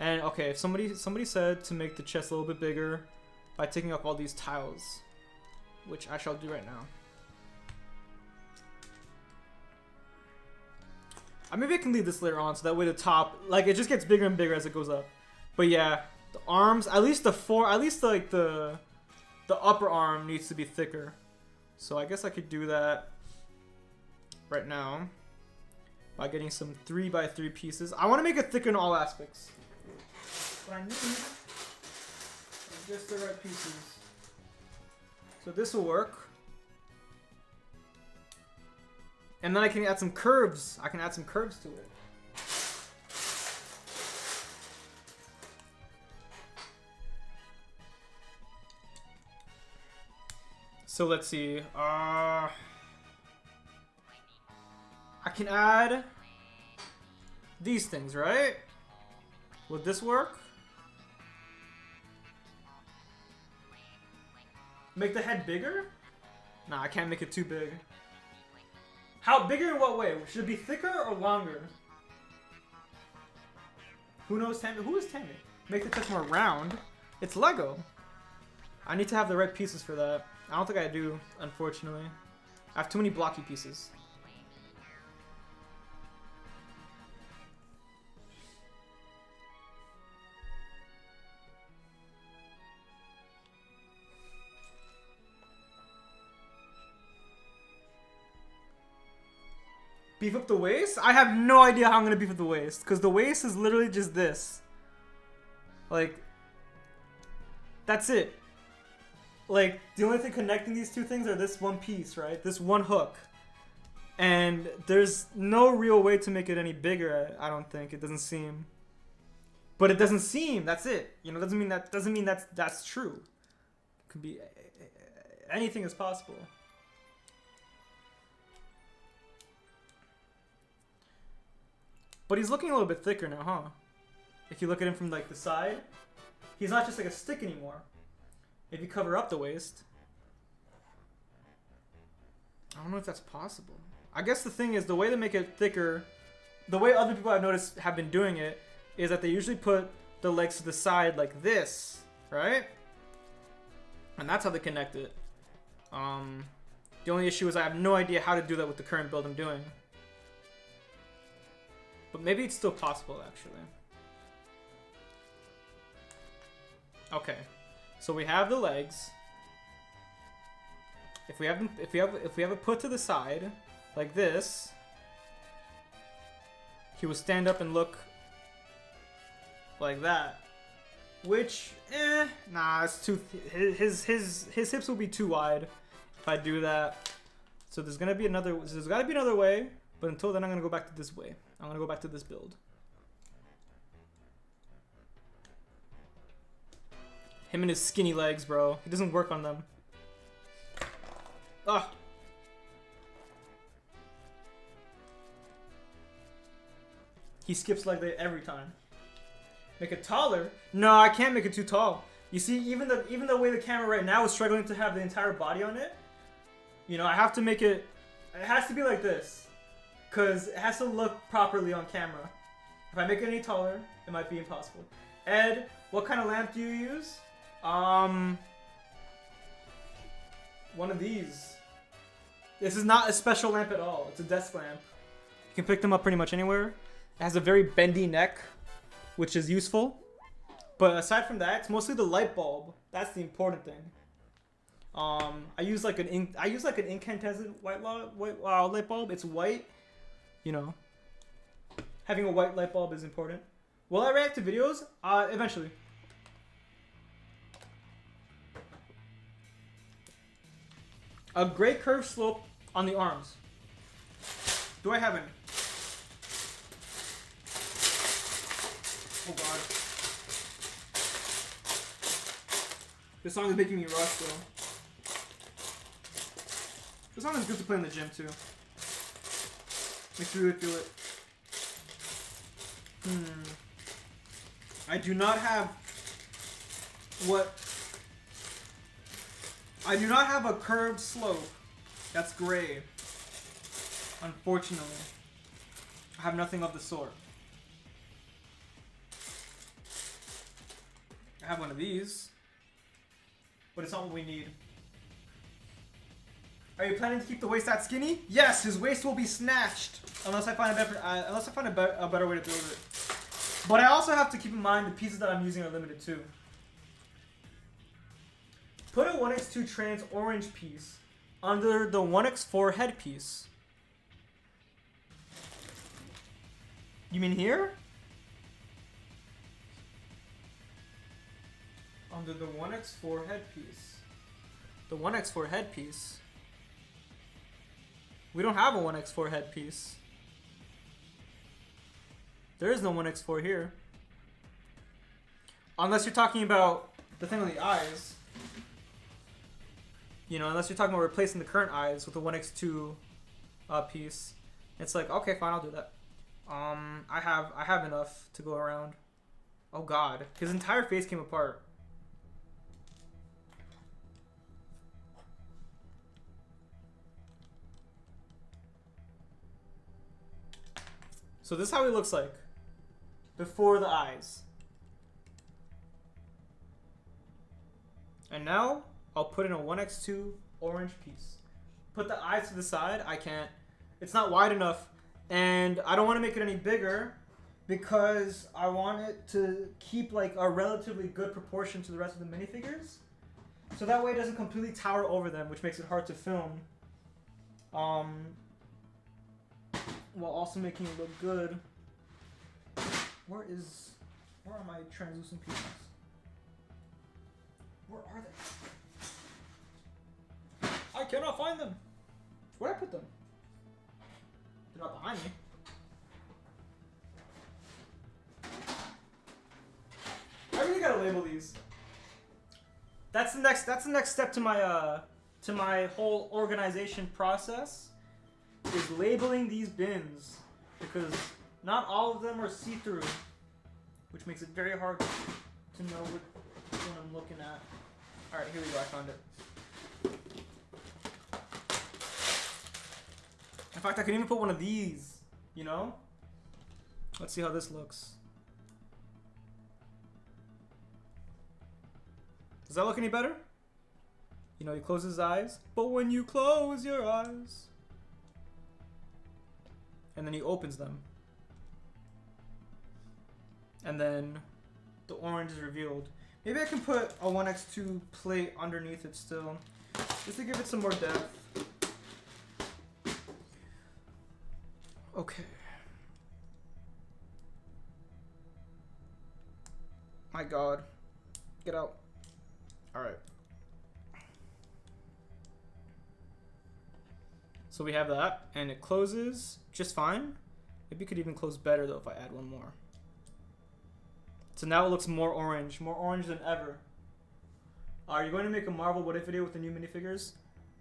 And okay, if somebody said to make the chest a little bit bigger by taking off all these tiles, which I shall do right now. Maybe I can leave this later on so that way the top, like it just gets bigger and bigger as it goes up. But yeah, the arms, at least the upper arm needs to be thicker. So I guess I could do that right now by getting some 3x3 pieces. I want to make it thicker in all aspects. What I need is just the right pieces. So this will work. And then I can add some curves. I can add some curves to it. So let's see. I can add these things, right? Would this work? Make the head bigger? Nah, I can't make it too big. How bigger in what way? Should it be thicker or longer? Who knows Tammy? Who is Tammy? Make the chest more round. It's Lego. I need to have the right pieces for that. I don't think I do, unfortunately. I have too many blocky pieces. Beef up the waist? I have no idea how I'm gonna beef up the waist, because the waist is literally just this. Like, that's it. Like, the only thing connecting these two things are this one piece, right? This one hook. And there's no real way to make it any bigger, I don't think. It doesn't seem. But it doesn't seem, that's it. You know, doesn't mean that's true. It could be anything is possible. But he's looking a little bit thicker now, huh? If you look at him from like the side, he's not just like a stick anymore. If you cover up the waist, I don't know if that's possible. I guess the thing is, the way to make it thicker, the way other people I've noticed have been doing it, is that they usually put the legs to the side like this, right? And that's how they connect it. The only issue is I have no idea how to do that with the current build I'm doing. But maybe it's still possible, actually. Okay, so we have the legs. If we have it put to the side like this, he will stand up and look like that. Which, nah, it's too. His hips will be too wide if I do that. So there's gotta be another way. But until then, I'm gonna go back to this way. I'm gonna go back to this build. Him and his skinny legs, bro. He doesn't work on them. Ah. He skips leg day every time. Make it taller? No, I can't make it too tall. You see, even the way the camera right now is struggling to have the entire body on it. You know, I have to make it. It has to be like this. Because it has to look properly on camera. If I make it any taller, it might be impossible. Ed, what kind of lamp do you use? One of these. This is not a special lamp at all. It's a desk lamp. You can pick them up pretty much anywhere. It has a very bendy neck, which is useful. But aside from that, it's mostly the light bulb. That's the important thing. I use like an incandescent white light bulb. It's white. You know, having a white light bulb is important. Will I react to videos? Eventually. A great curved slope on the arms. Do I have any? Oh god. This song is making me rush though. This song is good to play in the gym too. Makes you really feel it. I do not have a curved slope that's gray. Unfortunately. I have nothing of the sort. I have one of these. But it's not what we need. Are you planning to keep the waist that skinny? Yes, his waist will be snatched unless I find a better way to build it. But I also have to keep in mind the pieces that I'm using are limited too. Put a 1x2 trans orange piece under the 1x4 headpiece. You mean here? Under the 1x4 headpiece. The 1x4 headpiece. We don't have a 1x4 headpiece. There is no 1x4 here. Unless you're talking about the thing on the eyes. You know, unless you're talking about replacing the current eyes with a 1x2 piece. It's like, okay, fine, I'll do that. I have enough to go around. Oh god, his entire face came apart. So this is how he looks like before the eyes. And now I'll put in a 1x2 orange piece. Put the eyes to the side. I can't. It's not wide enough. And I don't want to make it any bigger because I want it to keep like a relatively good proportion to the rest of the minifigures. So that way it doesn't completely tower over them, which makes it hard to film. while also making it look good. Where are my translucent pieces? Where are they? I cannot find them. Where'd I put them? They're not behind me. I really gotta label these. That's the next step to my whole organization process, is labeling these bins, because not all of them are see-through, which makes it very hard to know what I'm looking at. All right, here we go. I found it. In fact, I can even put one of these, you know? Let's see how this looks. Does that look any better? You know, he closes his eyes, but when you close your eyes, and then he opens them, and then the orange is revealed. Maybe I can put a 1x2 plate underneath it still, just to give it some more depth. Okay. My God. Get out. Alright. So we have that, and it closes just fine. Maybe it could even close better though if I add one more. So now it looks more orange than ever. Are you going to make a Marvel What If video with the new minifigures?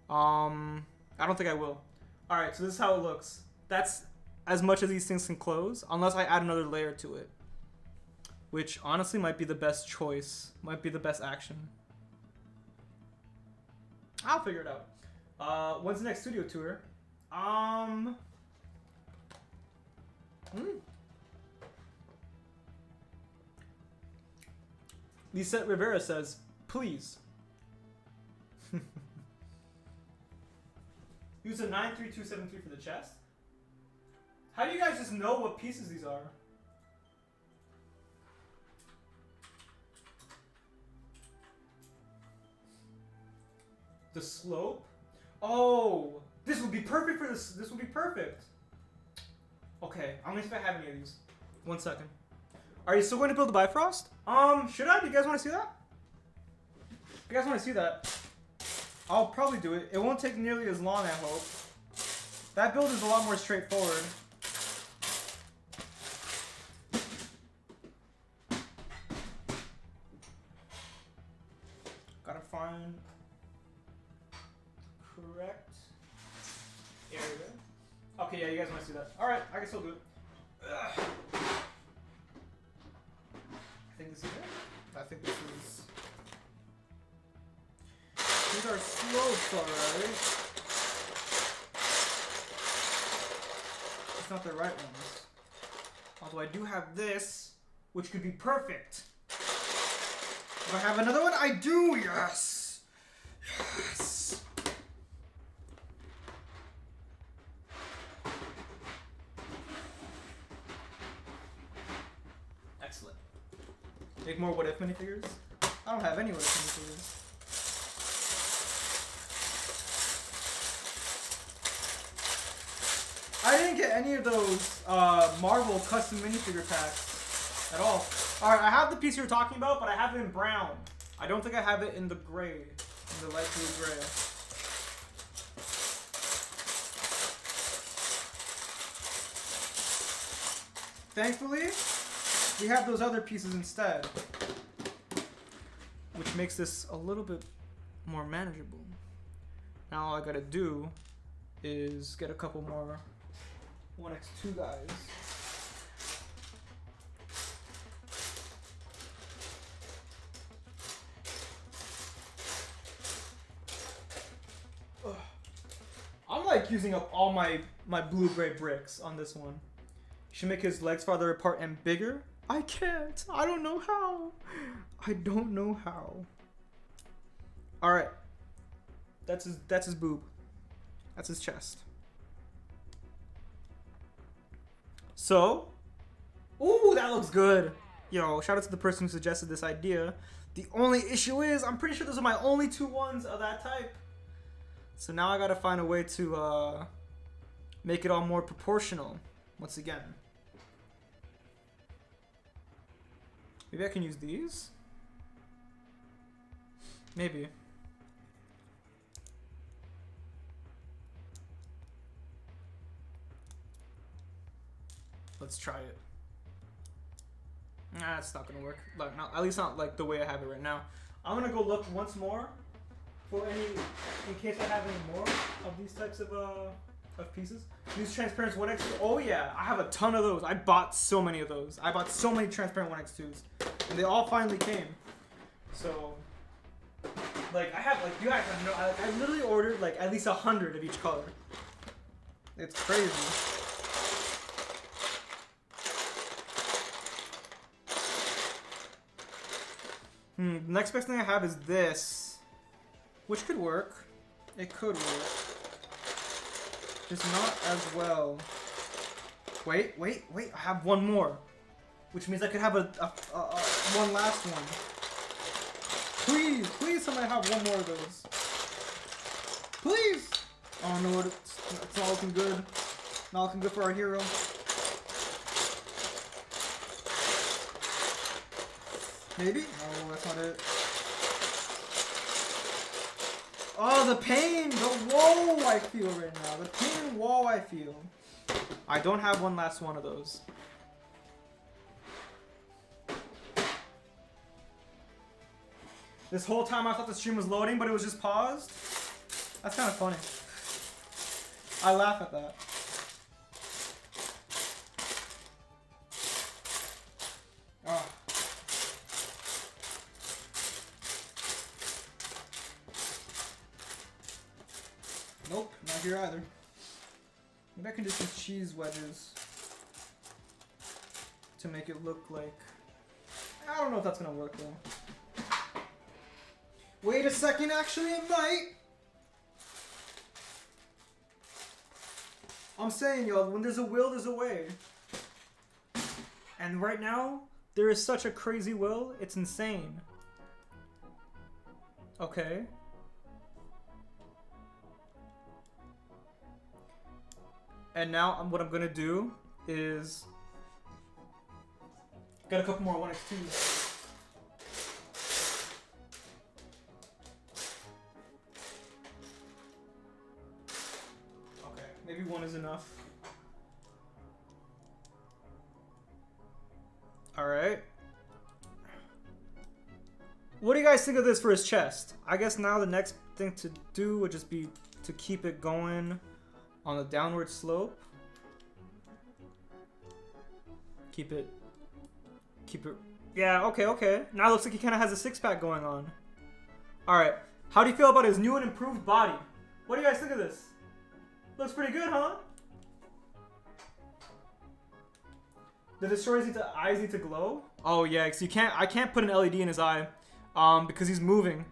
I don't think I will. Alright, so this is how it looks. That's as much as these things can close, unless I add another layer to it. Which honestly might be the best choice. Might be the best action. I'll figure it out. When's the next studio tour? Lisette Rivera says, please. Use a 93273 for the chest. How do you guys just know what pieces these are? The slope? Oh, this would be perfect for this. This would be perfect. Okay, I'm gonna see if I have any of these. 1 second. Are you still going to build the Bifrost? Should I? Do you guys want to see that? If you guys want to see that, I'll probably do it. It won't take nearly as long, I hope. That build is a lot more straightforward. Gotta find correct area. Okay, yeah, you guys want to see that. Alright, I can still do it. Ugh. I think this is it. I think this is... These are slopes, alright. It's not the right ones. Although I do have this, which could be perfect. Do I have another one? I do, yes! Yes! Excellent. Make more What If minifigures? I don't have any What If minifigures. I didn't get any of those Marvel custom minifigure packs at all. Alright, I have the piece you're talking about, but I have it in brown. I don't think I have it in the gray, in the light blue gray. Thankfully, we have those other pieces instead, which makes this a little bit more manageable. Now all I gotta do is get a couple more 1x2 guys. Ugh. I'm like using up all my blue-gray bricks on this one. Should make his legs farther apart and bigger. I can't. I don't know how. I don't know how. All right. That's his boob. That's his chest. So, ooh, that looks good. Yo, shout out to the person who suggested this idea. The only issue is, I'm pretty sure those are my only two ones of that type. So now I gotta find a way to make it all more proportional once again. Maybe I can use these? Maybe. Let's try it. Nah, it's not gonna work. Like, not, at least not like the way I have it right now. I'm gonna go look once more for any, in case I have any more of these types of pieces. These transparent 1x2. Oh yeah, I have a ton of those. I bought so many of those. I bought so many transparent 1x2s, and they all finally came. So, like, I have, like, you guys have no, I literally ordered like at least 100 of each color. It's crazy. The next best thing I have is this, which could work. It could work. Just not as well. Wait. I have one more, which means I could have a one last one. Please, somebody have one more of those. Please. Oh no, it's not looking good. Not looking good for our hero. Maybe? No, that's not it. Oh, the pain! The woe I feel right now. The pain and woe I feel. I don't have one last one of those. This whole time I thought the stream was loading, but it was just paused. That's kind of funny. I laugh at that. Oh. Nope, not here either. Maybe I can just use cheese wedges to make it look like... I don't know if that's gonna work though. Wait a second, actually it might! I'm saying, y'all, when there's a will, there's a way. And right now, there is such a crazy will, it's insane. Okay. And now what I'm gonna do is got a couple more 1x2s. Okay, maybe one is enough. Alright. What do you guys think of this for his chest? I guess now the next thing to do would just be to keep it going on the downward slope. Keep it. Yeah, okay. Now it looks like he kind of has a six-pack going on. Alright. How do you feel about his new and improved body? What do you guys think of this? Looks pretty good, huh? The destroyer's eyes need to glow? Oh yeah, because I can't put an LED in his eye. Because he's moving.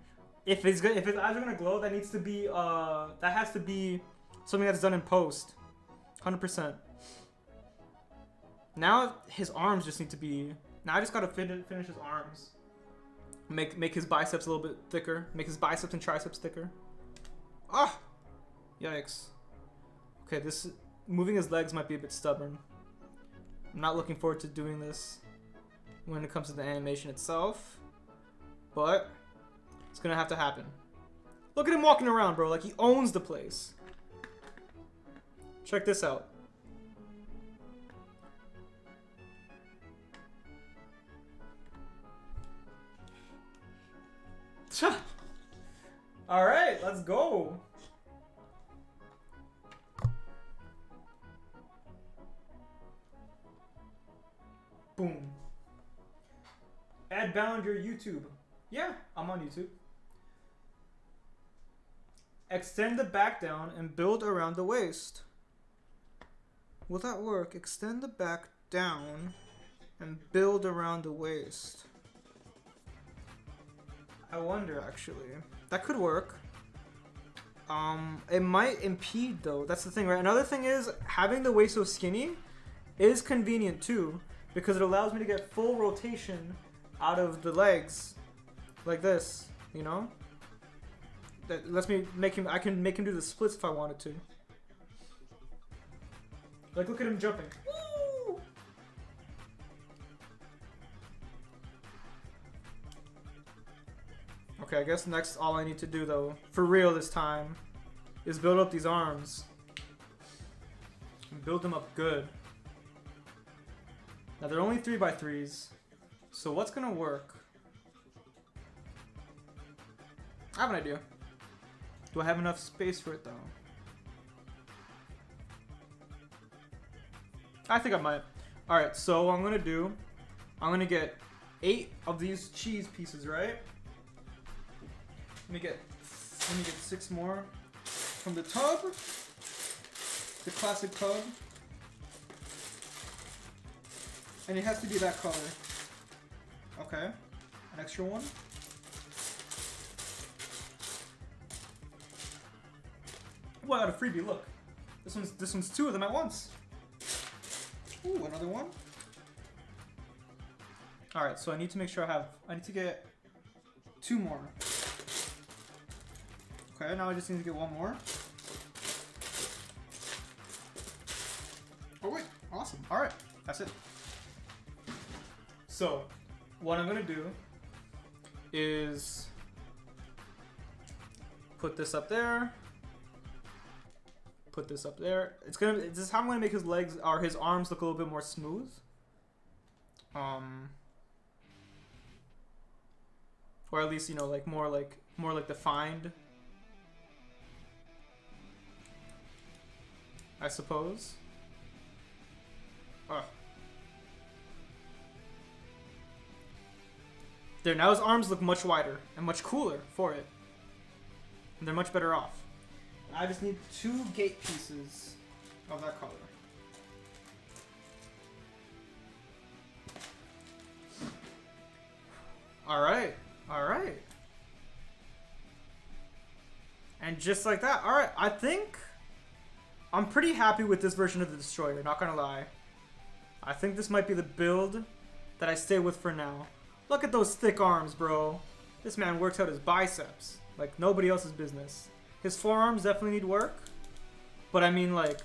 If his eyes are gonna glow, that needs to be that has to be something that's done in post. 100%. Now his arms just need to be... Now I just gotta finish his arms. Make his biceps a little bit thicker. Make his biceps and triceps thicker. Ah! Yikes. Okay, this... Moving his legs might be a bit stubborn. I'm not looking forward to doing this when it comes to the animation itself. But it's gonna have to happen. Look at him walking around, bro. Like he owns the place. Check this out. All right, let's go. Boom. EdBound your YouTube. Yeah, I'm on YouTube. Extend the back down and build around the waist. Will that work? Extend the back down and build around the waist. I wonder, actually. That could work. It might impede, though. That's the thing, right? Another thing is, having the waist so skinny is convenient, too, because it allows me to get full rotation out of the legs. Like this, you know? That lets me make him, I can make him do the splits if I wanted to. Like, look at him jumping. Woo! Okay, I guess next all I need to do, though, for real this time, is build up these arms. And build them up good. Now, they're only 3x3s. So what's gonna work? I have an idea. Do I have enough space for it, though? I think I might. Alright, so what I'm gonna do, I'm gonna get 8 of these cheese pieces, right? Let me get 6 more from the tub. The classic tub. And it has to be that color. Okay. An extra one. Oh, I got a freebie, look. This one's 2 of them at once. Ooh, another one. Alright, so I need to make sure I need to get 2 more. Okay, now I just need to get 1 more. Oh wait, awesome. Alright, that's it. So, what I'm gonna do is put this up there. Put this up there. This is how I'm gonna make his legs or his arms look a little bit more smooth. Or at least, you know, like more like defined, I suppose. There, now his arms look much wider and much cooler for it. And they're much better off. I just need 2 gate pieces of that color. Alright, alright. And just like that, alright, I think I'm pretty happy with this version of the Destroyer, not gonna lie. I think this might be the build that I stay with for now. Look at those thick arms, bro. This man works out his biceps like nobody else's business. His forearms definitely need work, but I mean, like,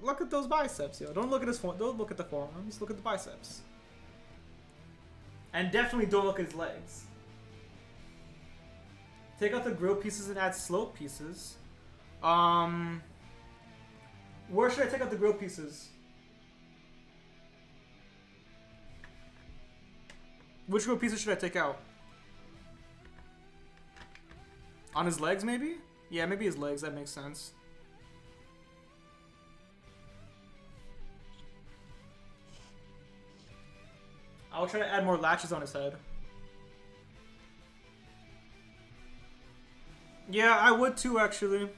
look at those biceps, yo. Don't look at don't look at the forearms. Look at the biceps, and definitely don't look at his legs. Take out the grill pieces and add slope pieces. Where should I take out the grill pieces? Which grill pieces should I take out? On his legs, maybe? Yeah, maybe his legs. That makes sense. I'll try to add more latches on his head. Yeah, I would too, actually.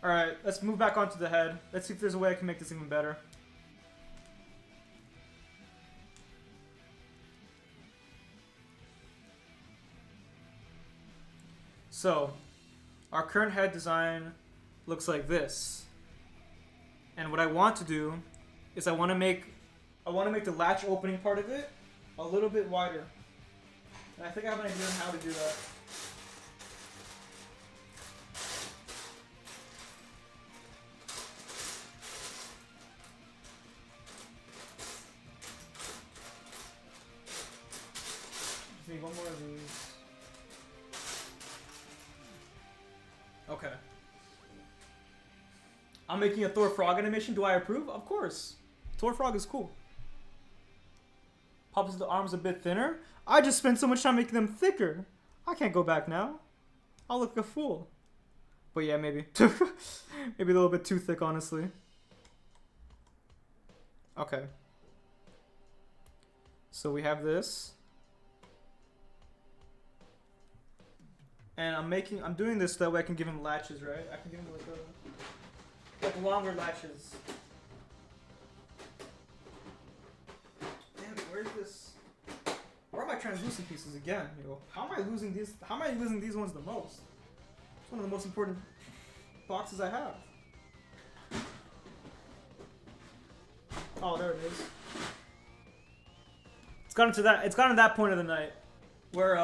Alright, let's move back onto the head. Let's see if there's a way I can make this even better. So, our current head design looks like this. And what I want to do is I want to make the latch opening part of it a little bit wider. And I think I have an idea on how to do that. Just need 1 more of these. Okay. I'm making a Thor frog animation. Do I approve? Of course. Thor frog is cool. Pops the arms a bit thinner. I just spent so much time making them thicker. I can't go back now. I'll look like a fool. But yeah, maybe. Maybe a little bit too thick, honestly. Okay. So we have this. And I'm doing this so that way I can give him latches, right? I can give him like longer latches. Damn it, where's this? Where are my translucent pieces again, yo? How am I losing these? How am I losing these ones the most? It's one of the most important boxes I have. Oh, there it is. It's gotten to that point of the night where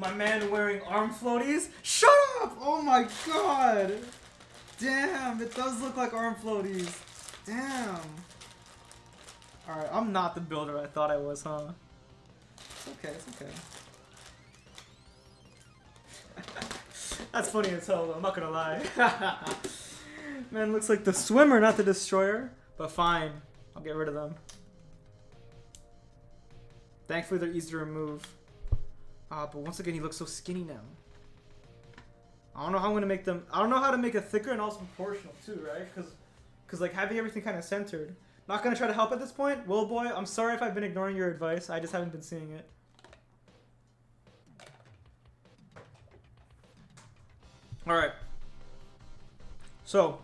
My man wearing arm floaties. Shut up! Oh my god! Damn, it does look like arm floaties. Damn. Alright, I'm not the builder I thought I was, huh? It's okay, it's okay. That's funny as hell though, I'm not gonna lie. Man, looks like the swimmer, not the destroyer. But fine, I'll get rid of them. Thankfully they're easy to remove. But once again, he looks so skinny now. I don't know how I'm gonna make them. I don't know how to make it thicker and also proportional too, right? Because like having everything kind of centered. Not gonna try to help at this point. Will boy, I'm sorry if I've been ignoring your advice. I just haven't been seeing it. All right. So,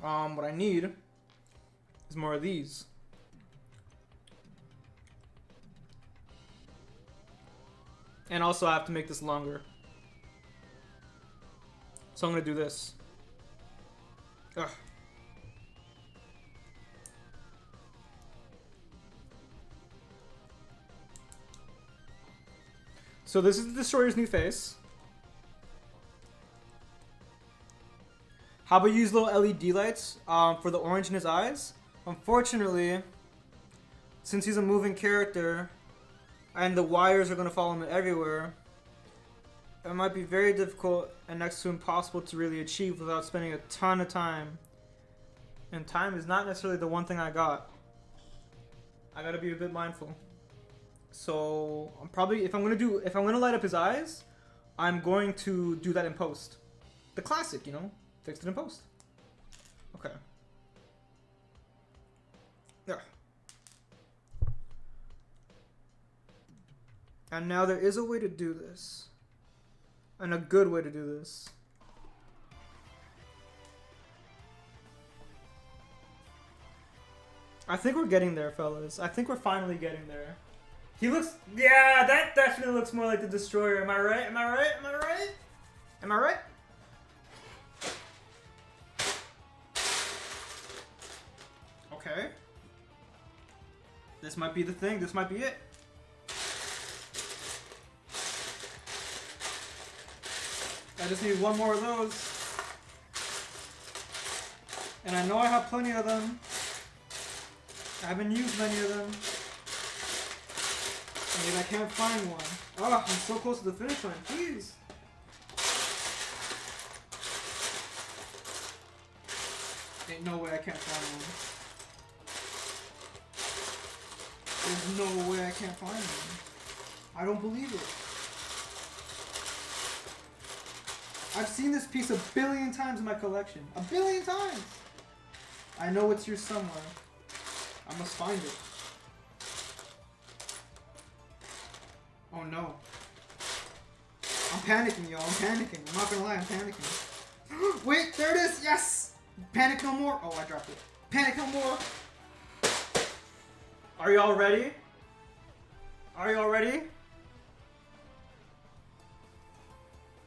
what I need is more of these. And also I have to make this longer. So I'm gonna do this. Ugh. So this is the Destroyer's new face. How about use little LED lights for the orange in his eyes? Unfortunately, since he's a moving character, and the wires are going to follow him everywhere, it might be very difficult and next to impossible to really achieve without spending a ton of time. And time is not necessarily the one thing I got. I gotta be a bit mindful. So I'm probably, if I'm gonna light up his eyes, I'm going to do that in post. The classic, you know, fix it in post. Okay. Yeah. And now there is a way to do this. And a good way to do this. I think we're getting there, fellas. I think we're finally getting there. He looks... Yeah, that definitely looks more like the Destroyer. Am I right? Am I right? Am I right? Am I right? Okay. This might be the thing. This might be it. I just need one more of those. And I know I have plenty of them. I haven't used many of them. I mean, I can't find one. Oh, I'm so close to the finish line. Jeez. Ain't no way I can't find one. There's no way I can't find one. I don't believe it. I've seen this piece a billion times in my collection. A billion times! I know it's here somewhere. I must find it. Oh no. I'm panicking, y'all. I'm panicking. I'm not gonna lie, I'm panicking. Wait, there it is! Yes! Panic no more! Oh, I dropped it. Panic no more! Are y'all ready? Are y'all ready?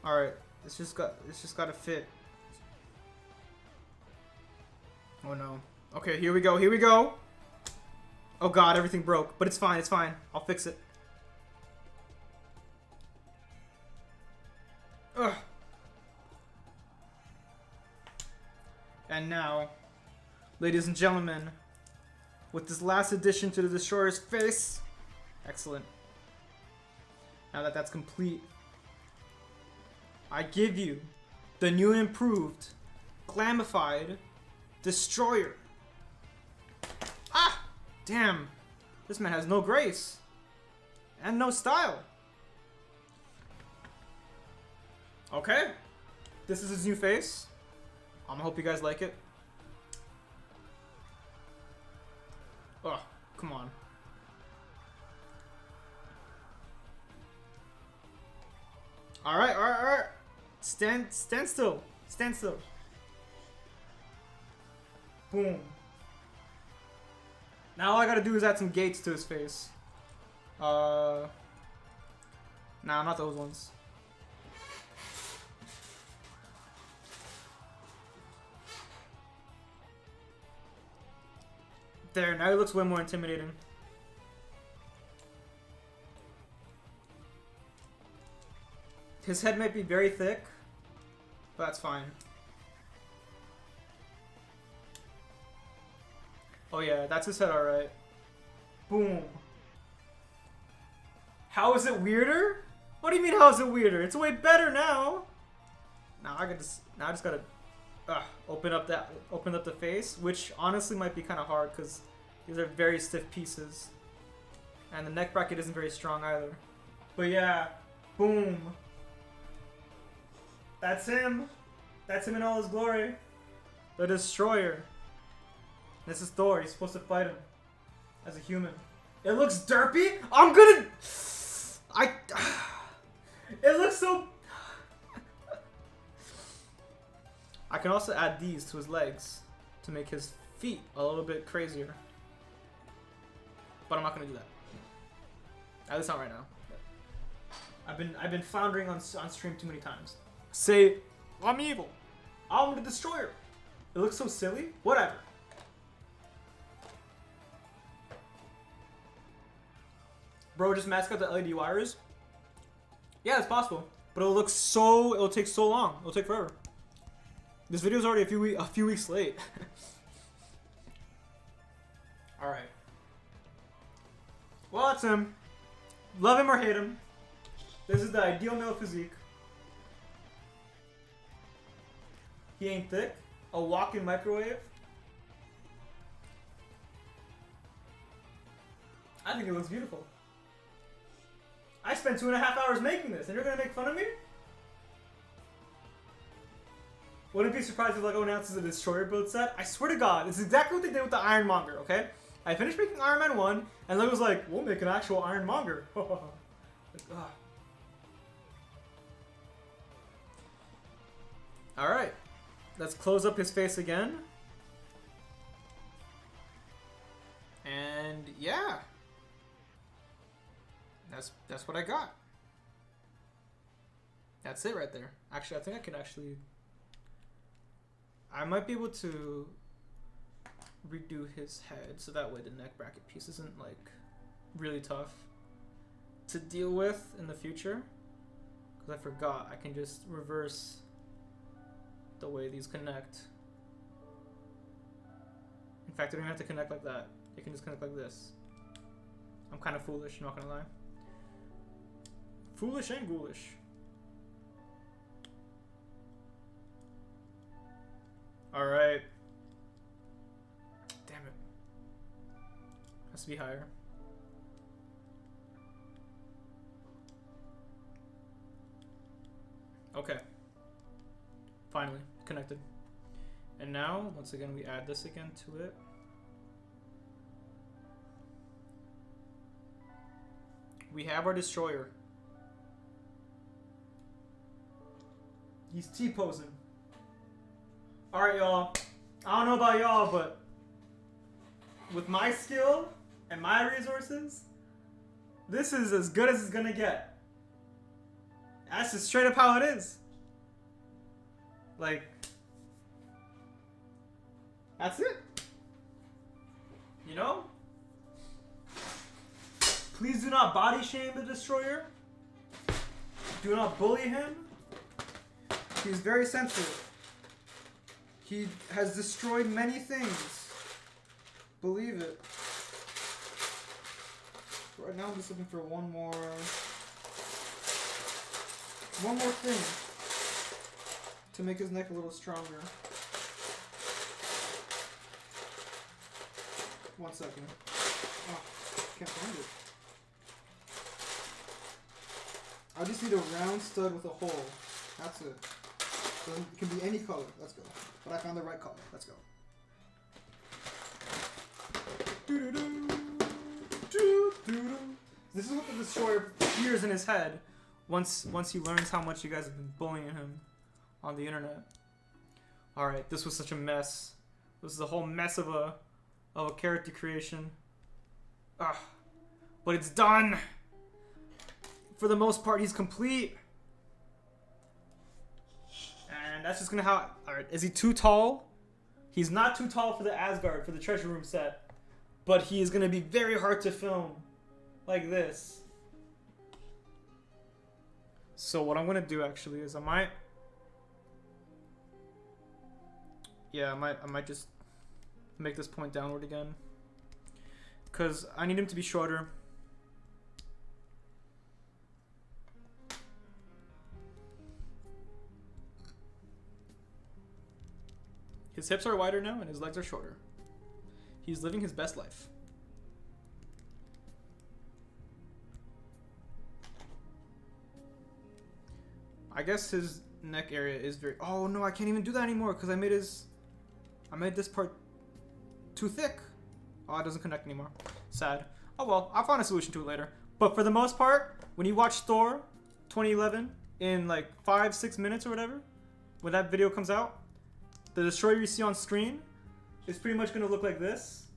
Alright. It's just gotta fit. Oh no. Okay, here we go, here we go. Oh god, everything broke. But it's fine, it's fine. I'll fix it. Ugh. And now, ladies and gentlemen, with this last addition to the Destroyer's face. Excellent. Now that that's complete, I give you the new and improved, glamified Destroyer. Ah! Damn. This man has no grace. And no style. Okay. This is his new face. I hope you guys like it. Oh, come on. Alright, alright, alright. Stand still. Stand still. Boom. Now all I gotta do is add some gates to his face. Nah, not those ones. There, now he looks way more intimidating. His head might be very thick, but that's fine. Oh yeah, that's his head, alright. Boom. How is it weirder? What do you mean how is it weirder? It's way better now. Now I just gotta open up the face, which honestly might be kind of hard because these are very stiff pieces. And the neck bracket isn't very strong either. But yeah, boom. That's him. That's him in all his glory. The Destroyer. This is Thor. He's supposed to fight him as a human. It looks derpy. It looks so... I can also add these to his legs to make his feet a little bit crazier. But I'm not gonna do that. At least not right now. I've been floundering on stream too many times. Say, I'm evil. I'm the Destroyer. It looks so silly. Whatever. Bro, just mask out the LED wires. Yeah, it's possible, but it'll take so long. It'll take forever. This video's already a few weeks late. All right. Well, that's him. Love him or hate him. This is the ideal male physique. He ain't thick. A walk-in microwave. I think it looks beautiful. I spent 2.5 hours making this, and you're gonna make fun of me? Wouldn't be surprised if Lego announces a Destroyer build set. I swear to God, it's exactly what they did with the Ironmonger, okay? I finished making Iron Man 1, and Lego's like, we'll make an actual Ironmonger. Alright. Let's close up his face again. And yeah. That's what I got. That's it right there. Actually, I think I can I might be able to redo his head so that way the neck bracket piece isn't like really tough to deal with in the future. Because I forgot, I can just reverse the way these connect. In fact, I don't even have to connect like that. It can just connect like this. I'm kind of foolish, not gonna lie. Foolish and ghoulish. Alright. Damn it. Has to be higher. Okay. Finally, connected. And now, once again, we add this again to it. We have our Destroyer. He's T-posing. Alright, y'all. I don't know about y'all, but with my skill and my resources, this is as good as it's gonna get. That's just straight up how it is. Like, that's it. You know? Please do not body shame the Destroyer. Do not bully him. He's very sensitive. He has destroyed many things. Believe it. Right now I'm just looking for one more thing to make his neck a little stronger. 1 second. Oh, can't find it. I just need a round stud with a hole. That's it. So it can be any color. Let's go. But I found the right color. Let's go. This is what the Destroyer hears in his head once he learns how much you guys have been bullying him on the internet. Alright, this was such a mess. This is a whole mess of a character creation. But it's done! For the most part, he's complete. And that's just gonna how... Alright, is he too tall? He's not too tall for the Asgard, for the treasure room set. But he is gonna be very hard to film. Like this. So what I'm gonna do actually is I might just make this point downward again, because I need him to be shorter. His hips are wider now and his legs are shorter. He's living his best life. I guess his neck area is very... Oh no, I can't even do that anymore because I made this part too thick. Oh, it doesn't connect anymore. Sad. Oh well, I'll find a solution to it later. But for the most part, when you watch Thor 2011 in like 5-6 minutes or whatever, when that video comes out, the destroyer you see on screen is pretty much going to look like this.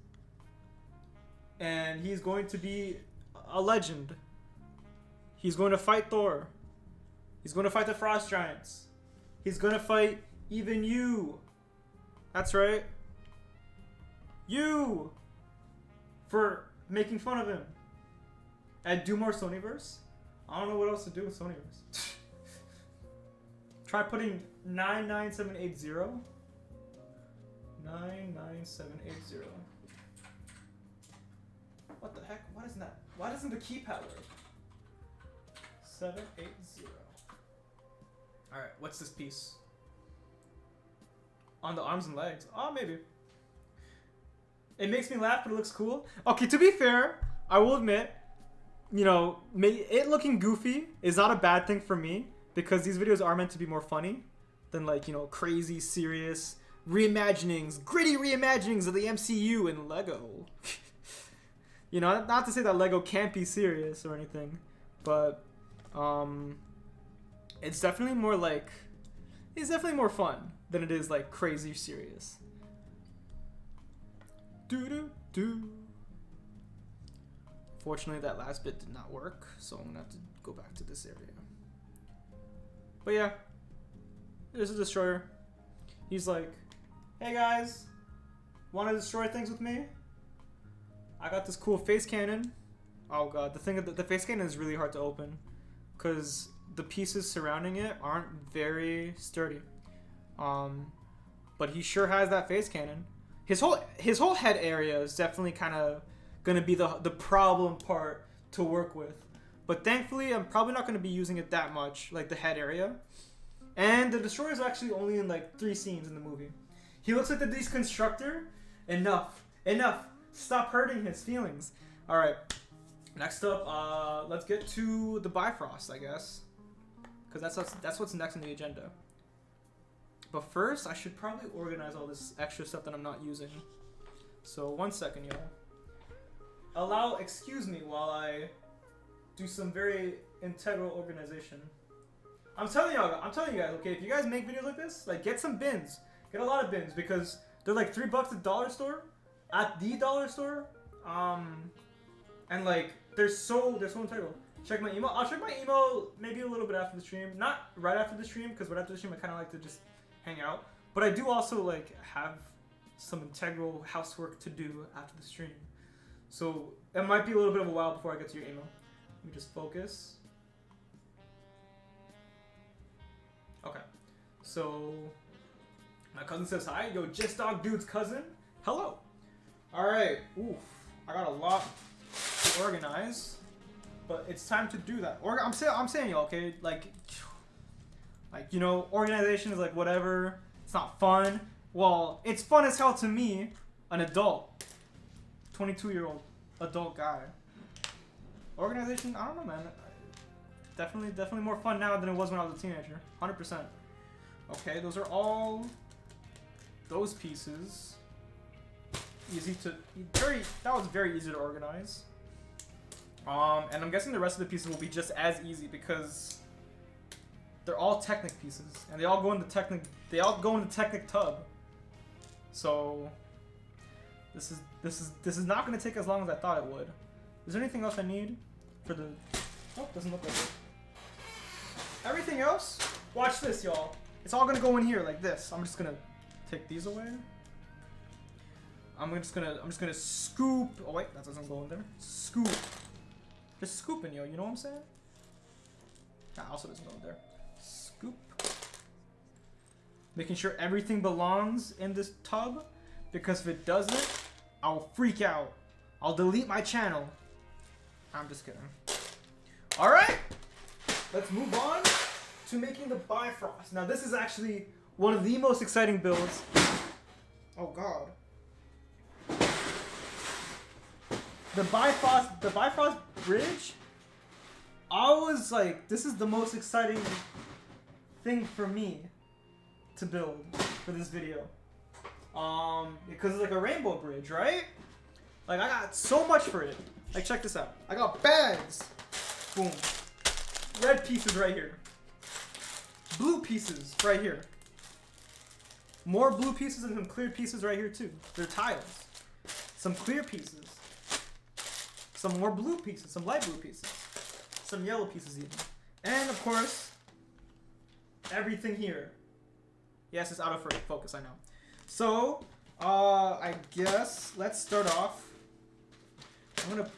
And he's going to be a legend. He's going to fight Thor. He's going to fight the Frost Giants. He's going to fight even you. That's right. You! For making fun of him. And do more Sonyverse? I don't know what else to do with Sonyverse. Try putting 99780. 99780. What the heck? What is that? Why doesn't the keypad work? 780. Alright, what's this piece? On the arms and legs. Oh, maybe. It makes me laugh, but it looks cool. Okay, to be fair, I will admit, you know, it looking goofy is not a bad thing for me, because these videos are meant to be more funny than, like, you know, crazy, serious reimaginings, gritty reimaginings of the MCU and Lego. You know, not to say that Lego can't be serious or anything, but it's definitely more like, it's definitely more fun than it is like crazy serious. Fortunately, that last bit did not work, so I'm gonna have to go back to this area. But yeah, there's a destroyer. He's like, hey guys, want to destroy things with me? I got this cool face cannon. Oh god, the face cannon is really hard to open because the pieces surrounding it aren't very sturdy. But he sure has that face cannon. His whole head area is definitely kind of gonna be the problem part to work with. But thankfully, I'm probably not gonna be using it that much, like the head area. And the destroyer is actually only in like 3 scenes in the movie. He looks like the deconstructor. Enough. Stop hurting his feelings. All right. Next up, let's get to the Bifrost, I guess, because that's what's next on the agenda. But first, I should probably organize all this extra stuff that I'm not using. So 1 second, y'all. Excuse me while I do some very integral organization. I'm telling you guys, okay, if you guys make videos like this, like get some bins, get a lot of bins, because they're like $3 at the dollar store, and like they're so integral. Check my email. I'll check my email maybe a little bit after the stream, not right after the stream, because right after the stream I kind of like to just hang out. But I do also like have some integral housework to do after the stream, so it might be a little bit of a while before I get to your email. Let me just focus. Okay, so my cousin says hi. Yo, Just Dog Dude's cousin. Hello. All right. Oof. I got a lot to organize, but it's time to do that. I'm saying y'all, okay? Like, you know, organization is like whatever. It's not fun. Well, it's fun as hell to me, an adult, 22-year-old adult guy. Organization, I don't know, man. Definitely more fun now than it was when I was a teenager. 100%. Okay, those are all those pieces. That was very easy to organize. And I'm guessing the rest of the pieces will be just as easy because they're all Technic pieces, and they all go in the Technic. They all go in the Technic tub. So this is not going to take as long as I thought it would. Is there anything else I need for the? Oh, doesn't look like it. Everything else, watch this, y'all. It's all gonna go in here like this. I'm just gonna take these away. I'm just gonna scoop. Oh wait, that doesn't go in there. Scoop. Just scooping, yo. You know what I'm saying? That also doesn't go in there. Scoop. Making sure everything belongs in this tub, because if it doesn't, I'll freak out. I'll delete my channel. I'm just kidding. Alright, let's move on to making the Bifrost. Now this is actually one of the most exciting builds. Oh god. The Bifrost bridge, I was like, this is the most exciting thing for me to build for this video. Because it's like a rainbow bridge, right? Like, I got so much for it. Like, check this out. I got bags. Boom. Red pieces right here. Blue pieces right here. More blue pieces and some clear pieces right here too. They're tiles. Some clear pieces. Some more blue pieces. Some light blue pieces. Some yellow pieces even. And of course, everything here. Yes, it's out of focus, I know. So, I guess let's start off. I'm gonna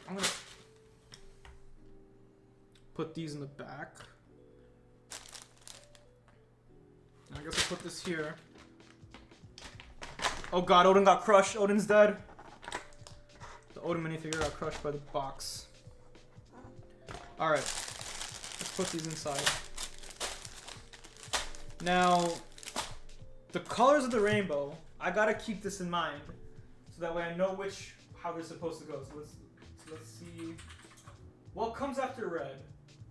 put these in the back. I guess I'll put this here. Oh god, Odin got crushed. Odin's dead. The Odin minifigure got crushed by the box. Alright. Let's put these inside. Now, the colors of the rainbow, I gotta keep this in mind. So that way I know how they're supposed to go. So let's see. What comes after red?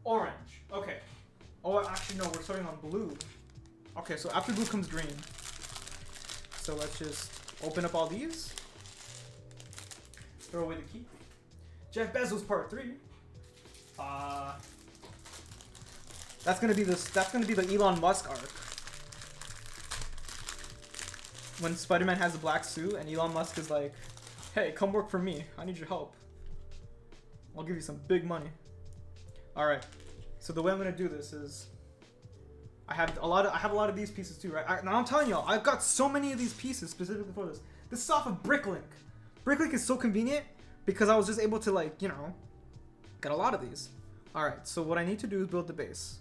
Orange. Okay. Oh, actually no, we're starting on blue. Okay, so after blue comes green. So let's just open up all these. Throw away the key. Jeff Bezos Part 3. That's gonna be the Elon Musk arc. When Spider-Man has a black suit and Elon Musk is like, "Hey, come work for me. I need your help. I'll give you some big money." All right. So the way I'm gonna do this is, I have a lot of these pieces too, right? Now I'm telling y'all, I've got so many of these pieces specifically for this. This is off of Bricklink. Bricklink is so convenient because I was just able to, like, you know, get a lot of these. All right. So what I need to do is build the base.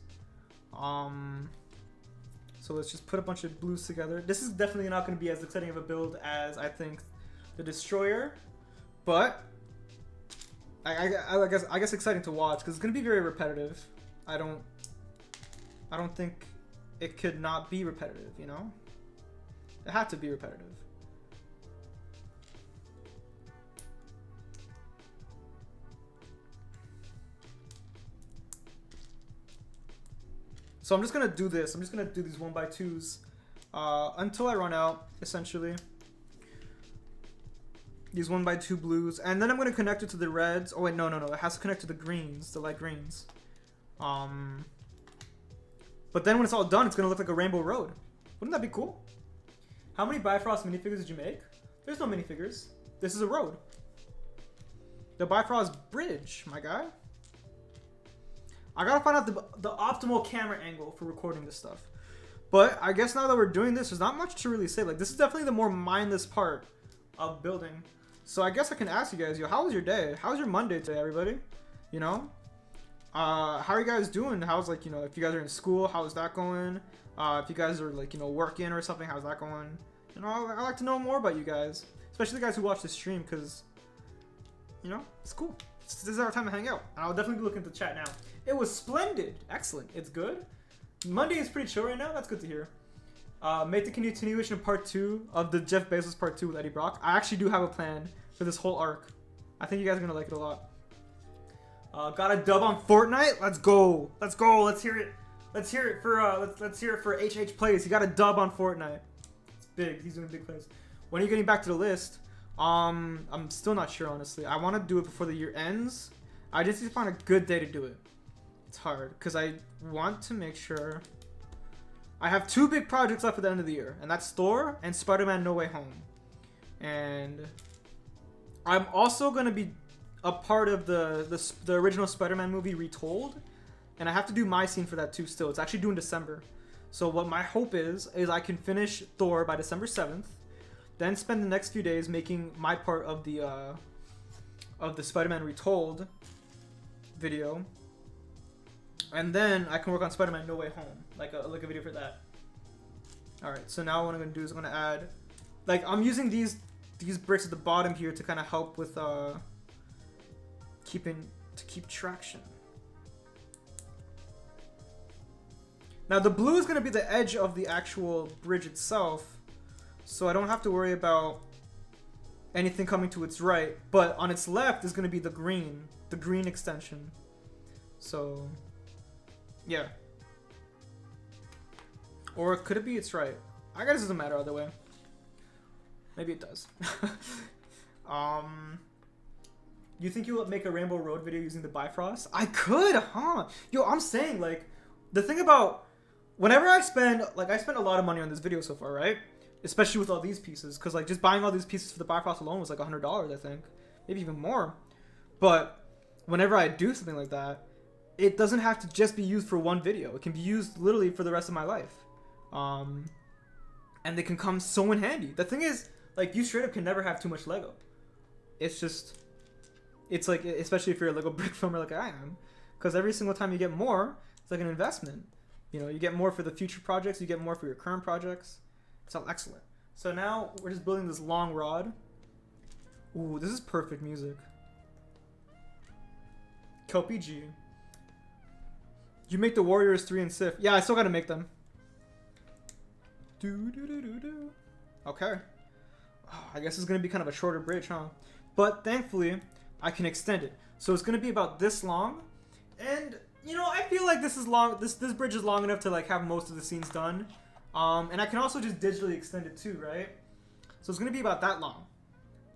So let's just put a bunch of blues together. This is definitely not going to be as exciting of a build as I think the Destroyer, but I guess exciting to watch because it's going to be very repetitive. I don't think it could not be repetitive, you know? It had to be repetitive. So I'm just gonna do this. I'm just gonna do these 1x2s until I run out, essentially. These 1x2 blues, and then I'm gonna connect it to the reds. Oh wait, no. It has to connect to the greens, the light greens. But then when it's all done, it's gonna look like a rainbow road. Wouldn't that be cool? How many Bifrost minifigures did you make? There's no minifigures. This is a road. The Bifrost bridge, my guy. I gotta find out the optimal camera angle for recording this stuff. But I guess now that we're doing this, there's not much to really say. Like, this is definitely the more mindless part of building. So I guess I can ask you guys, yo, how was your day? How was your Monday today, everybody? You know? How are you guys doing? How's, like, you know, if you guys are in school, how's that going? If you guys are, like, you know, working or something, how's that going? You know, I like to know more about you guys. Especially the guys who watch the stream, because, you know, it's cool. This is our time to hang out. And I'll definitely be looking at the chat now. It was splendid. Excellent. It's good. Monday is pretty chill right now. That's good to hear. Make the continuation of part 2 of the Jeff Bezos part 2 with Eddie Brock. I actually do have a plan for this whole arc. I think you guys are gonna like it a lot. Got a dub on Fortnite. Let's go. Let's go. Let's hear it. Let's hear it for let's hear it for HH Plays. He got a dub on Fortnite. It's big. He's doing big plays. When are you getting back to the list? I'm still not sure, honestly. I want to do it before the year ends. I just need to find a good day to do it. It's hard because I want to make sure I have 2 big projects left at the end of the year, and that's Thor and Spider-Man No Way Home. And I'm also going to be a part of the original Spider-Man movie Retold, and I have to do my scene for that too still. It's actually due in December. So what my hope is I can finish Thor by December 7th, then spend the next few days making my part of the Spider-Man Retold video. And then I can work on Spider-Man No Way Home, like a video for that. All right, so now what I'm gonna do is I'm gonna add, like I'm using these bricks at the bottom here to kind of help with keep traction. Now the blue is gonna be the edge of the actual bridge itself, so I don't have to worry about anything coming to its right. But on its left is gonna be the green extension. So yeah. Or could it be its right? I guess it doesn't matter either way. Maybe it does. You think you'll make a Rainbow Road video using the Bifrost? I could, huh? Yo, I'm saying, like, the thing about whenever I spend a lot of money on this video so far, right? Especially with all these pieces, because like just buying all these pieces for the Bifrost alone was like $100, I think, maybe even more. But whenever I do something like that, it doesn't have to just be used for one video. It can be used literally for the rest of my life. And they can come so in handy. The thing is, like, you straight up can never have too much Lego. It's like, especially if you're a Lego brick filmer like I am, because every single time you get more, it's like an investment. You know, you get more for the future projects, you get more for your current projects. It's all excellent. So now we're just building this long rod. Ooh, this is perfect music. Kelpie G. You make the Warriors 3 and Sif. Yeah, I still gotta make them. Okay. Oh, I guess it's gonna be kind of a shorter bridge, huh? But thankfully, I can extend it. So it's gonna be about this long. And, you know, I feel like this is long. This bridge is long enough to like have most of the scenes done. And I can also just digitally extend it too, right? So it's gonna be about that long.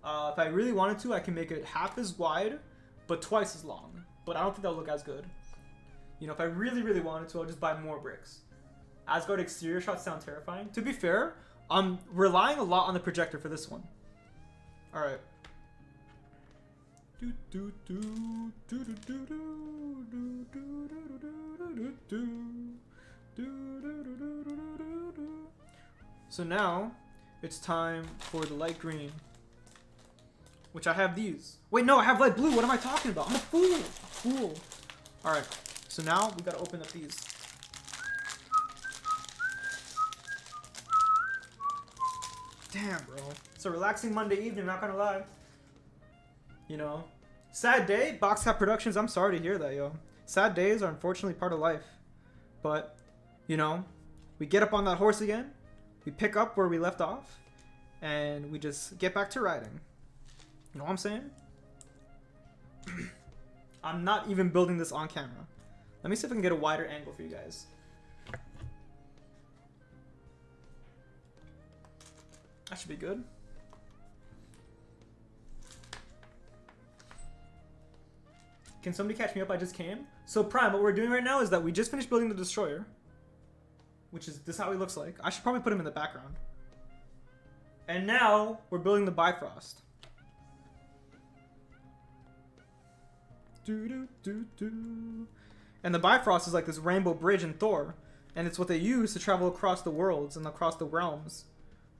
If I really wanted to, I can make it half as wide, but twice as long. But I don't think that'll look as good. You know, if I really, really wanted to, I'll just buy more bricks. Asgard exterior shots sound terrifying. To be fair, I'm relying a lot on the projector for this one. All right. So now it's time for the light green, which I have these. Wait, no, I have light blue. What am I talking about? I'm a fool. All right. So now we gotta open up these. Damn, bro. It's a relaxing Monday evening, not gonna lie. You know, sad day, Box Cat Productions. I'm sorry to hear that, yo. Sad days are unfortunately part of life. But, you know, we get up on that horse again. We pick up where we left off. And we just get back to riding. You know what I'm saying? I'm not even building this on camera. Let me see if I can get a wider angle for you guys. That should be good. Can somebody catch me up? I just came. So Prime, what we're doing right now is that we just finished building the Destroyer. Which is, this is how he looks like. I should probably put him in the background. And now, we're building the Bifrost. And the Bifrost is like this rainbow bridge in Thor. And it's what they use to travel across the worlds and across the realms.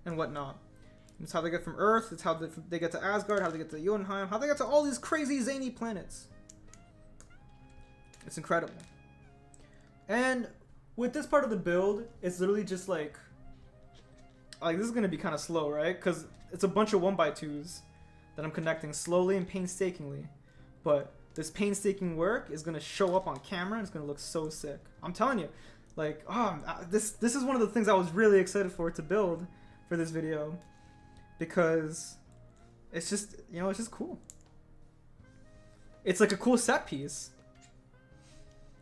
And whatnot. It's how they get from Earth, it's how they get to Asgard, how they get to Jotunheim, how they get to all these crazy zany planets. It's incredible. And with this part of the build, it's literally just like this is gonna be kind of slow, right? Because it's a bunch of 1x2s that I'm connecting slowly and painstakingly. But this painstaking work is gonna show up on camera and it's gonna look so sick. I'm telling you, like, this is one of the things I was really excited for to build for this video, because it's just, you know, it's just cool. It's like a cool set piece.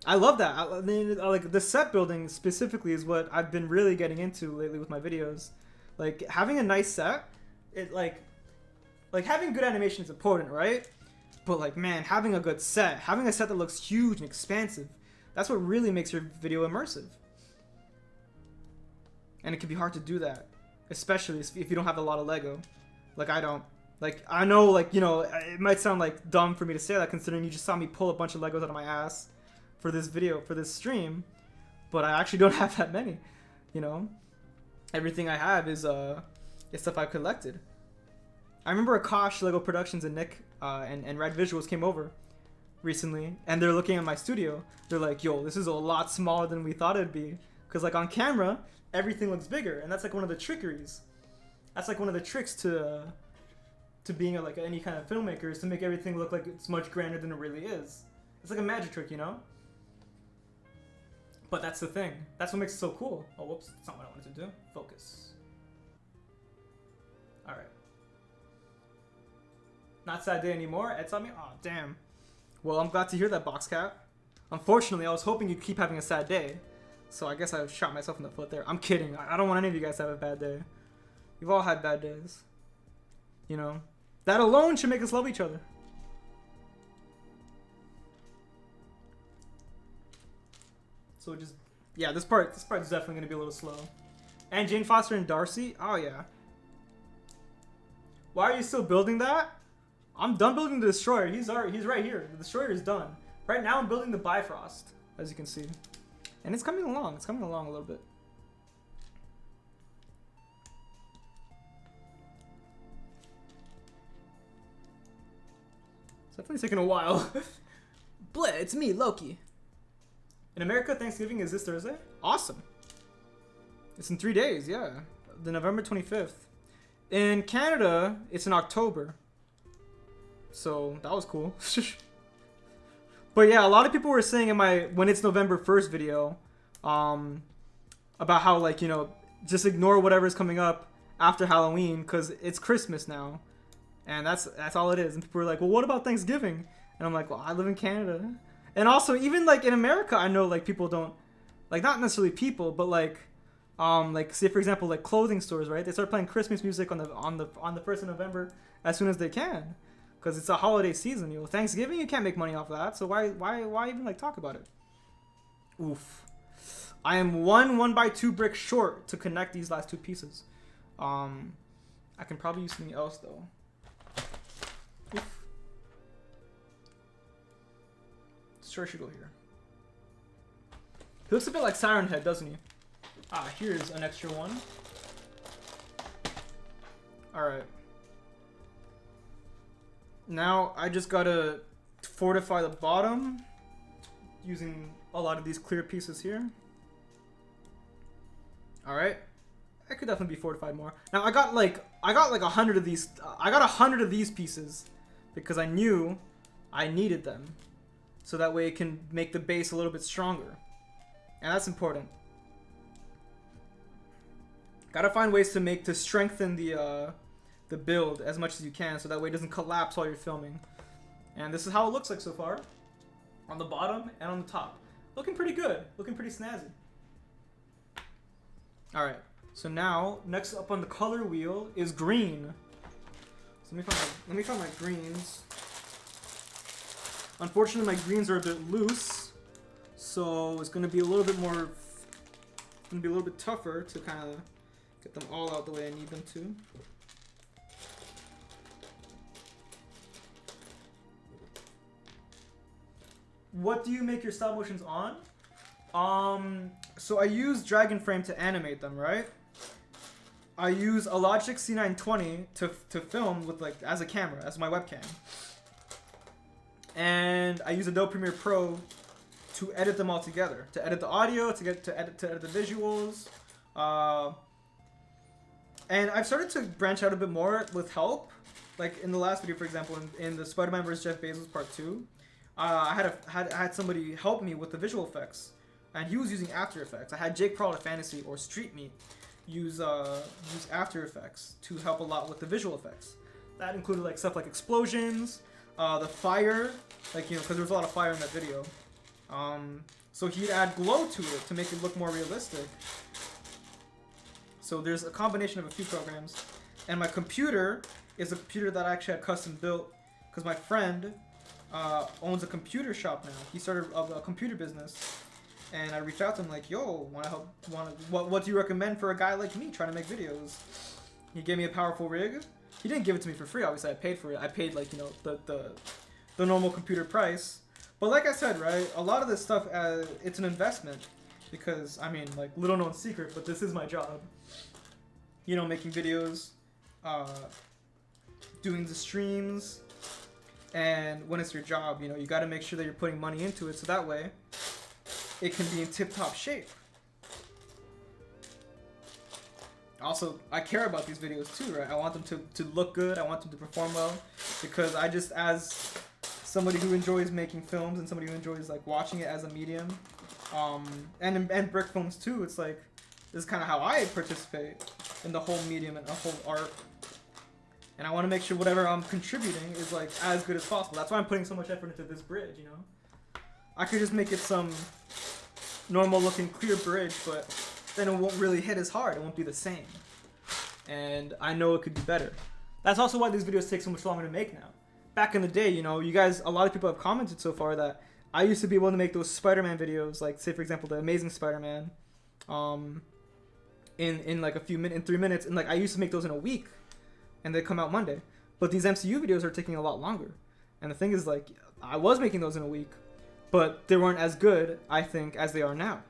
I love that. I mean, like, the set building specifically is what I've been really getting into lately with my videos. Like, having a nice set, it like having good animation is important, right? But like, man, having a good set, having a set that looks huge and expansive, that's what really makes your video immersive. And it can be hard to do that. Especially if you don't have a lot of Lego. Like I don't. Like, I know, like, you know, it might sound like dumb for me to say that considering you just saw me pull a bunch of Legos out of my ass for this video, for this stream. But I actually don't have that many, you know. Everything I have is stuff I've collected. I remember Akash, Lego Productions, and Nick and Red Visuals came over recently, and they're looking at my studio. They're like, yo, this is a lot smaller than we thought it'd be. Because like on camera, everything looks bigger, and that's like one of the trickeries. That's like one of the tricks to being like any kind of filmmaker, is to make everything look like it's much grander than it really is. It's like a magic trick, you know? But that's the thing. That's what makes it so cool. Oh, whoops. That's not what I wanted to do. Focus. Alright. Not sad day anymore? Ed saw me? Oh, damn. Well, I'm glad to hear that, box cat. Unfortunately, I was hoping you'd keep having a sad day. So I guess I shot myself in the foot there. I'm kidding. I don't want any of you guys to have a bad day. You've all had bad days. You know? That alone should make us love each other. So just, yeah, this part is definitely gonna be a little slow. And Jane Foster and Darcy, oh yeah. Why are you still building that? I'm done building the destroyer. He's right here. The destroyer is done. Right now I'm building the Bifrost, as you can see, and it's coming along. It's coming along a little bit. It's definitely taking a while. Bleh, it's me, Loki. In America, Thanksgiving is this Thursday? Awesome. It's in 3 days, yeah. The November 25th. In Canada, it's in October. So, that was cool. But yeah, a lot of people were saying in my when it's November 1st video, about how, like, you know, just ignore whatever's coming up after Halloween, because it's Christmas now. And that's all it is. And people were like, well, what about Thanksgiving? And I'm like, well, I live in Canada. And also, even like in America, I know like people don't, like, not necessarily people, but like say for example, like clothing stores, right? They start playing Christmas music on the 1st of November as soon as they can, because it's a holiday season. You know, Thanksgiving, you can't make money off of that, so why even like talk about it? Oof. I am one 1x2 brick short to connect these last two pieces. I can probably use something else though. Oof. Sure, should go here. He looks a bit like Siren Head, doesn't he? Ah, here's an extra one. Alright. Now, I just gotta fortify the bottom using a lot of these clear pieces here. Alright. I could definitely be fortified more. Now, I got like 100 of these. I got 100 of these pieces because I knew I needed them. So that way it can make the base a little bit stronger. And that's important. Gotta find ways to strengthen the build as much as you can, so that way it doesn't collapse while you're filming. And this is how it looks like so far. On the bottom and on the top. Looking pretty good. Looking pretty snazzy. Alright. So now, next up on the color wheel is green. So let me find my greens. Unfortunately, my greens are a bit loose, so it's going to be a little bit more, tougher to kind of get them all out the way I need them to. What do you make your stop motions on? So I use Dragon Frame to animate them, right? I use a Logic C920 to film with, like, as a camera, as my webcam. And I use Adobe Premiere Pro to edit them all together. To edit the audio, to edit the visuals. And I've started to branch out a bit more with help. Like in the last video, for example, in the Spider-Man vs. Jeff Bezos Part 2, I had somebody help me with the visual effects. And he was using After Effects. I had Jake Pearl at Fantasy or Street Meat use After Effects to help a lot with the visual effects. That included like stuff like explosions, the fire, like, you know, because there was a lot of fire in that video. So he'd add glow to it to make it look more realistic. So there's a combination of a few programs. And my computer is a computer that I actually had custom built because my friend owns a computer shop now. He started a computer business. And I reached out to him like, yo, what do you recommend for a guy like me trying to make videos? He gave me a powerful rig. He didn't give it to me for free, obviously. I paid for it. I paid, like, you know, the normal computer price. But like I said, right, a lot of this stuff, it's an investment. Because, I mean, like, little known secret, but this is my job. You know, making videos, doing the streams. And when it's your job, you know, you got to make sure that you're putting money into it so that way it can be in tip-top shape. Also, I care about these videos too, right? I want them to look good. I want them to perform well, because I just, as somebody who enjoys making films and somebody who enjoys like watching it as a medium, and brick films too, it's like, this is kind of how I participate in the whole medium and the whole art. And I want to make sure whatever I'm contributing is like as good as possible. That's why I'm putting so much effort into this bridge, you know? I could just make it some normal looking clear bridge, but then it won't really hit as hard. It won't be the same. And I know it could be better. That's also why these videos take so much longer to make now. Back in the day, you know, you guys, a lot of people have commented so far that I used to be able to make those Spider-Man videos, like say for example the Amazing Spider-Man, in like in 3 minutes, and like I used to make those in a week, and they come out Monday. But these MCU videos are taking a lot longer. And the thing is, like, I was making those in a week, but they weren't as good, I think, as they are now.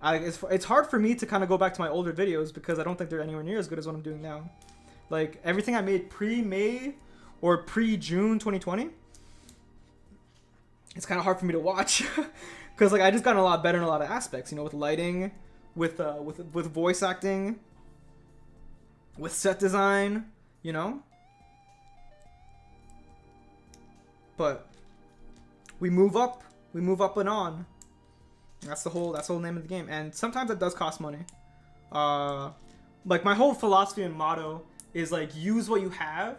It's hard for me to kind of go back to my older videos because I don't think they're anywhere near as good as what I'm doing now. Like, everything I made pre-May or pre-June 2020, it's kind of hard for me to watch because like I just gotten a lot better in a lot of aspects, you know, with lighting, with voice acting, with set design, you know. But we move up and on. That's the whole name of the game. And sometimes it does cost money. Like my whole philosophy and motto is like, use what you have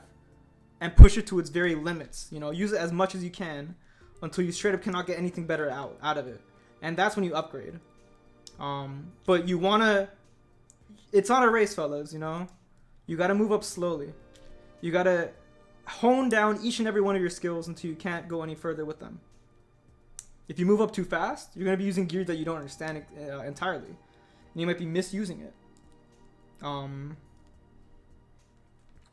and push it to its very limits. You know, use it as much as you can until you straight up cannot get anything better out of it. And that's when you upgrade. But you wanna, it's not a race, fellas, you know? You gotta move up slowly. You gotta hone down each and every one of your skills until you can't go any further with them. If you move up too fast, you're going to be using gear that you don't understand entirely. And you might be misusing it.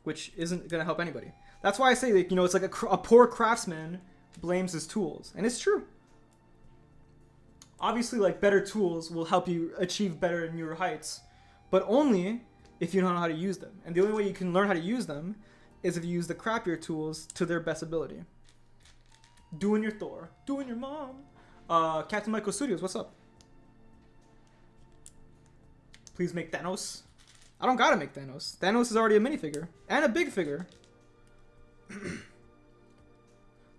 Which isn't going to help anybody. That's why I say, like, you know, it's like a poor craftsman blames his tools. And it's true. Obviously, like, better tools will help you achieve better and newer heights. But only if you know how to use them. And the only way you can learn how to use them is if you use the crappier tools to their best ability. Doing your Thor. Doing your mom. Captain Michael Studios, what's up? Please make Thanos. I don't gotta make Thanos. Thanos is already a minifigure. And a big figure. Do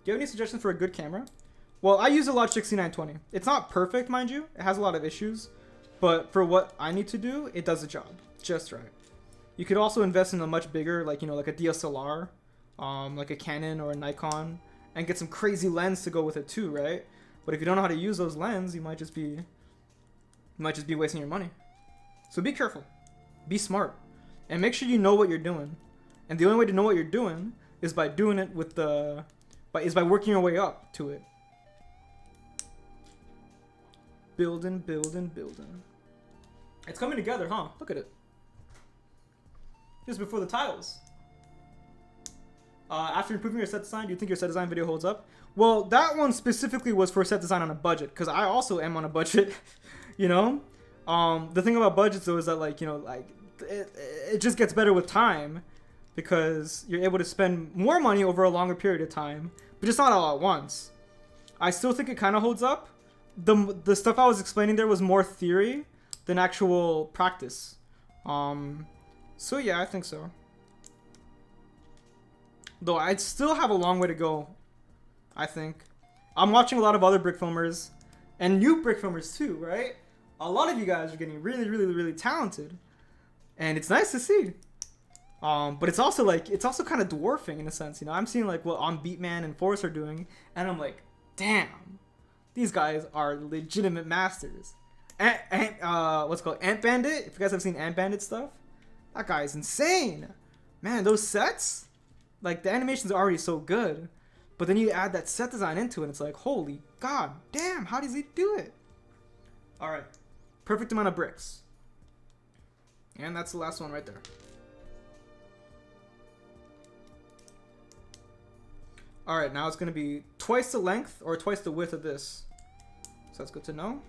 you have any suggestions for a good camera? Well, I use a Logitech C920. It's not perfect, mind you. It has a lot of issues. But for what I need to do, it does the job. Just right. You could also invest in a much bigger, like, you know, like a DSLR. Like a Canon or a Nikon. And get some crazy lens to go with it too, right? But if you don't know how to use those lenses, you might just be wasting your money. So be careful. Be smart. And make sure you know what you're doing. And the only way to know what you're doing is by doing it with by working your way up to it. Building. It's coming together, huh? Look at it. Just before the tiles. After improving your set design, do you think your set design video holds up? Well, that one specifically was for set design on a budget, because I also am on a budget, you know? The thing about budgets, though, is that, like, you know, like, it just gets better with time, because you're able to spend more money over a longer period of time, but just not all at once. I still think it kind of holds up. The stuff I was explaining there was more theory than actual practice. So yeah, I think so. Though I'd still have a long way to go, I think. I'm watching a lot of other brick filmers, and new brick filmers too, right? A lot of you guys are getting really talented, and it's nice to see. But it's also kind of dwarfing in a sense, you know? I'm seeing like what On Beatman and Forrest are doing, and I'm like, damn, these guys are legitimate masters. What's it called? Ant Bandit? If you guys have seen Ant Bandit stuff, that guy's insane. Man, those sets, like, the animation's already so good, but then you add that set design into it, and it's like, holy god damn, how does he do it? Alright, perfect amount of bricks. And that's the last one right there. Alright, now it's going to be twice the length or twice the width of this. So that's good to know.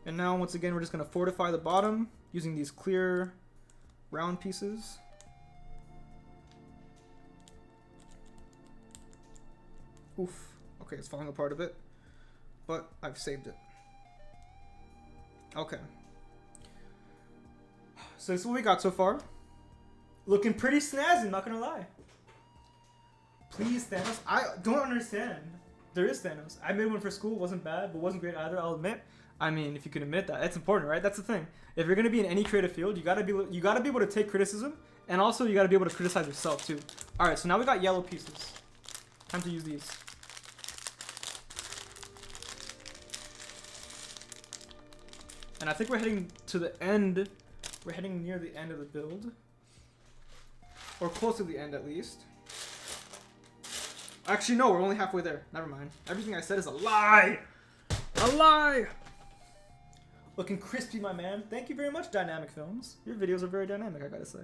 And now, once again, we're just going to fortify the bottom using these clear round pieces. Oof. Okay, it's falling apart a bit. But I've saved it. Okay. So this is what we got so far. Looking pretty snazzy, I'm not gonna lie. Please, Thanos. I don't understand. There is Thanos. I made one for school, wasn't bad, but wasn't great either, I'll admit. I mean, if you can admit that, that's important, right? That's the thing. If you're gonna be in any creative field, you gotta be able to take criticism, and also you gotta be able to criticize yourself too. All right, so now we got yellow pieces. Time to use these. And I think we're heading to the end. We're heading near the end of the build, or close to the end at least. Actually, no, we're only halfway there. Never mind. Everything I said is a lie. A lie. Looking crispy, my man. Thank you very much, Dynamic Films. Your videos are very dynamic, I gotta say.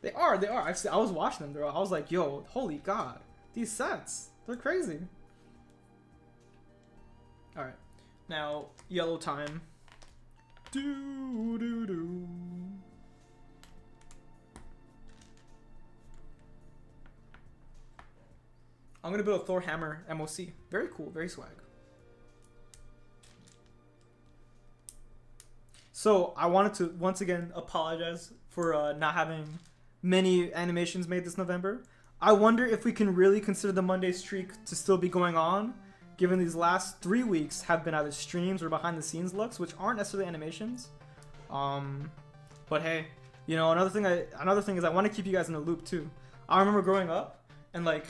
They are. I was watching them. I was like, yo, holy God. These sets. They're crazy. Alright. Now, yellow time. Do. I'm gonna build a Thor hammer MOC. Very cool, very swag. So I wanted to once again apologize for not having many animations made this November. I wonder if we can really consider the Monday streak to still be going on, given these last 3 weeks have been either streams or behind the scenes looks, which aren't necessarily animations. But hey, you know, another thing is I want to keep you guys in the loop too. I remember growing up and like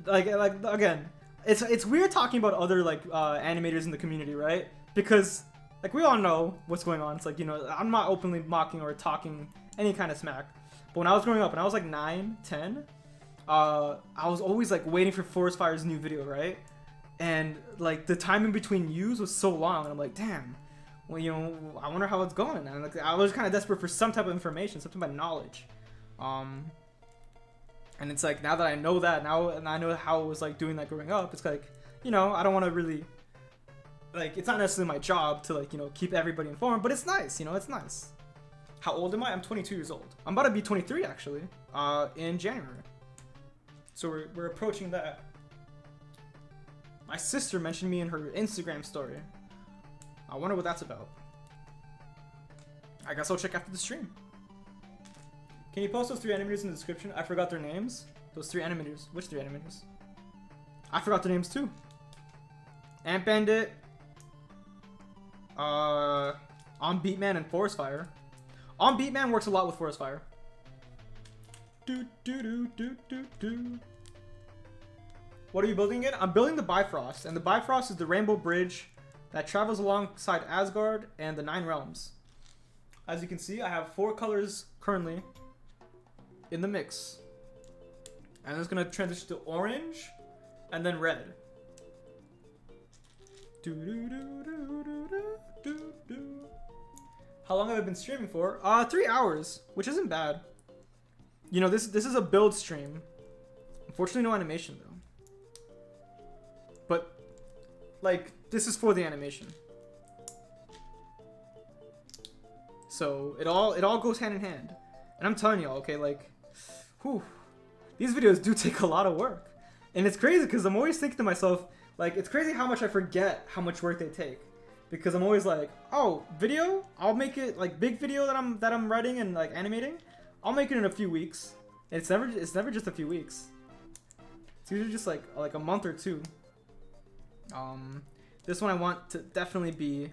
again, it's weird talking about other like animators in the community, right? Because like we all know what's going on. It's like, you know, I'm not openly mocking or talking any kind of smack. But when I was growing up, when I was like 9, 10, I was always like waiting for Forest Fire's new video, right? And like the time in between views was so long, and I'm like, damn. Well, you know, I wonder how it's going. And like, I was kind of desperate for some type of information, some type of knowledge. And it's like, now that I know that, now and I know how it was like doing that growing up, it's like, you know, I don't want to really, like, it's not necessarily my job to like, you know, keep everybody informed, but it's nice, you know, it's nice. How old am I? I'm 22 years old. I'm about to be 23 actually, in January. So we're approaching that. My sister mentioned me in her Instagram story. I wonder what that's about. I guess I'll check after the stream. Can you post those 3 animators in the description? I forgot their names. Those 3 animators. Which 3 animators? I forgot their names too. Ant Bandit, On Beatman, and Forest Fire. On Beatman works a lot with Forest Fire. What are you building again? I'm building the Bifrost, and the Bifrost is the rainbow bridge that travels alongside Asgard and the 9 realms. As you can see, I have 4 colors currently in the mix. And it's going to transition to orange and then red. How long have I been streaming for? 3 hours, which isn't bad. You know, this is a build stream. Unfortunately, no animation though. But like, this is for the animation. So it all goes hand in hand. And I'm telling y'all, okay, like, whew, these videos do take a lot of work. And it's crazy because I'm always thinking to myself, like, it's crazy how much I forget how much work they take. Because I'm always like, oh, video? I'll make it, like, big video that I'm writing and like animating. I'll make it in a few weeks. And it's never just a few weeks. It's usually just like a month or 2. This one I want to definitely be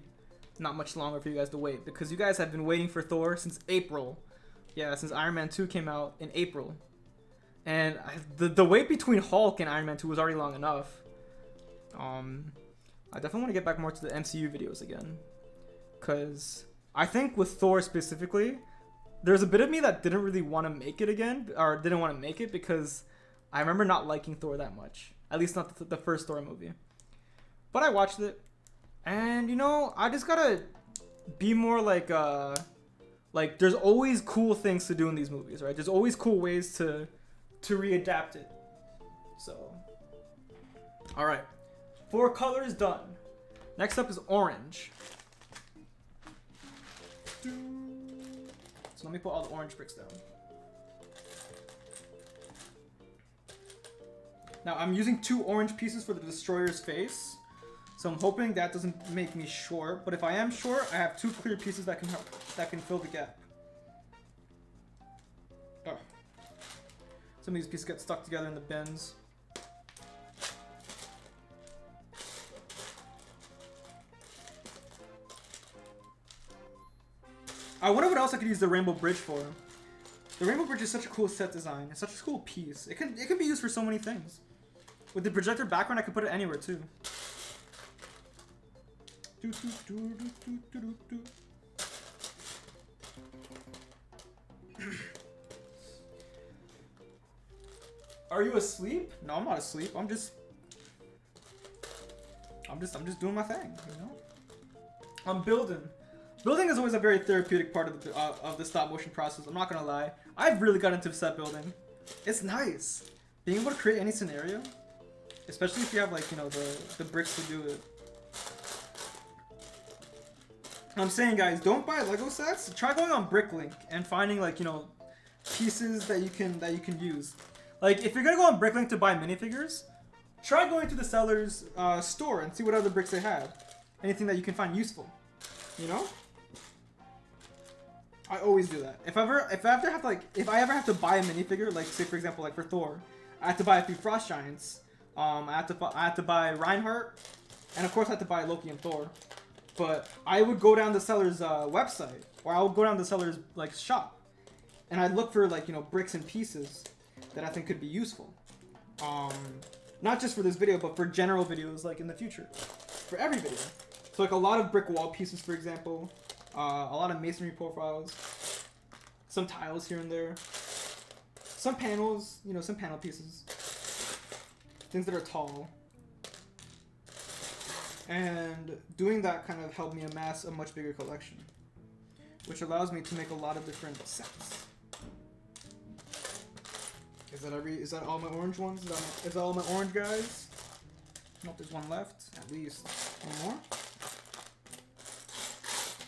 not much longer for you guys to wait, because you guys have been waiting for Thor since April. Yeah, since Iron Man 2 came out in April. And the wait between Hulk and Iron Man 2 was already long enough. I definitely want to get back more to the MCU videos again. Because I think with Thor specifically, there's a bit of me that didn't really want to make it again, or didn't want to make it because I remember not liking Thor that much. At least not the first Thor movie. But I watched it, and you know, I just gotta be more like there's always cool things to do in these movies, right? There's always cool ways to readapt it. So, all right, 4 colors done. Next up is orange. So let me put all the orange bricks down. Now I'm using 2 orange pieces for the destroyer's face. So I'm hoping that doesn't make me short, but if I am short, I have 2 clear pieces that can help, that can fill the gap. Oh. Some of these pieces get stuck together in the bins. I wonder what else I could use the rainbow bridge for. The rainbow bridge is such a cool set design. It's such a cool piece. It can be used for so many things. With the projector background, I could put it anywhere too. Are you asleep? No, I'm not asleep. I'm just doing my thing, you know? I'm building. Building is always a very therapeutic part of the stop motion process. I'm not gonna lie. I've really got into set building. It's nice. Being able to create any scenario, especially if you have like, you know, the bricks to do it. I'm saying, guys, don't buy Lego sets. Try going on Bricklink and finding like, you know, pieces that you can use. Like if you're gonna go on Bricklink to buy minifigures, try going to the seller's store and see what other bricks they have. Anything that you can find useful, you know. I always do that. If I ever have to buy a minifigure, like say for example, like for Thor, I have to buy a few Frost Giants. I have to buy Reinhardt, and of course I have to buy Loki and Thor. But I would go down the seller's website, or I would go down the seller's like shop, and I'd look for like, you know, bricks and pieces that I think could be useful. Not just for this video, but for general videos like in the future, for every video. So like a lot of brick wall pieces, for example. A lot of masonry profiles, some tiles here and there, some panels, you know, some panel pieces, things that are tall. And doing that kind of helped me amass a much bigger collection, which allows me to make a lot of different sets. Is that all my orange ones? Is that all my orange guys? Nope, there's one left, at least. One more?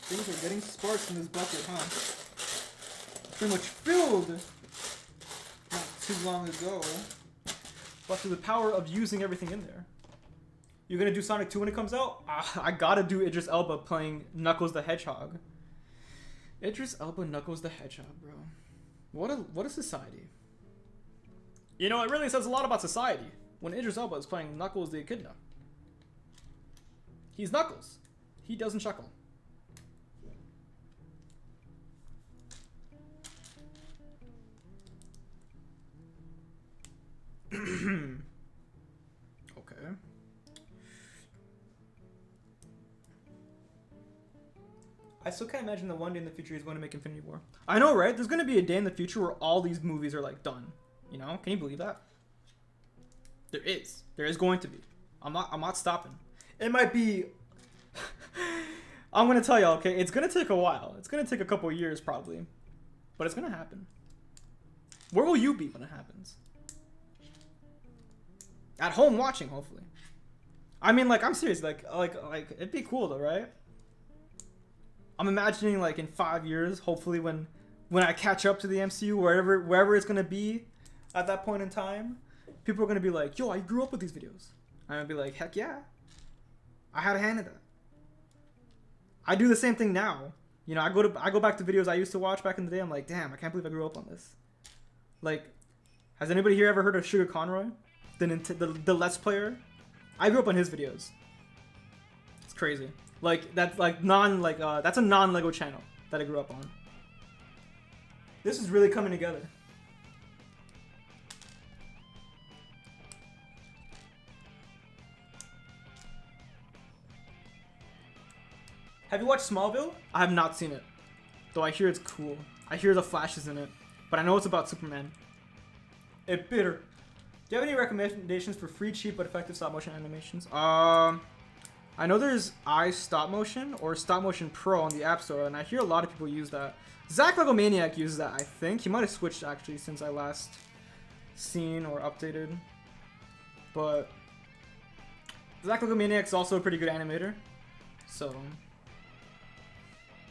Things are getting sparse in this bucket, huh? Pretty much filled not too long ago. But through the power of using everything in there. You're gonna do Sonic 2 when it comes out? I gotta do Idris Elba playing Knuckles the Hedgehog. Idris Elba Knuckles the Hedgehog, bro. What a society. You know, it really says a lot about society when Idris Elba is playing Knuckles the Echidna. He's Knuckles. He doesn't chuckle. Okay. I still can't imagine that one day in the future he's going to make Infinity War. I know, right? There's going to be a day in the future where all these movies are like done. You know? Can you believe that? There is. There is going to be. I'm not stopping. It might be I'm going to tell y'all, okay? It's going to take a while. It's going to take a couple years probably. But it's going to happen. Where will you be when it happens? At home watching, hopefully. I mean, like, I'm serious. Like, it'd be cool though, right? I'm imagining, like, in 5 years, hopefully, when I catch up to the MCU, wherever it's gonna be, at that point in time, people are gonna be like, "Yo, I grew up with these videos." I'm gonna be like, "Heck yeah, I had a hand in that." I do the same thing now. You know, I go back to videos I used to watch back in the day. I'm like, "Damn, I can't believe I grew up on this." Like, has anybody here ever heard of Sugar Conroy? The Let's Player? I grew up on his videos. It's crazy. Like that's like that's a non-Lego channel that I grew up on. This is really coming together. Have you watched Smallville? I have not seen it, though I hear it's cool. I hear the Flash is in it, but I know it's about Superman. It bitter. Do you have any recommendations for free, cheap, but effective stop motion animations? I know there's iStop Motion or Stop Motion Pro on the App Store, and I hear a lot of people use that. Zach Legomaniac uses that, I think. He might have switched actually since I last seen or updated. But Zach Legomaniac's also a pretty good animator. So,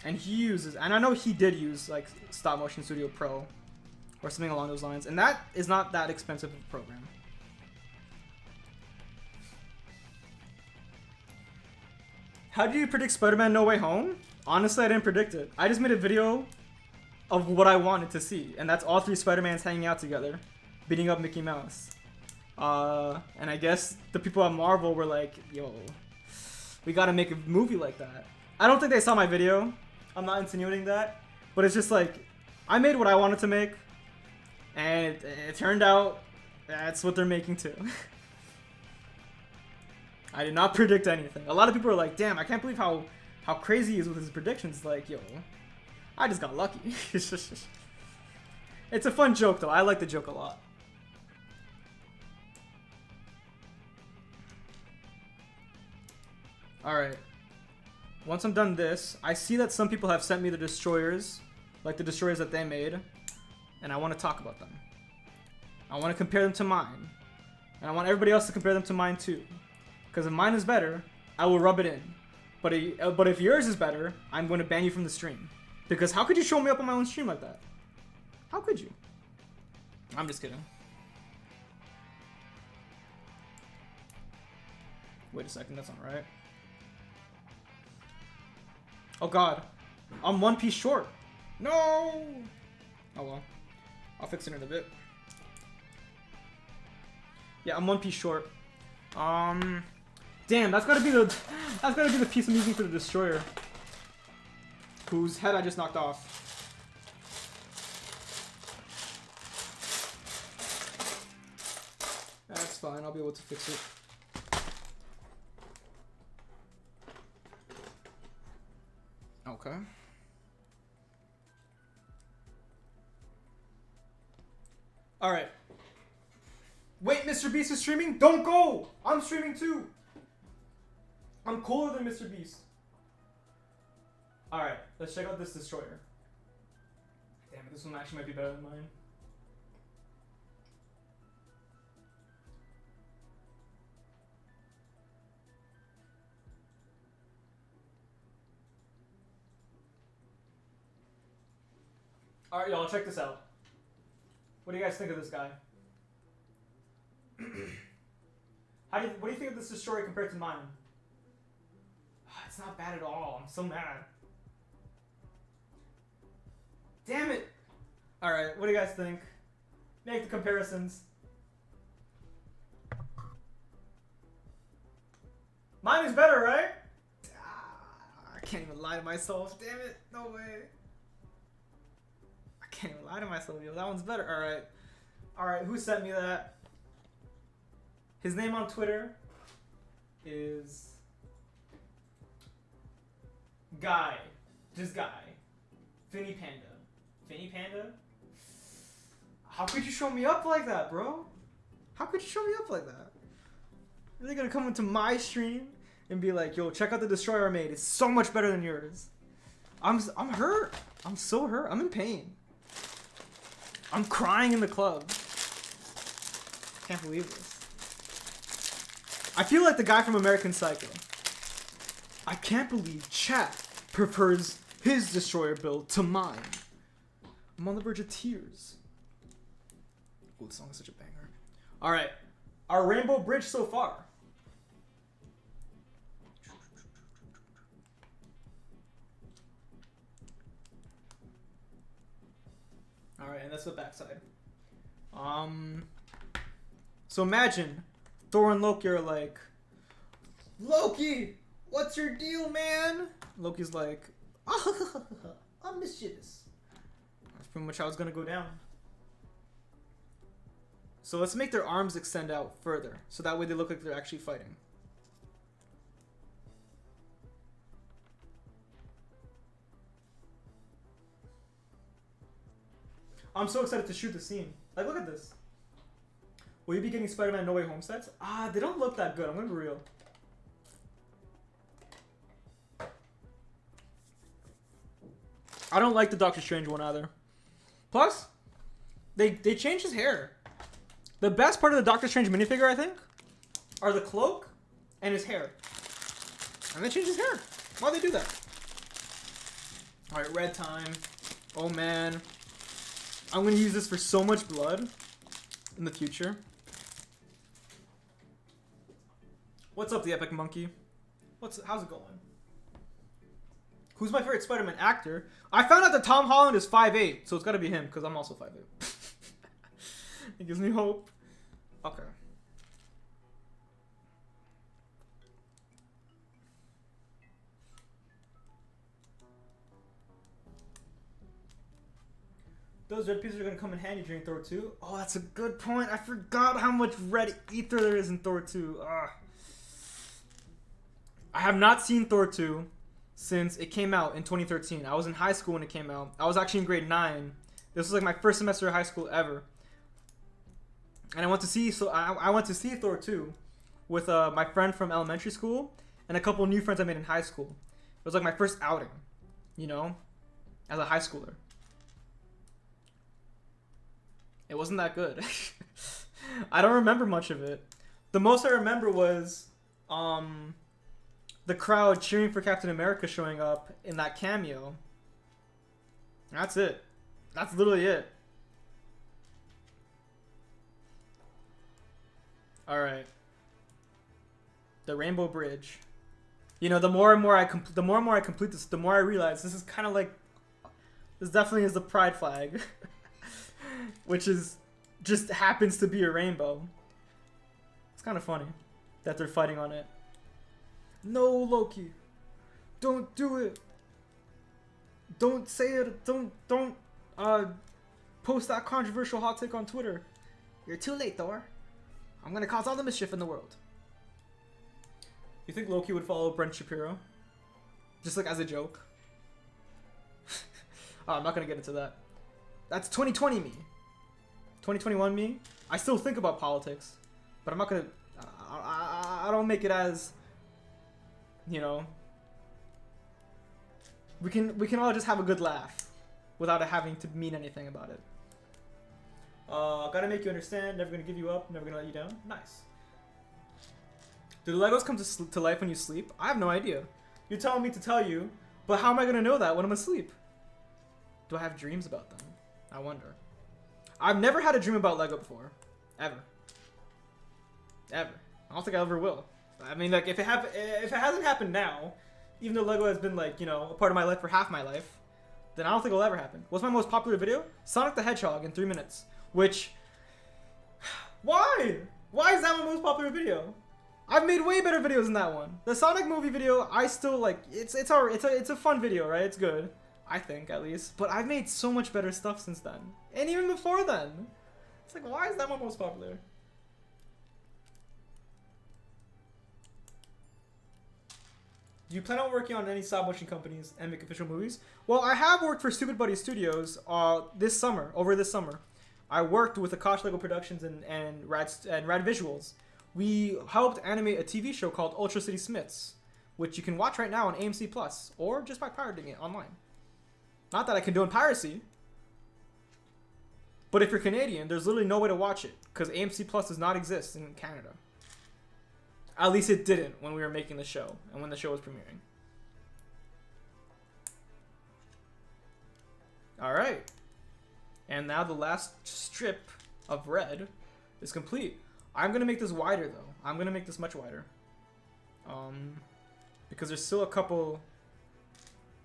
and he uses, and I know he did use like Stop Motion Studio Pro or something along those lines, and that is not that expensive of a program. How do you predict Spider-Man No Way Home? Honestly, I didn't predict it. I just made a video of what I wanted to see, and that's all three Spider-Mans hanging out together, beating up Mickey Mouse. And I guess the people at Marvel were like, yo, we gotta make a movie like that. I don't think they saw my video. I'm not insinuating that, but it's just like, I made what I wanted to make, and it turned out that's what they're making too. I did not predict anything. A lot of people are like, damn, I can't believe how crazy he is with his predictions. Like, yo, I just got lucky. It's a fun joke though. I like the joke a lot. Alright. Once I'm done this, I see that some people have sent me the destroyers, like the destroyers that they made, and I want to talk about them. I want to compare them to mine. And I want everybody else to compare them to mine too. Because if mine is better, I will rub it in. But if yours is better, I'm going to ban you from the stream. Because how could you show me up on my own stream like that? How could you? I'm just kidding. Wait a second, that's not right. Oh god. I'm 1 piece short. No! Oh well. I'll fix it in a bit. Yeah, I'm 1 piece short. Damn, that's gotta be the piece I'm using for the destroyer. Whose head I just knocked off. That's fine, I'll be able to fix it. Okay. Alright. Wait, Mr. Beast is streaming? Don't go! I'm streaming too! I'm cooler than Mr. Beast. Alright, let's check out this destroyer. Damn it, this one actually might be better than mine. Alright, y'all, check this out. What do you guys think of this guy? What do you think of this destroyer compared to mine? It's not bad at all. I'm so mad. Damn it! Alright, what do you guys think? Make the comparisons. Mine is better, right? I can't even lie to myself. Damn it. No way. I can't even lie to myself, yo. That one's better. Alright. Alright, who sent me that? His name on Twitter is... Guy. Just Guy. Finny Panda. Finny Panda? How could you show me up like that, bro? How could you show me up like that? Are they gonna come into my stream and be like, yo, check out the destroyer I made. It's so much better than yours. I'm hurt. I'm so hurt. I'm in pain. I'm crying in the club. Can't believe this. I feel like the guy from American Psycho. I can't believe chat prefers his destroyer build to mine. I'm on the verge of tears. Oh, this song is such a banger. Alright. Our rainbow bridge so far. Alright, and that's the backside. So imagine Thor and Loki are like, Loki, what's your deal, man? Loki's like, I'm mischievous. That's pretty much how it's gonna go down. So let's make their arms extend out further, so that way they look like they're actually fighting. I'm so excited to shoot the scene. Like, look at this. Will you be getting Spider-Man No Way Home sets? They don't look that good. I'm gonna be real. I don't like the Doctor Strange one either. Plus, they changed his hair. The best part of the Doctor Strange minifigure, I think, are the cloak and his hair. And they changed his hair. Why'd they do that? Alright, red time. Oh man. I'm gonna use this for so much blood in the future. What's up, the Epic Monkey? How's it going? Who's my favorite Spider-Man actor? I found out that Tom Holland is 5'8", so it's gotta be him, because I'm also 5'8". It gives me hope. Okay. Those red pieces are gonna come in handy during Thor 2. Oh, that's a good point. I forgot how much red ether there is in Thor 2. Ugh. I have not seen Thor 2 since it came out in 2013. I was in high school when it came out. I was actually in grade 9. This was like my first semester of high school ever. And I went to see Thor 2 with my friend from elementary school and a couple new friends I made in high school. It was like my first outing, you know, as a high schooler. It wasn't that good. I don't remember much of it. The most I remember was the crowd cheering for Captain America showing up in that cameo. That's it. That's literally it. Alright. The Rainbow Bridge. You know, the more and more I complete this, the more I realize this is kind of like, this definitely is the pride flag. Which is, just happens to be a rainbow. It's kind of funny that they're fighting on it. No, Loki. Don't do it. Don't say it. Don't post that controversial hot take on Twitter. You're too late, Thor. I'm gonna cause all the mischief in the world. You think Loki would follow Brent Shapiro? Just like as a joke? Oh, I'm not gonna get into that. That's 2020 me. 2021 me. I still think about politics, but I'm not gonna. I don't make it as, you know. We can all just have a good laugh, without it having to mean anything about it. Gotta make you understand. Never gonna give you up. Never gonna let you down. Nice. Do the Legos come to life when you sleep? I have no idea. You're telling me to tell you, but how am I gonna know that when I'm asleep? Do I have dreams about them? I wonder. I've never had a dream about Lego before. Ever. Ever. I don't think I ever will. I mean, like, if it hasn't happened now, even though Lego has been, like, you know, a part of my life for half my life, then I don't think it'll ever happen. What's my most popular video? Sonic the Hedgehog in 3 minutes. Which... Why? Why is that my most popular video? I've made way better videos than that one. The Sonic movie video, I still, like, it's a fun video, right? It's good. I think, at least. But I've made so much better stuff since then. And even before then. It's like, why is that one most popular? Do you plan on working on any stop motion companies and make official movies? Well, I have worked for Stupid Buddy Studios over this summer. I worked with Akash Lego Productions and Rad Visuals. We helped animate a TV show called Ultra City Smiths, which you can watch right now on AMC Plus, or just by pirating it online. Not that I condone piracy, but if you're Canadian, there's literally no way to watch it, because AMC Plus does not exist in Canada. At least it didn't when we were making the show, and when the show was premiering. Alright. And now the last strip of red is complete. I'm going to make this wider, though. I'm going to make this much wider. Because there's still a couple...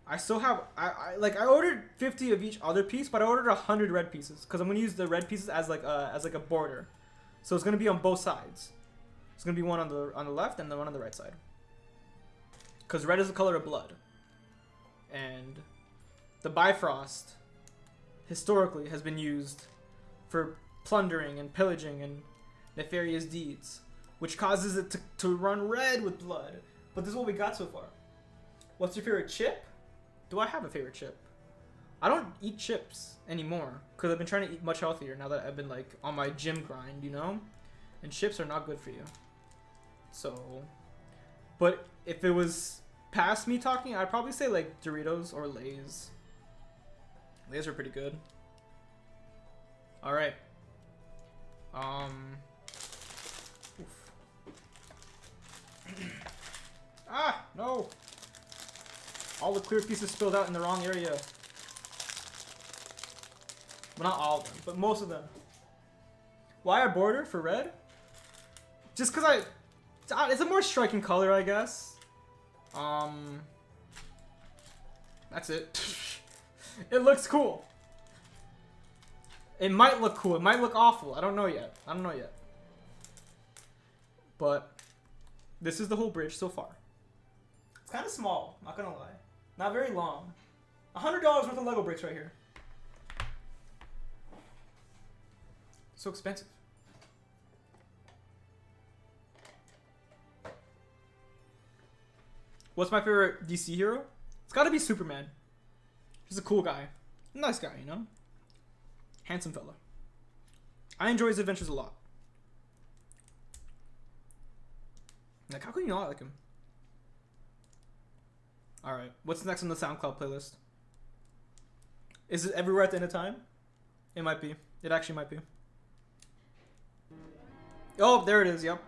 I still have... I ordered 50 of each other piece, but I ordered 100 red pieces. Because I'm going to use the red pieces as like a border. So it's going to be on both sides. It's going to be one on the left and then one on the right side. Because red is the color of blood. And the Bifrost, historically, has been used for plundering and pillaging and nefarious deeds, which causes it to run red with blood. But this is what we got so far. What's your favorite chip? Do I have a favorite chip? I don't eat chips anymore because I've been trying to eat much healthier now that I've been like on my gym grind, you know? And chips are not good for you. So, but if it was past me talking, I'd probably say like Doritos or Lay's. Lay's are pretty good. All right. Ah, no. All the clear pieces spilled out in the wrong area. Well, not all of them, but most of them. Why a border for red? Just because it's a more striking color, I guess. That's it. It looks cool. It might look cool. It might look awful. I don't know yet. But this is the whole bridge so far. It's kind of small, not gonna lie. Not very long. $100 worth of Lego bricks right here. So expensive. What's my favorite DC hero? It's gotta be Superman. He's a cool guy. Nice guy, you know? Handsome fella. I enjoy his adventures a lot. Like, how can you not like him? Alright, what's next on the SoundCloud playlist? Is it Everywhere at the End of Time? It might be. It actually might be. Oh, there it is, yep.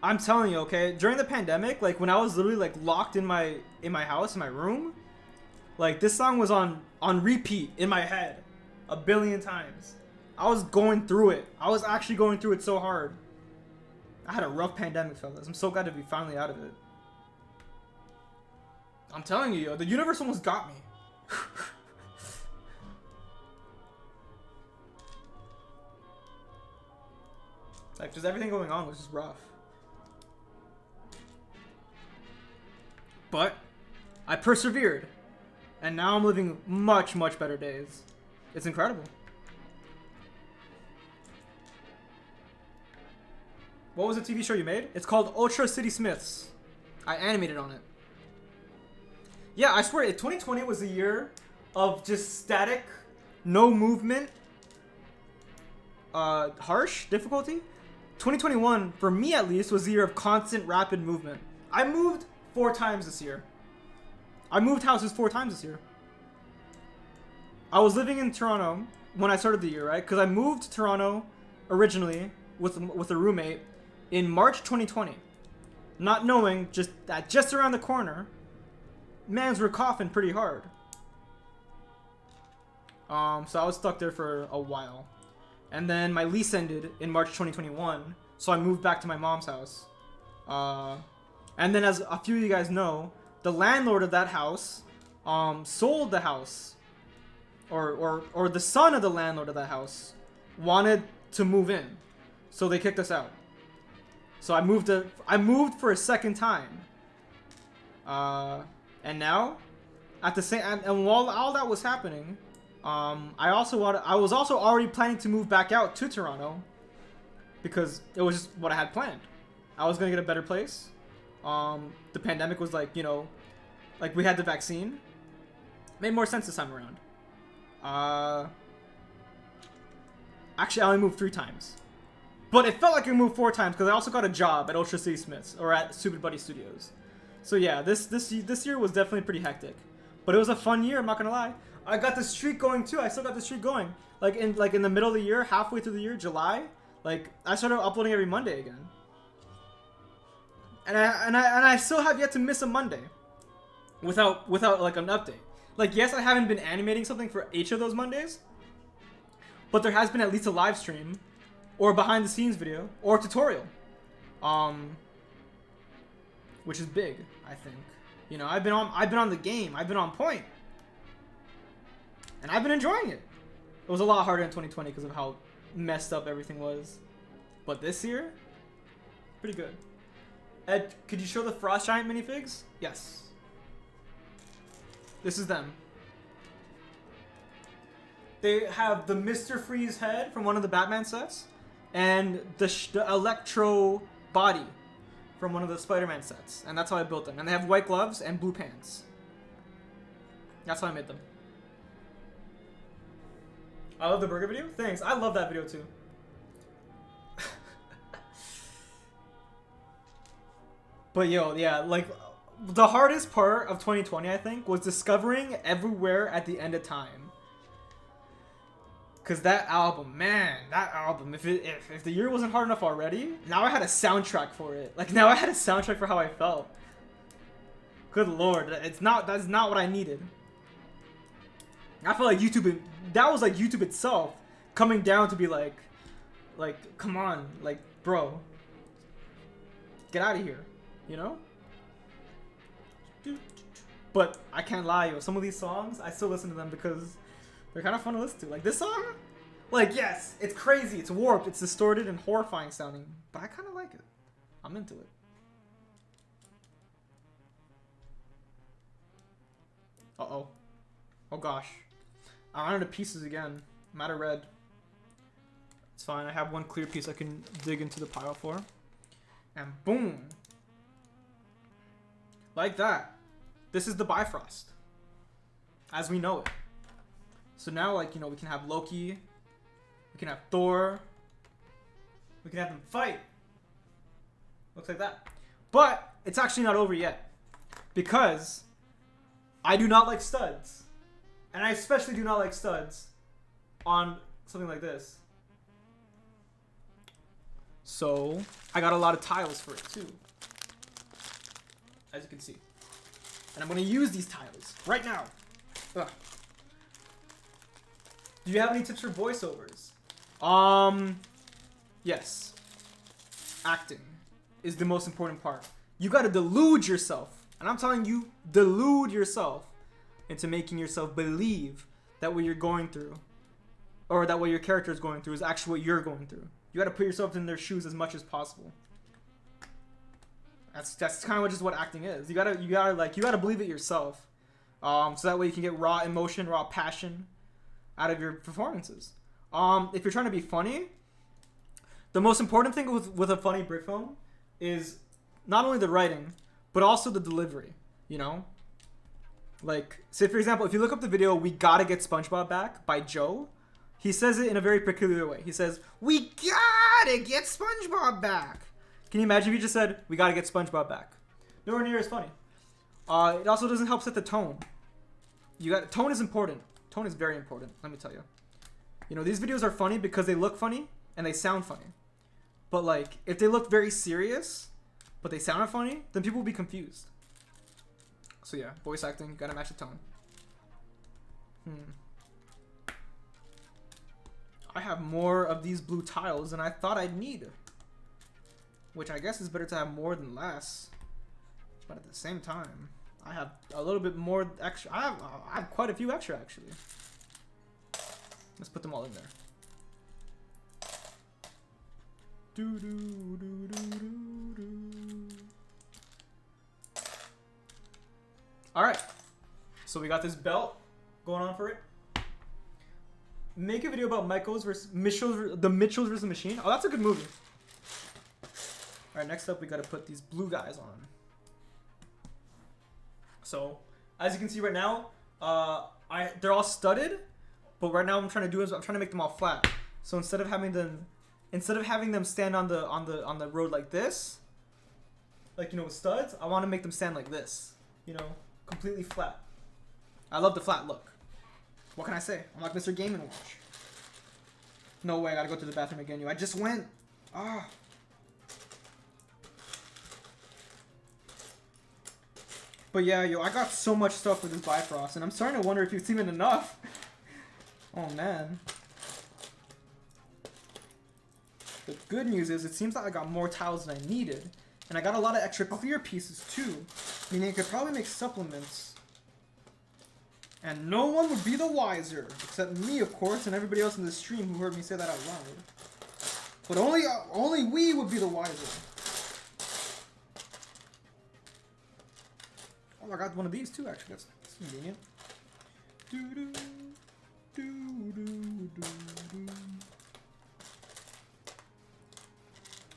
I'm telling you, okay, during the pandemic, like, when I was literally, like, locked in my house, in my room, like, this song was on repeat in my head a billion times. I was going through it. I was actually going through it so hard. I had a rough pandemic, fellas. I'm so glad to be finally out of it. I'm telling you, yo, the universe almost got me. Like, just everything going on was just rough. But I persevered. And now I'm living much, much better days. It's incredible. What was the TV show you made? It's called Ultra City Smiths. I animated on it. Yeah, I swear, 2020 was a year of just static, no movement, harsh difficulty. 2021, for me at least, was the year of constant, rapid movement. I moved 4 times this year. I moved houses 4 times this year. I was living in Toronto when I started the year, right? Because I moved to Toronto originally with a roommate in March 2020. Not knowing that just around the corner, mans were coughing pretty hard. So I was stuck there for a while. And then my lease ended in March 2021, so I moved back to my mom's house. And then, as a few of you guys know, the landlord of that house sold the house, or the son of the landlord of that house wanted to move in, so they kicked us out. So I moved for a second time. And now, at the same, and while all that was happening, I was also already planning to move back out to Toronto because it was just what I had planned. I was gonna get a better place. The pandemic was like, you know, like we had the vaccine. Made more sense this time around. Actually, I only moved 3 times, but it felt like I moved 4 times because I also got a job at Ultra City Smiths or at Stupid Buddy Studios. So yeah, this year was definitely pretty hectic, but it was a fun year. I'm not gonna lie. I got the streak going too. I still got the streak going. Like in the middle of the year, halfway through the year, July, like I started uploading every Monday again. And I still have yet to miss a Monday without like an update. Like, yes, I haven't been animating something for each of those Mondays, but there has been at least a live stream or a behind the scenes video or a tutorial. Which is big, I think. You know, I've been on the game. I've been on point. And I've been enjoying it. It was a lot harder in 2020 because of how messed up everything was. But this year, pretty good. Ed, could you show the Frost Giant minifigs? Yes. This is them. They have the Mr. Freeze head from one of the Batman sets, and the Electro body from one of the Spider-Man sets. And that's how I built them. And they have white gloves and blue pants. That's how I made them. I love the burger video. Thanks. I love that video too. But yo, yeah, like the hardest part of 2020, I think, was discovering Everywhere at the End of Time. Cause that album, man, if the year wasn't hard enough already, now I had a soundtrack for it. Like now I had a soundtrack for how I felt. Good lord, that's not what I needed. I feel like that was like YouTube itself coming down to be like, come on, like, bro, get out of here, you know? But I can't lie, yo. Some of these songs, I still listen to them because they're kind of fun to listen to. Like this song, like yes, it's crazy, it's warped, it's distorted and horrifying sounding, but I kind of like it. I'm into it. Uh-oh. Oh gosh. I ran out of pieces again. I'm out of red. It's fine. I have one clear piece I can dig into the pile for. And boom. Like that. This is the Bifrost. As we know it. So now, like, you know, we can have Loki. We can have Thor. We can have them fight. Looks like that. But it's actually not over yet. Because I do not like studs. And I especially do not like studs on something like this. So I got a lot of tiles for it too. As you can see. And I'm going to use these tiles right now. Ugh. Do you have any tips for voiceovers? Yes. Acting is the most important part. You got to delude yourself. And I'm telling you, delude yourself into making yourself believe that what you're going through, or that what your character is going through, is actually what you're going through. You got to put yourself in their shoes as much as possible. That's kind of just what acting is. You gotta believe it yourself, so that way you can get raw emotion, raw passion out of your performances. If you're trying to be funny, the most important thing with a funny brick film is not only the writing, but also the delivery. You know, like say for example, if you look up the video "We Gotta Get SpongeBob Back" by Joe, he says it in a very peculiar way. He says, "We gotta get SpongeBob back." Can you imagine if you just said, "We gotta get SpongeBob back"? Nowhere near as funny. It also doesn't help set the tone. Tone is important. Tone is very important, let me tell you. You know, these videos are funny because they look funny and they sound funny. But like, if they look very serious, but they sound funny, then people will be confused. So yeah, voice acting, gotta match the tone. I have more of these blue tiles than I thought I'd need. Which I guess is better to have more than less. But at the same time, I have a little bit more extra. I have quite a few extra actually. Let's put them all in there. Alright. So we got this belt going on for it. Make a video about Mitchell's versus Machine. Oh, that's a good movie. Alright, next up we gotta put these blue guys on. So, as you can see right now, they're all studded, but right now what I'm trying to do is I'm trying to make them all flat. So instead of having them stand on the road like this, like, you know, with studs, I want to make them stand like this, you know, completely flat. I love the flat look. What can I say? I'm like Mr. Game & Watch. No way, I gotta go to the bathroom again, yo. I just went. But yeah, yo, I got so much stuff with this Bifrost, and I'm starting to wonder if it's even enough. Oh, man. The good news is it seems like I got more tiles than I needed, and I got a lot of extra clear pieces, too. Meaning I could probably make supplements. And no one would be the wiser, except me, of course, and everybody else in the stream who heard me say that out loud. But only we would be the wiser. Oh, I got one of these too, actually. That's convenient.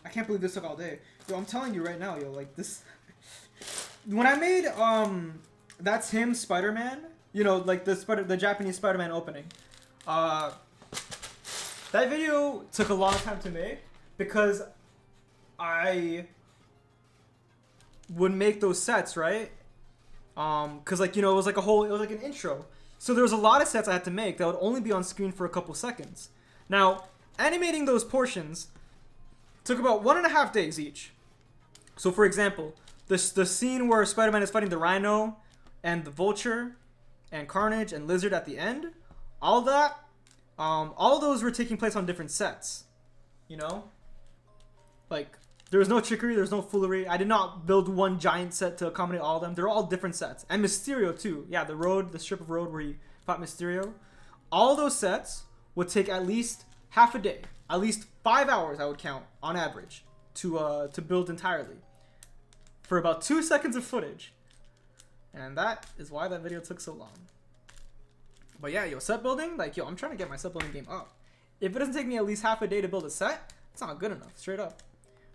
I can't believe this took all day. Yo, I'm telling you right now, yo, like this. When I made That's Him Spider-Man, you know, like the Japanese Spider-Man opening. That video took a long time to make because I would make those sets, right? Cause like, you know, it was like an intro. So there was a lot of sets I had to make that would only be on screen for a couple seconds. Now, animating those portions took about 1.5 days each. So for example, the scene where Spider-Man is fighting the Rhino and the Vulture and Carnage and Lizard at the end, all of those were taking place on different sets. You know? Like, There was no trickery, there was no foolery. I did not build one giant set to accommodate all of them. They're all different sets. And Mysterio too. Yeah, the strip of road where he fought Mysterio. All those sets would take at least half a day. At least 5 hours I would count on average to build entirely. For about 2 seconds of footage. And that is why that video took so long. But yeah, yo, set building, like, yo, I'm trying to get my set building game up. If it doesn't take me at least half a day to build a set, it's not good enough, straight up.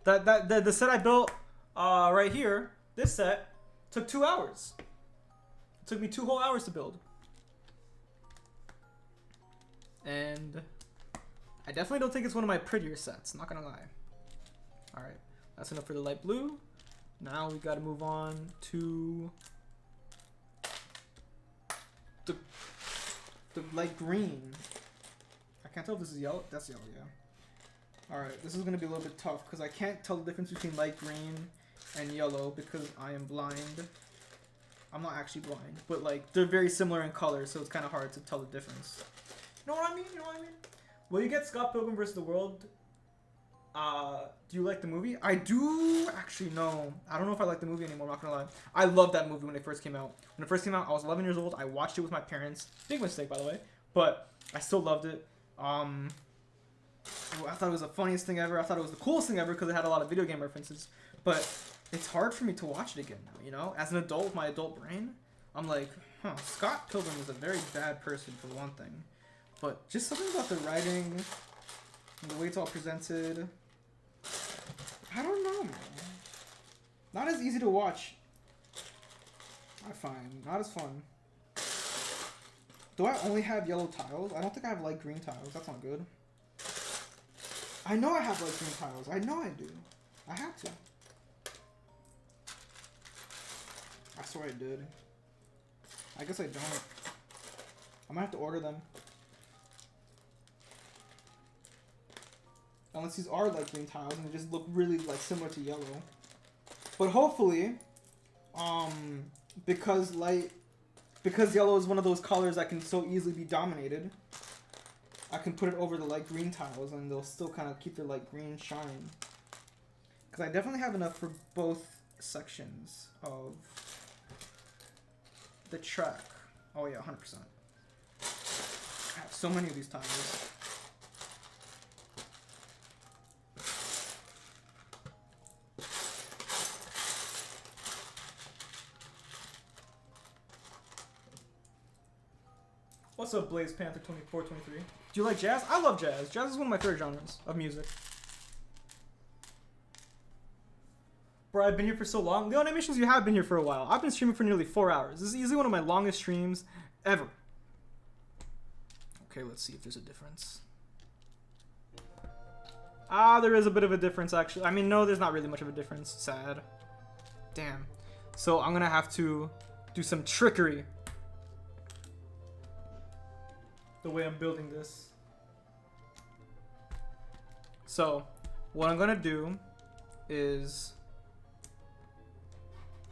The set I built right here, this set, took 2 hours. It took me 2 whole hours to build. And I definitely don't think it's one of my prettier sets, not gonna lie. Alright, that's enough for the light blue. Now we gotta move on to the light green. I can't tell if this is yellow. That's yellow, yeah. Alright, this is gonna be a little bit tough because I can't tell the difference between light green and yellow because I am blind. I'm not actually blind, but like they're very similar in color, so it's kind of hard to tell the difference. You know what I mean? You know what I mean? Will you get Scott Pilgrim vs. the World? Do you like the movie? I do actually know. I don't know if I like the movie anymore, I'm not gonna lie. I loved that movie when it first came out. When it first came out, I was 11 years old. I watched it with my parents. Big mistake, by the way. But I still loved it. I thought it was the funniest thing ever. I thought it was the coolest thing ever because it had a lot of video game references. But it's hard for me to watch it again now, you know? As an adult with my adult brain, I'm like, Scott Pilgrim is a very bad person for one thing. But just something about the writing and the way it's all presented. I don't know, man. Not as easy to watch. I find. Not as fun. Do I only have yellow tiles? I don't think I have light green tiles. That's not good. I know I have light green tiles. I know I do. I have to. I swear I did. I guess I don't. I might have to order them. Unless these are like green tiles and they just look really like similar to yellow. But hopefully, because yellow is one of those colors that can so easily be dominated, I can put it over the light green tiles and they'll still kind of keep their light green shine. Because I definitely have enough for both sections of the track. Oh yeah, 100%. I have so many of these tiles. What's up, Blaze Panther 2423? Do you like jazz? I love jazz. Jazz is one of my favorite genres of music. Bro, I've been here for so long. The animations, you have been here for a while. I've been streaming for nearly 4 hours. This is easily one of my longest streams ever. Okay, let's see if there's a difference. There is a bit of a difference, actually. I mean, no, there's not really much of a difference. Sad. Damn. So I'm gonna have to do some trickery. The way I'm building this. So, what I'm gonna do is...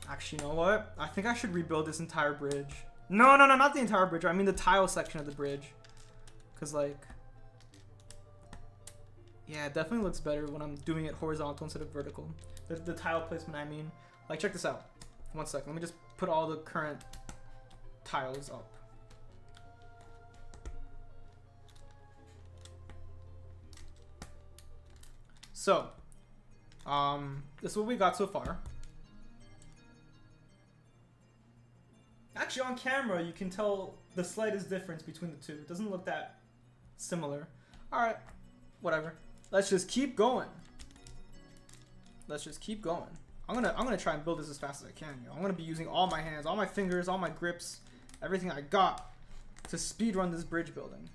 Actually, you know what? I think I should rebuild this entire bridge. No, not the entire bridge. I mean the tile section of the bridge. Because, like... Yeah, it definitely looks better when I'm doing it horizontal instead of vertical. The tile placement, I mean. Like, check this out. 1 second. Let me just put all the current tiles up. So, this is what we got so far. Actually, on camera, you can tell the slightest difference between the two. It doesn't look that similar. Alright, whatever. Let's just keep going. Let's just keep going. I'm gonna try and build this as fast as I can, yo. I'm gonna be using all my hands, all my fingers, all my grips, everything I got to speedrun this bridge building.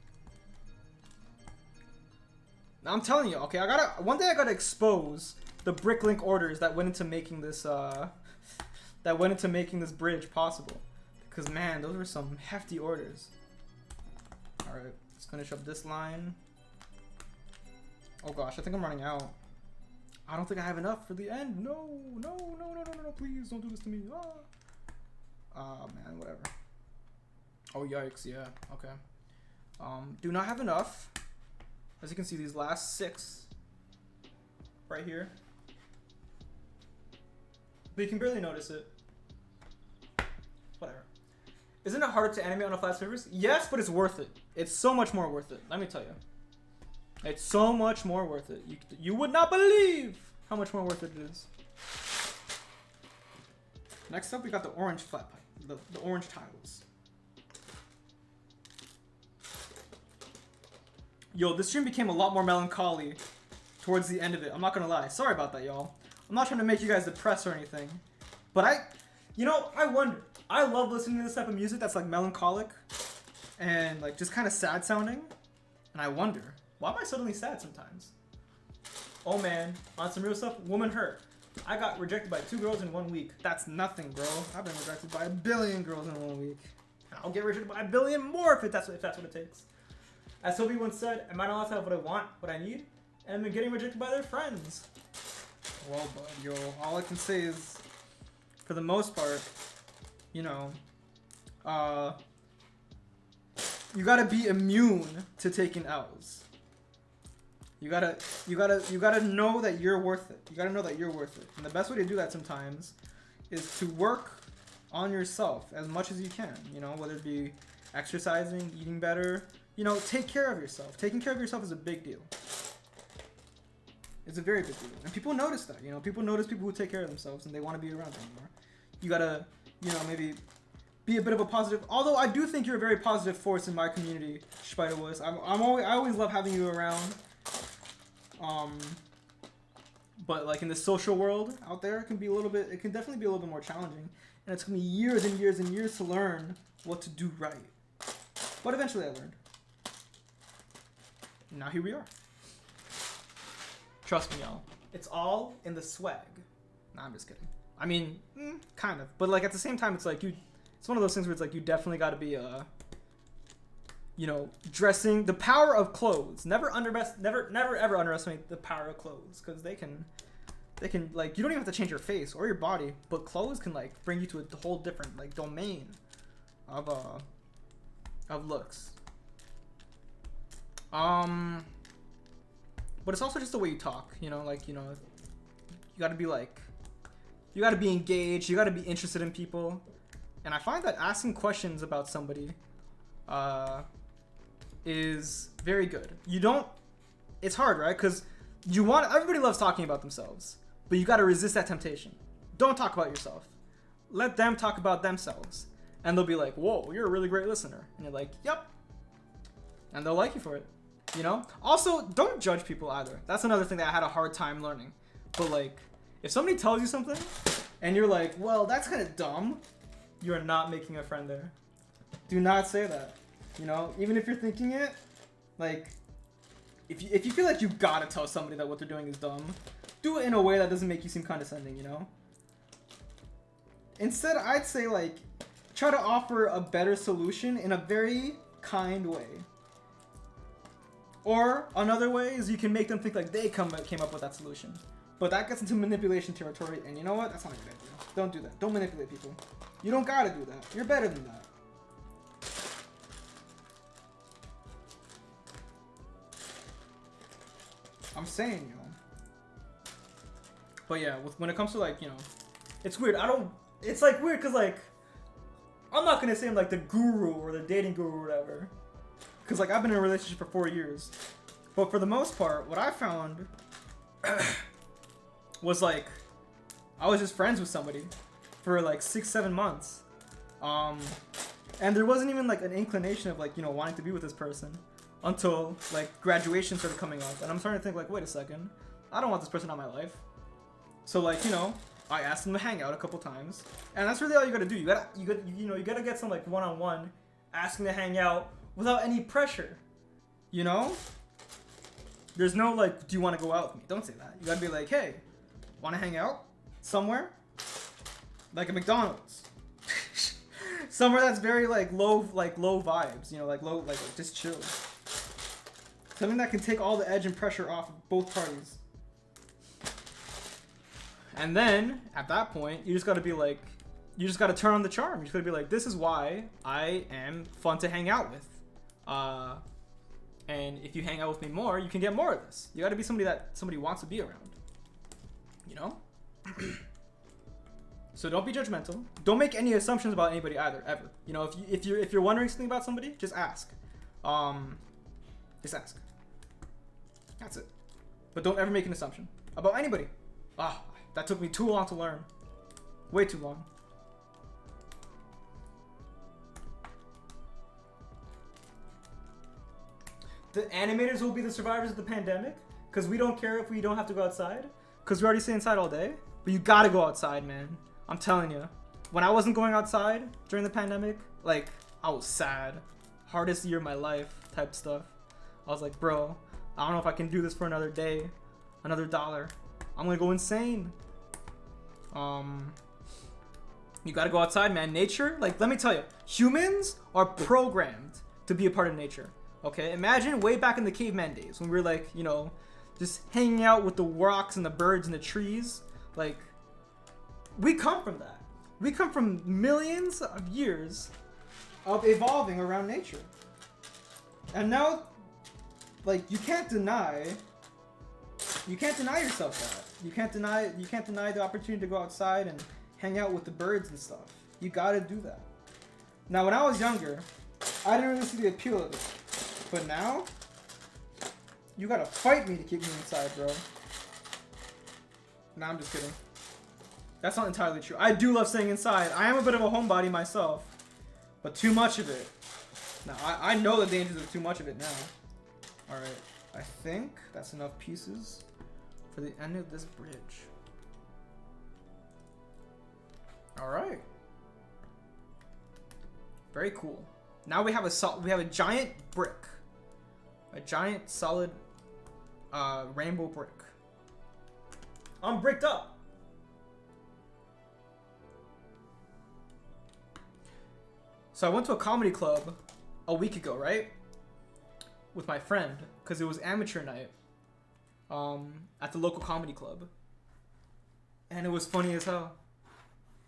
Now, I'm telling you, okay, one day I gotta expose the bricklink orders that went into making this bridge possible. Because man, those were some hefty orders. Alright, let's finish up this line. Oh gosh, I think I'm running out. I don't think I have enough for the end. No, please don't do this to me. Man, whatever. Oh yikes, yeah, okay. Do not have enough. As you can see, these last 6 right here, but you can barely notice it. Whatever. Isn't it harder to animate on a flat surface? Yes, but it's worth it. It's so much more worth it. Let me tell you. It's so much more worth it. You would not believe how much more worth it is. Next up, we got the orange flat pipe. The orange tiles. Yo, this stream became a lot more melancholy towards the end of it. I'm not gonna lie. Sorry about that, y'all. I'm not trying to make you guys depressed or anything. But I wonder. I love listening to this type of music that's like melancholic and like just kind of sad sounding. And I wonder, why am I suddenly sad sometimes? Oh man, on some real stuff, woman hurt. I got rejected by 2 girls in 1 week. That's nothing, bro. I've been rejected by 1 billion girls in 1 week. And I'll get rejected by 1 billion more if that's what it takes. As Sylvie once said, am I not allowed to have what I want, what I need? And I've been getting rejected by their friends. Well, bud, yo, all I can say is, for the most part, you know, you gotta be immune to taking L's. You gotta know that you're worth it. You gotta know that you're worth it. And the best way to do that sometimes is to work on yourself as much as you can. You know, whether it be exercising, eating better. You know, take care of yourself. Taking care of yourself is a big deal. It's a very big deal. And people notice that. You know, people notice people who take care of themselves and they want to be around them more. You gotta, you know, maybe be a bit of a positive. Although I do think you're a very positive force in my community, Spiderwoods. I always love having you around. But like in the social world out there, it can definitely be a little bit more challenging, and it's gonna be years and years and years to learn what to do right. But eventually I learned. Now here we are. Trust me, y'all. It's all in the swag. Nah, I'm just kidding. I mean, kind of. But like at the same time, it's like it's one of those things where it's like you definitely got to be you know, dressing, the power of clothes. Never ever underestimate the power of clothes, because they can like, you don't even have to change your face or your body, but clothes can like bring you to a whole different like domain of looks. But it's also just the way you talk, you know, like, you know, you gotta be engaged, you gotta be interested in people. And I find that asking questions about somebody, is very good. It's hard, right? Because everybody loves talking about themselves, but you got to resist that temptation. Don't talk about yourself. Let them talk about themselves. And they'll be like, whoa, you're a really great listener. And you're like, yep. And they'll like you for it, you know? Also, don't judge people either. That's another thing that I had a hard time learning. But like, if somebody tells you something and you're like, well, that's kind of dumb, you're not making a friend there. Do not say that. You know, even if you're thinking it, like, if you feel like you gotta tell somebody that what they're doing is dumb, do it in a way that doesn't make you seem condescending, you know? Instead, I'd say, like, try to offer a better solution in a very kind way. Or another way is you can make them think like they came up with that solution. But that gets into manipulation territory, and you know what? That's not a good idea. Don't do that. Don't manipulate people. You don't gotta do that. You're better than that. I'm saying, you know. But yeah, when it comes to like, you know, it's weird. It's like weird because like, I'm not gonna say I'm like the guru or the dating guru or whatever. Because like I've been in a relationship for 4 years. But for the most part, what I found was like, I was just friends with somebody for like 6-7 months. And there wasn't even like an inclination of like, you know, wanting to be with this person. Until like graduation started coming up, and I'm starting to think like, wait a second, I don't want this person in my life. So like, you know, I asked them to hang out a couple times, and that's really all you gotta do. You gotta get some like one-on-one, asking to hang out without any pressure. You know, there's no like, do you want to go out with me? Don't say that. You gotta be like, hey, want to hang out somewhere, like a McDonald's, somewhere that's very like low vibes. You know, like low, like just chill. Something that can take all the edge and pressure off of both parties. And then, at that point, you just gotta be like, you just gotta turn on the charm. You just gotta be like, this is why I am fun to hang out with. And if you hang out with me more, you can get more of this. You gotta be somebody that somebody wants to be around. You know? So don't be judgmental. Don't make any assumptions about anybody either, ever. You know, if you're wondering something about somebody, just ask. Just ask. That's it. But don't ever make an assumption about anybody. Ah, that took me too long to learn. Way too long. The animators will be the survivors of the pandemic because we don't care if we don't have to go outside because we already stay inside all day. But you gotta go outside, man. I'm telling you. When I wasn't going outside during the pandemic, like, I was sad. Hardest year of my life type stuff. I was like, bro, I don't know if I can do this for another day, another dollar. I'm gonna go insane. You gotta go outside, man. Nature, like, let me tell you, humans are programmed to be a part of nature. Okay, imagine way back in the caveman days when we were like, you know, just hanging out with the rocks and the birds and the trees. Like, we come from that. We come from millions of years of evolving around nature. And now, like, you can't deny yourself that. You can't deny the opportunity to go outside and hang out with the birds and stuff. You gotta do that. Now, when I was younger, I didn't really see the appeal of it. But now, you gotta fight me to keep me inside, bro. Nah, I'm just kidding. That's not entirely true. I do love staying inside. I am a bit of a homebody myself. But too much of it. Now, I know the dangers of too much of it now. Alright. I think that's enough pieces for the end of this bridge. Alright. Very cool. Now we have a giant brick. A giant solid rainbow brick. I'm bricked up. So I went to a comedy club a week ago, right? With my friend, because it was amateur night at the local comedy club. And it was funny as hell.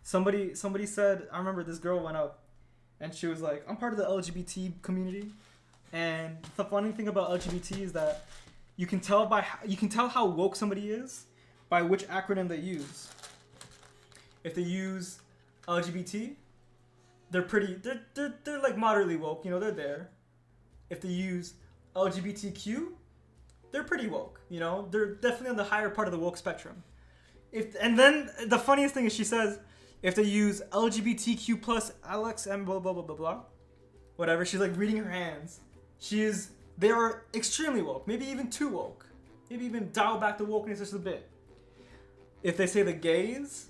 Somebody said, I remember this girl went up and she was like, I'm part of the LGBT community. And the funny thing about LGBT is that you can tell how woke somebody is by which acronym they use. If they use LGBT, they're like moderately woke, you know, they're there. If they use LGBTQ, they're pretty woke, you know, they're definitely on the higher part of the woke spectrum. And then the funniest thing is she says, if they use LGBTQ plus LXM blah blah blah blah blah, whatever, she's like reading her hands. They are extremely woke, maybe even too woke. Maybe even dial back the wokeness just a bit. If they say the gays,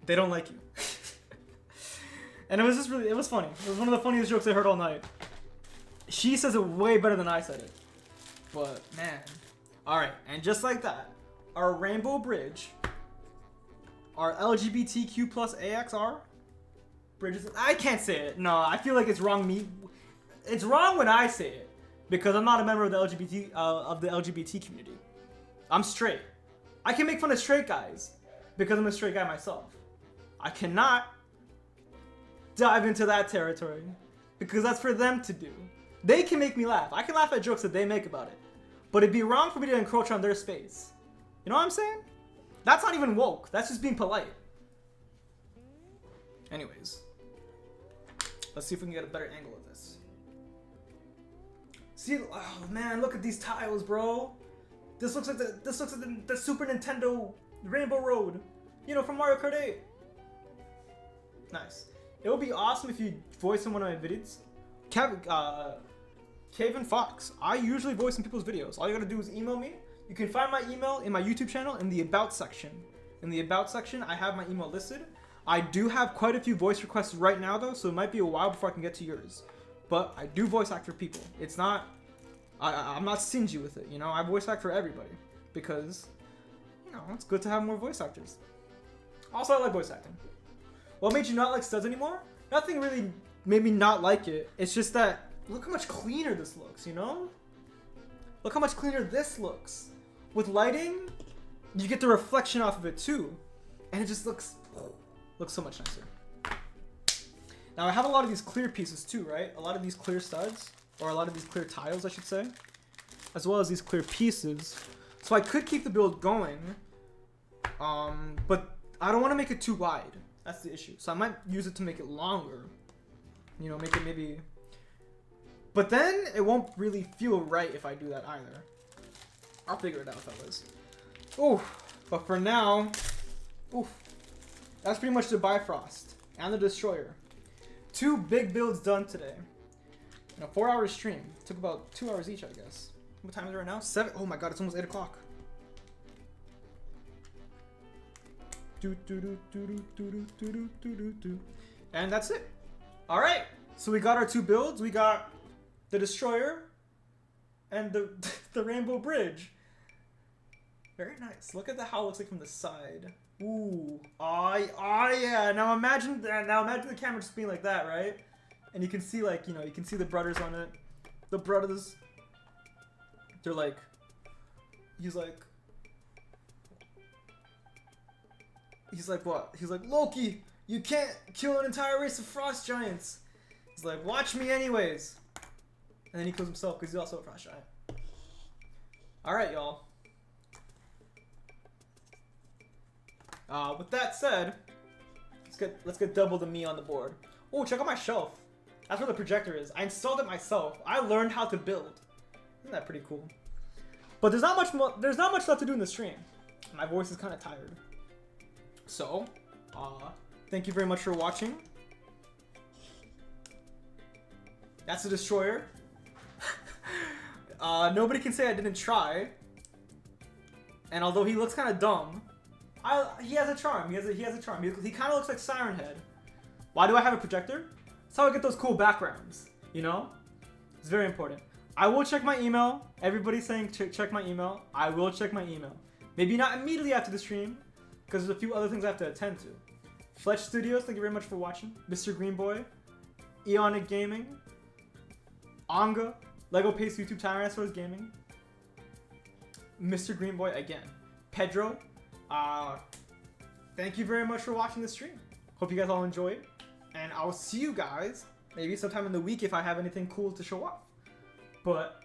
they don't like you. And it was funny. It was one of the funniest jokes I heard all night. She says it way better than I said it. But, man. Alright, and just like that, our Rainbow Bridge, our LGBTQ plus AXR bridges, I can't say it. No, I feel like it's wrong. It's wrong when I say it, because I'm not a member of the LGBT community. I'm straight. I can make fun of straight guys, because I'm a straight guy myself. I cannot dive into that territory, because that's for them to do. They can make me laugh. I can laugh at jokes that they make about it. But it'd be wrong for me to encroach on their space. You know what I'm saying? That's not even woke. That's just being polite. Anyways. Let's see if we can get a better angle of this. See, oh man, look at these tiles, bro. This looks like the Super Nintendo Rainbow Road. You know, from Mario Kart 8. Nice. It would be awesome if you voice in one of my videos. Kevin Fox. I usually voice in people's videos. All you gotta do is email me. You can find my email in my YouTube channel in the About section. In the About section, I have my email listed. I do have quite a few voice requests right now though, so it might be a while before I can get to yours. But I do voice act for people. It's not, I'm not stingy with it, you know? I voice act for everybody because, you know, it's good to have more voice actors. Also, I like voice acting. What made you not like studs anymore? Nothing really made me not like it. It's just that, look how much cleaner this looks, you know? Look how much cleaner this looks. With lighting, you get the reflection off of it too. And it just looks so much nicer. Now I have a lot of these clear pieces too, right? A lot of these clear studs, or a lot of these clear tiles, I should say. As well as these clear pieces. So I could keep the build going. But I don't want to make it too wide. That's the issue. So I might use it to make it longer. You know, make it maybe... But then it won't really feel right if I do that either. I'll figure it out, fellas. Ooh, but for now, oof. That's pretty much the Bifrost and the Destroyer. 2 big builds done today. In a 4-hour stream. Took about 2 hours each, I guess. What time is it right now? 7. Oh my god, it's almost 8 o'clock. And that's it. All right. So we got our 2 builds. We got the Destroyer and the the Rainbow Bridge. Very nice. Look at how it looks like from the side. Ooh. Yeah. Now imagine the camera just being like that, right? And you can see, like, you know, you can see the brothers on it. The brothers, they're like, he's like what? He's like, Loki, you can't kill an entire race of frost giants. He's like, watch me anyways. And then he kills himself because he's also a frost giant. Alright, y'all. With that said, let's get double the me on the board. Oh, check out my shelf. That's where the projector is. I installed it myself. I learned how to build. Isn't that pretty cool? But there's not much left to do in the stream. My voice is kind of tired. So, thank you very much for watching. That's the Destroyer. Nobody can say I didn't try. And although he looks kind of dumb, he has a charm. He has a charm. He kind of looks like Siren Head. Why do I have a projector? That's how I get those cool backgrounds. You know, it's very important. I will check my email. Everybody's saying check my email. I will check my email. Maybe not immediately after the stream, because there's a few other things I have to attend to. Fletch Studios, thank you very much for watching. Mr. Greenboy, Eonic Gaming, Anga, Lego Pace YouTube Tyrannosaurus Gaming, Mr. Greenboy again, Pedro. Thank you very much for watching the stream. Hope you guys all enjoyed, and I'll see you guys maybe sometime in the week if I have anything cool to show off. But